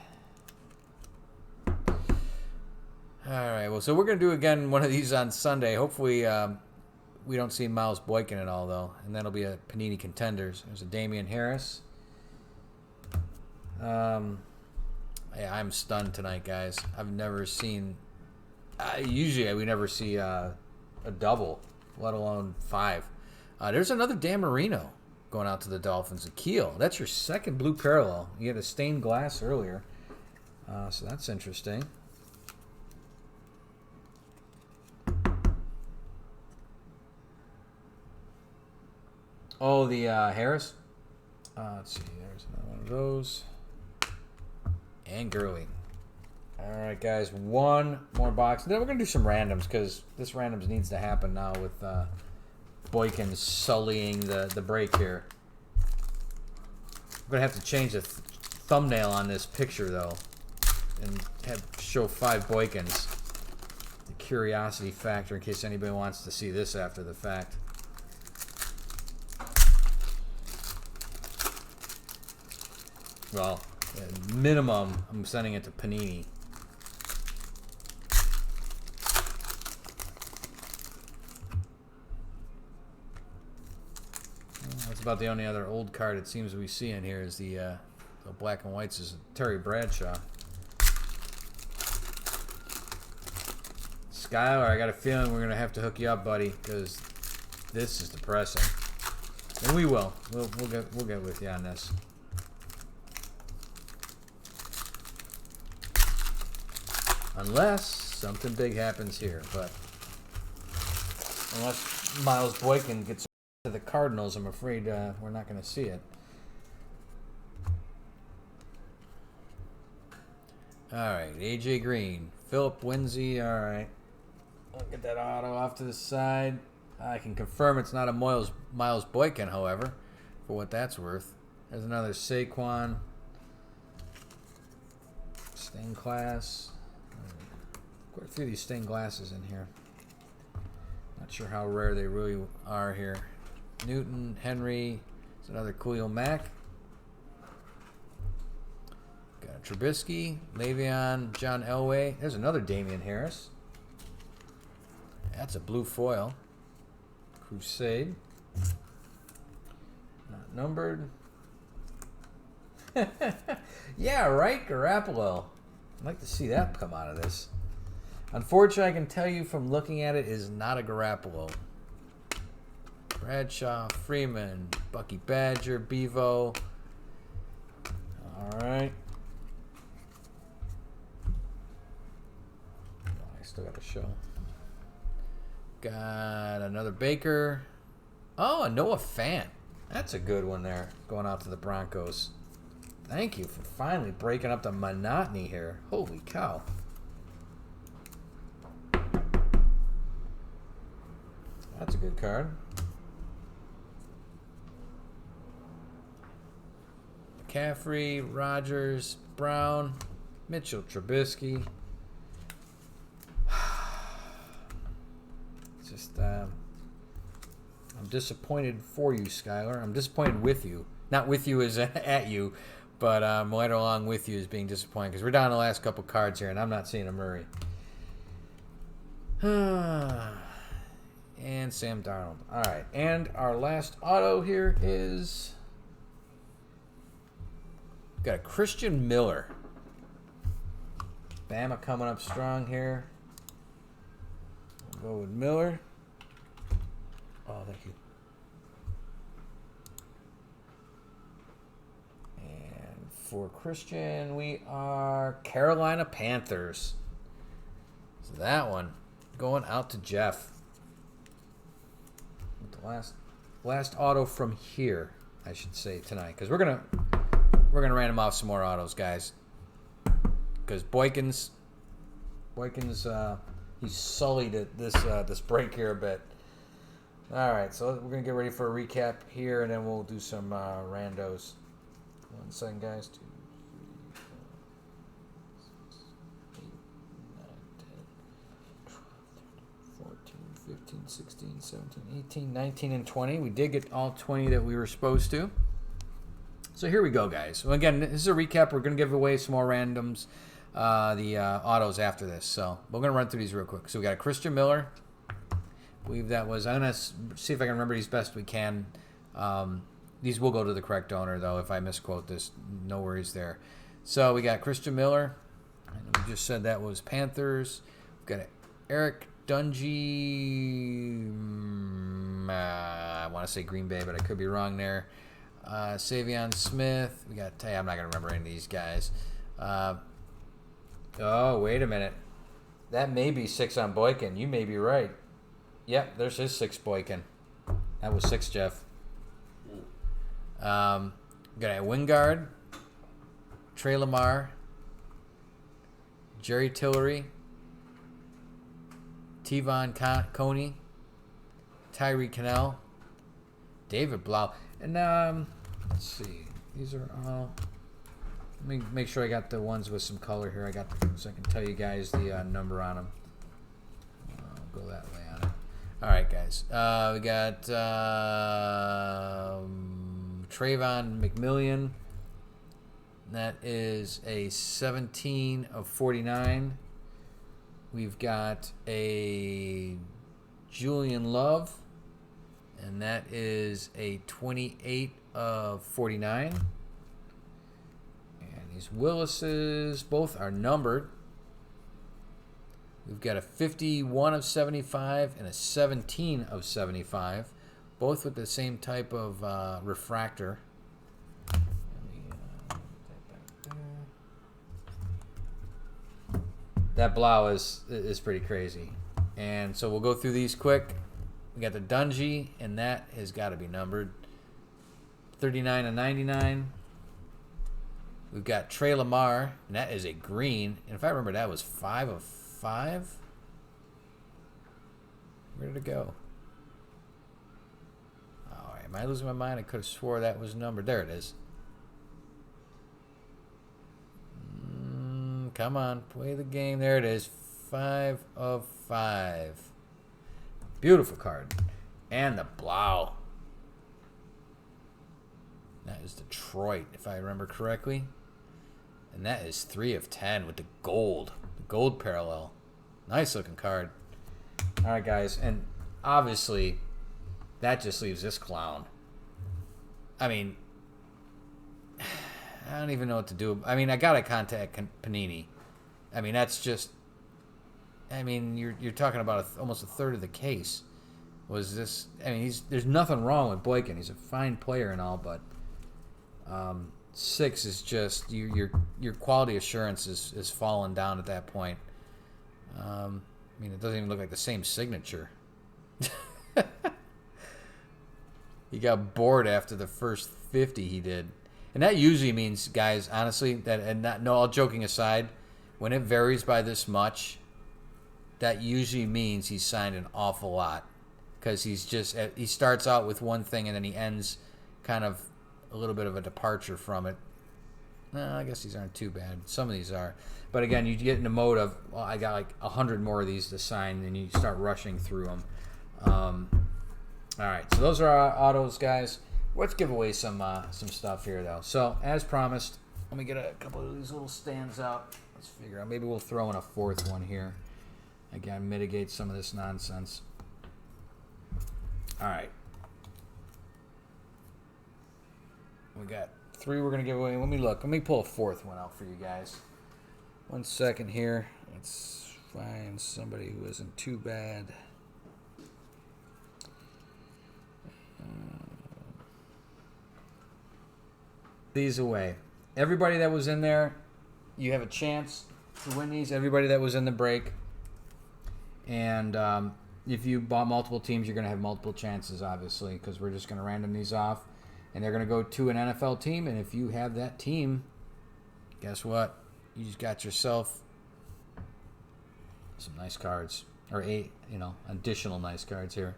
All right, well, so we're going to do again one of these on Sunday. Hopefully we don't see Miles Boykin at all, though, and that'll be a Panini Contenders. There's a Damian Harris. Yeah, I'm stunned tonight, guys. I've never seen... usually we never see a double, let alone 5. There's another Dan Marino going out to the Dolphins. Akil, that's your second blue parallel. You had a stained glass earlier, so that's interesting. Oh, the Harris. Let's see. There's another one of those. And Gurley. All right, guys. One more box. Then we're going to do some randoms because this randoms needs to happen now with Boykin sullying the break here. I'm going to have to change the thumbnail on this picture, though, and show 5 Boykins. curiosity factor in case anybody wants to see this after the fact. Well, at minimum, I'm sending it to Panini. That's about the only other old card it seems we see in here is the black and whites is Terry Bradshaw. Skylar, I got a feeling we're gonna have to hook you up, buddy, because this is depressing. And we will. We'll get with you on this. Unless something big happens here, but unless Miles Boykin gets to the Cardinals, I'm afraid we're not going to see it. All right, AJ Green, Philip Winsey. All right, I'll get that auto off to the side. I can confirm it's not a Miles Boykin, however, for what that's worth. There's another Saquon. Stained glass. Quite a few of these stained glasses in here. Not sure how rare they really are here. Newton, Henry. There's another Khalil Mack. Got a Trubisky, Le'Veon, John Elway. There's another Damian Harris. That's a blue foil. Crusade. Not numbered. Yeah, right, Garoppolo. I'd like to see that come out of this. Unfortunately, I can tell you from looking at it, is not a Garoppolo. Bradshaw, Freeman, Bucky Badger, Bevo. All right. I still got to show. Got another Baker. Oh, a Noah Fant. That's a good one there, going out to the Broncos. Thank you for finally breaking up the monotony here. Holy cow. That's a good card. McCaffrey, Rodgers, Brown, Mitchell Trubisky. It's just, I'm disappointed for you, Skylar. I'm disappointed with you. Not with you as at you, but right along with you is being disappointed because we're down to the last couple cards here, and I'm not seeing a Murray. And Sam Darnold. All right, and our last auto here is got a Christian Miller. Bama coming up strong here. We'll go with Miller. Oh, thank you. And for Christian, we are Carolina Panthers. So that one going out to Jeff. The last auto from here, I should say, tonight, because we're gonna random off some more autos, guys. Because Boykin's he's sullied at this break here a bit. All right, so we're gonna get ready for a recap here, and then we'll do some randos. 1 second, guys. 2, 3, 4, 5, 6, 7, 8, 9, 10, 12, 13, 14, 16, 17, 18, 19, and 20. We did get all 20 that we were supposed to. So here we go, guys. Well, again, this is a recap. We're going to give away some more randoms, the autos after this. So we're going to run through these real quick. So we got a Christian Miller. I believe that was, I'm going to see if I can remember these best we can. These will go to the correct owner, though. If I misquote this, no worries there. So we got Christian Miller. And we just said that was Panthers. We've got Eric Dungy. I want to say Green Bay, but I could be wrong there. Savion Smith. We got. I'm not gonna remember any of these guys. Oh, wait a minute. That may be 6 on Boykin. You may be right. Yep, there's his 6 Boykin. That was 6, Jeff. Got a Wingard, Trey Lamar, Jerry Tillery, Tevon Coney, Tyree Cannell, David Blau, and let's see. These are all. Let me make sure I got the ones with some color here. I got so I can tell you guys the number on them. We'll go that way on it. All right, guys. We got Trayvon McMillian. That is a 17 of 49. We've got a Julian Love, and that is a 28 of 49. And these Willises, both are numbered. We've got a 51 of 75 and a 17 of 75, both with the same type of refractor. That blow is pretty crazy. And so we'll go through these quick. We got the Dungy, and that has got to be numbered. 39 of 99. We've got Trey Lamar, and that is a green. And if I remember, that was 5 of 5. Where did it go? All right, am I losing my mind? I could have swore that was numbered. There it is. Come on, play the game. There it is. 5 of 5. Beautiful card. And the blow. That is Detroit, if I remember correctly. And that is 3 of 10 with the gold. The gold parallel. Nice looking card. All right, guys. And obviously, that just leaves this clown. I mean, I don't even know what to do. I mean, I got to contact Panini. I mean, that's just... I mean, you're talking about almost a third of the case. Was this... I mean, there's nothing wrong with Boykin. He's a fine player and all, but 6 is just... Your quality assurance is falling down at that point. I mean, it doesn't even look like the same signature. He got bored after the first 50 he did. And that usually means, guys, honestly, that, and not, no, all joking aside, when it varies by this much, that usually means he's signed an awful lot. Because he starts out with one thing and then he ends kind of a little bit of a departure from it. No, I guess these aren't too bad. Some of these are. But again, you get in the mode of, well, I got like 100 more of these to sign, and you start rushing through them. All right, so those are our autos, guys. Let's give away some stuff here, though. So, as promised, let me get a couple of these little stands out. Let's figure out. Maybe we'll throw in a fourth one here. Again, mitigate some of this nonsense. All right. We got 3 we're going to give away. Let me look. Let me pull a fourth one out for you guys. 1 second here. Let's find somebody who isn't too bad. These away. Everybody that was in there, you have a chance to win these. Everybody that was in the break. And if you bought multiple teams, you're going to have multiple chances, obviously, because we're just going to random these off. And they're going to go to an NFL team. And if you have that team, guess what? You just got yourself some nice cards. Or additional nice cards here.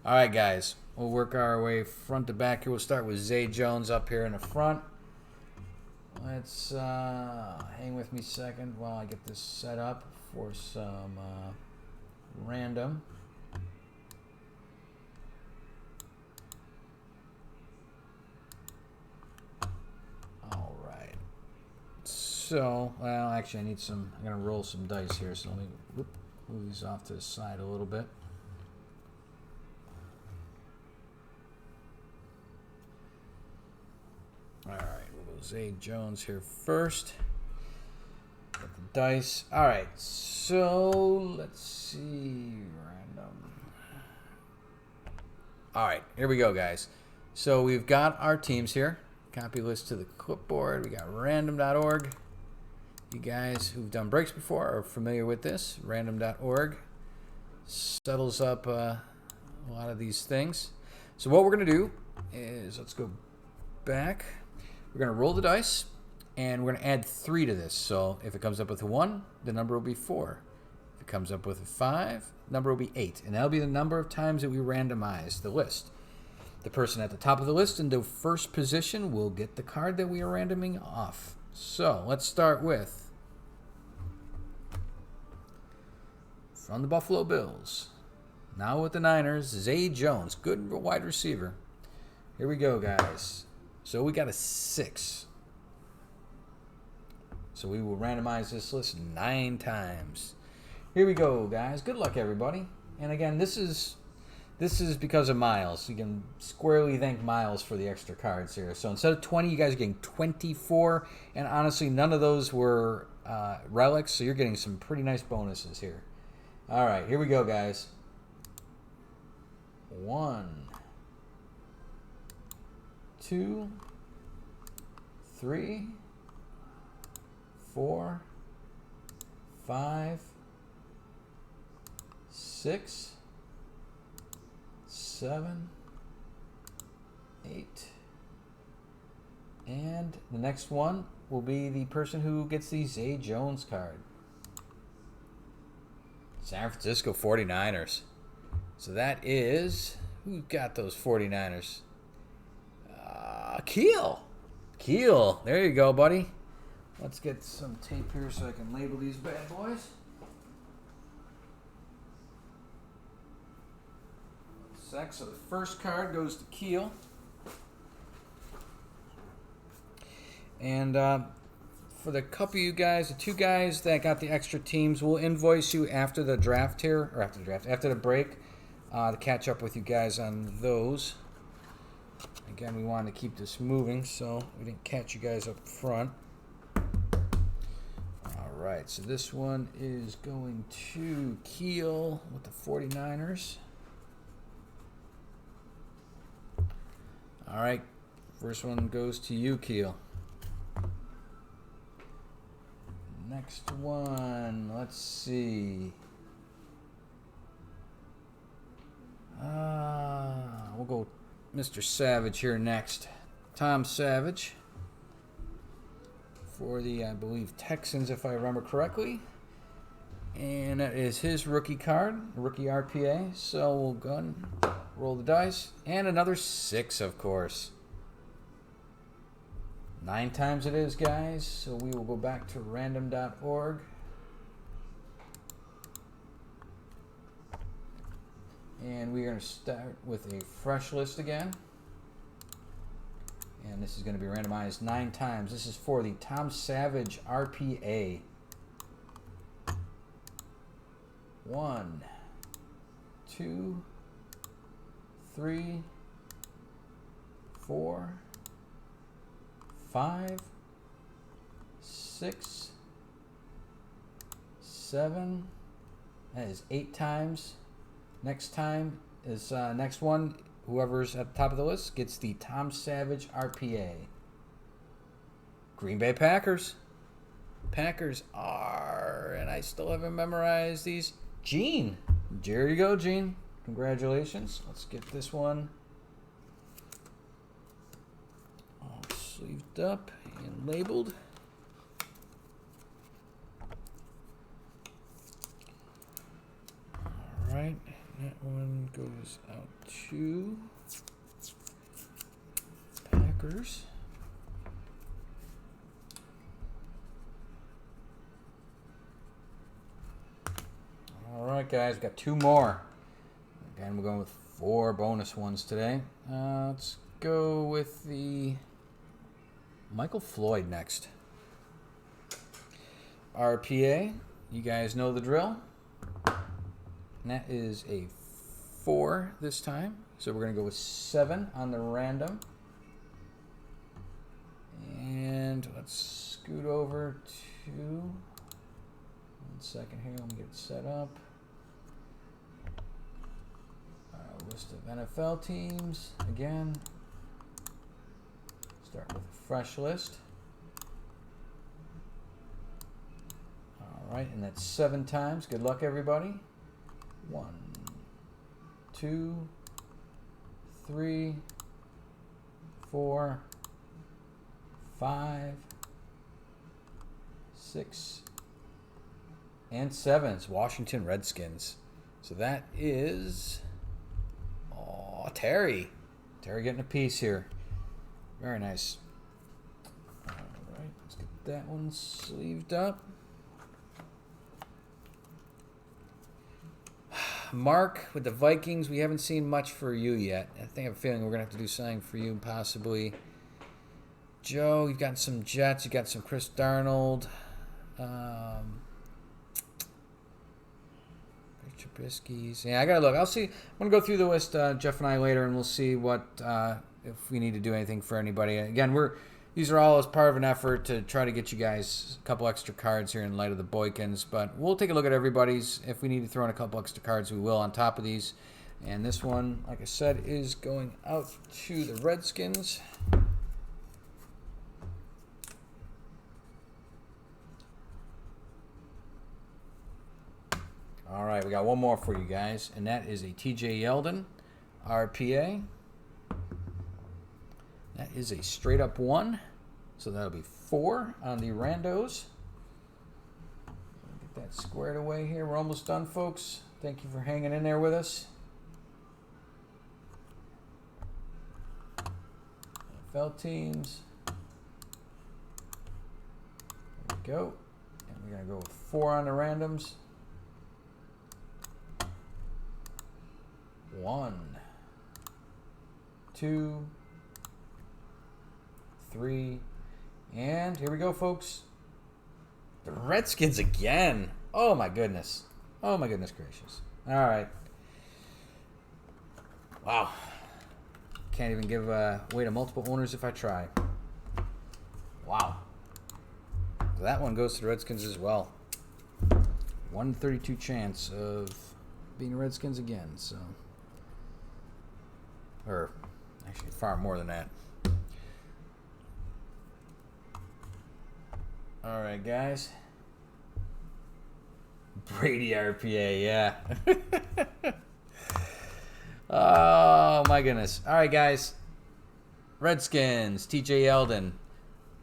All right, guys. We'll work our way front to back here. We'll start with Zay Jones up here in the front. Let's hang with me a second while I get this set up for some random. All right. So, well, actually, I need some. I'm gonna roll some dice here. So let me move these off to the side a little bit. All right. Zay Jones here first. Got the dice. All right, so let's see. Random. All right, here we go, guys. So we've got our teams here. Copy list to the clipboard. We got random.org. You guys who've done breaks before are familiar with this. Random.org settles up a lot of these things. So what we're going to do is, let's go back. We're going to roll the dice, and we're going to add 3 to this. So if it comes up with a 1, the number will be 4. If it comes up with a 5, the number will be 8. And that'll be the number of times that we randomize the list. The person at the top of the list in the first position will get the card that we are randoming off. So let's start with, from the Buffalo Bills, Now with the Niners, Zay Jones. Good wide receiver. Here we go, guys. So we got a 6. So we will randomize this list 9 times. Here we go, guys. Good luck, everybody. And again, this is because of Miles. You can squarely thank Miles for the extra cards here. So instead of 20, you guys are getting 24. And honestly, none of those were relics, so you're getting some pretty nice bonuses here. All right, here we go, guys. 1, 2, 3, 4, 5, 6, 7, 8, and the next one will be the person who gets the Zay Jones card. San Francisco 49ers. So that is, who got those 49ers? Keel. Keel. There you go, buddy. Let's get some tape here so I can label these bad boys. So the first card goes to Keel. And for the couple of you guys, the 2 guys that got the extra teams, we'll invoice you after the draft here, or after the break, to catch up with you guys on those. Again, we wanted to keep this moving, so we didn't catch you guys up front. All right, so this one is going to Keel with the 49ers. All right, first one goes to you, Keel. Next one, let's see. We'll go Mr. Savage here next. Tom Savage for the, I believe, Texans, if I remember correctly. And that is his rookie card, rookie RPA. So we'll go and roll the dice. And another 6, of course. 9 times it is, guys. So we will go back to random.org. And we're going to start with a fresh list again. And this is going to be randomized 9 times. This is for the Tom Savage RPA. 1, 2, 3, 4, 5, 6, 7. That is 8 times. Next time is next one. Whoever's at the top of the list gets the Tom Savage RPA. Green Bay Packers. Packers are, and I still haven't memorized these. Gene. There you go, Gene. Congratulations. Let's get this one all sleeved up and labeled. All right. That one goes out to Packers. All right, guys, we've got 2 more. Again, we're going with 4 bonus ones today. Let's go with the Michael Floyd next. RPA, you guys know the drill. And that is a 4 this time. So we're going to go with 7 on the random. And let's scoot over to... 1 second here, let me get it set up. List of NFL teams. Again, start with a fresh list. All right, and that's 7 times. Good luck, everybody. 1, 2, 3, 4, 5, 6, and 7. It's Washington Redskins. So that is Terry. Terry getting a piece here. Very nice. All right, let's get that one sleeved up. Mark with the Vikings. We haven't seen much for you yet. I think I have a feeling we're going to have to do something for you, possibly. Joe, you've got some Jets. You've got some Chris Darnold. Trubisky's. Yeah, I got to look. I'll see. I'm going to go through the list, Jeff and I, later, and we'll see what if we need to do anything for anybody. Again, these are all as part of an effort to try to get you guys a couple extra cards here in light of the Boykins. But we'll take a look at everybody's. If we need to throw in a couple extra cards, we will on top of these. And this one, like I said, is going out to the Redskins. All right, we got one more for you guys, and that is a TJ Yeldon RPA. That is a straight up 1, so that'll be 4 on the randos. Get that squared away here. We're almost done, folks. Thank you for hanging in there with us. NFL teams. There we go. And we're going to go with 4 on the randoms. 1, 2, 3, and here we go, folks. The Redskins again. Oh my goodness. Oh my goodness gracious. All right. Wow. Can't even give away to multiple owners if I try. Wow. So that one goes to the Redskins as well. 132 chance of being Redskins again, so. Or actually far more than that. All right, guys. Brady RPA, yeah. Oh, my goodness. All right, guys. Redskins, TJ Yeldon.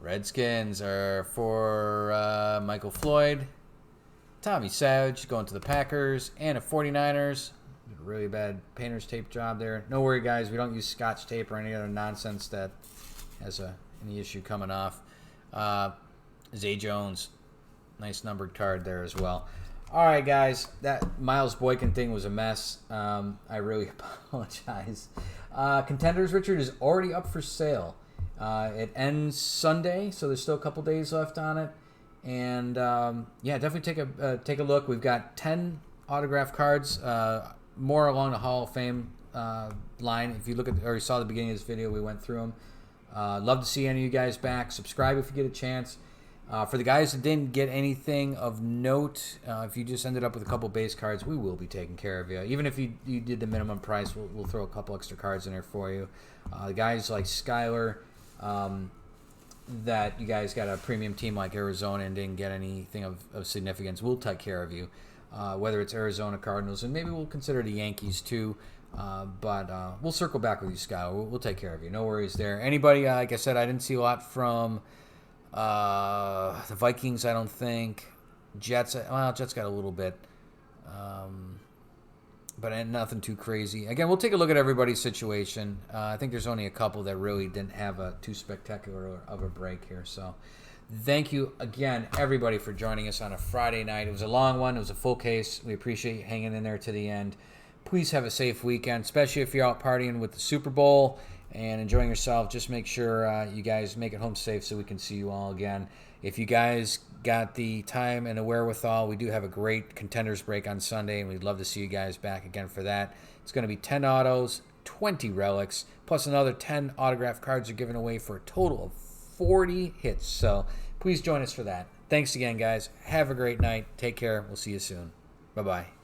Redskins are for Michael Floyd. Tommy Savage going to the Packers. And the 49ers. Did a really bad painter's tape job there. No worry, guys. We don't use Scotch tape or any other nonsense that has any issue coming off. Zay Jones. Nice numbered card there as well. All right, guys. That Miles Boykin thing was a mess. I really apologize. Contenders, Richard, is already up for sale. It ends Sunday, so there's still a couple days left on it. And, yeah, definitely take a look. We've got 10 autographed cards, more along the Hall of Fame line. If you look at or you saw the beginning of this video, we went through them. Love to see any of you guys back. Subscribe if you get a chance. For the guys that didn't get anything of note, if you just ended up with a couple base cards, we will be taking care of you. Even if you did the minimum price, we'll throw a couple extra cards in there for you. The guys like Skyler, that you guys got a premium team like Arizona and didn't get anything of significance, we'll take care of you. Whether it's Arizona Cardinals, and maybe we'll consider the Yankees too. But we'll circle back with you, Skyler. We'll take care of you. No worries there. Anybody, like I said, I didn't see a lot from the Vikings, I don't think. Jets, well, Jets got a little bit. But nothing too crazy. Again, we'll take a look at everybody's situation. I think there's only a couple that really didn't have a too spectacular of a break here. So thank you again, everybody, for joining us on a Friday night. It was a long one. It was a full case. We appreciate you hanging in there to the end. Please have a safe weekend, especially if you're out partying with the Super Bowl and enjoying yourself. Just make sure you guys make it home safe so we can see you all again. If you guys got the time and the wherewithal, we do have a great contenders break on Sunday, and we'd love to see you guys back again for that. It's going to be 10 autos, 20 relics, plus another 10 autographed cards are given away for a total of 40 hits. So please join us for that. Thanks again, guys. Have a great night. Take care. We'll see you soon. Bye-bye.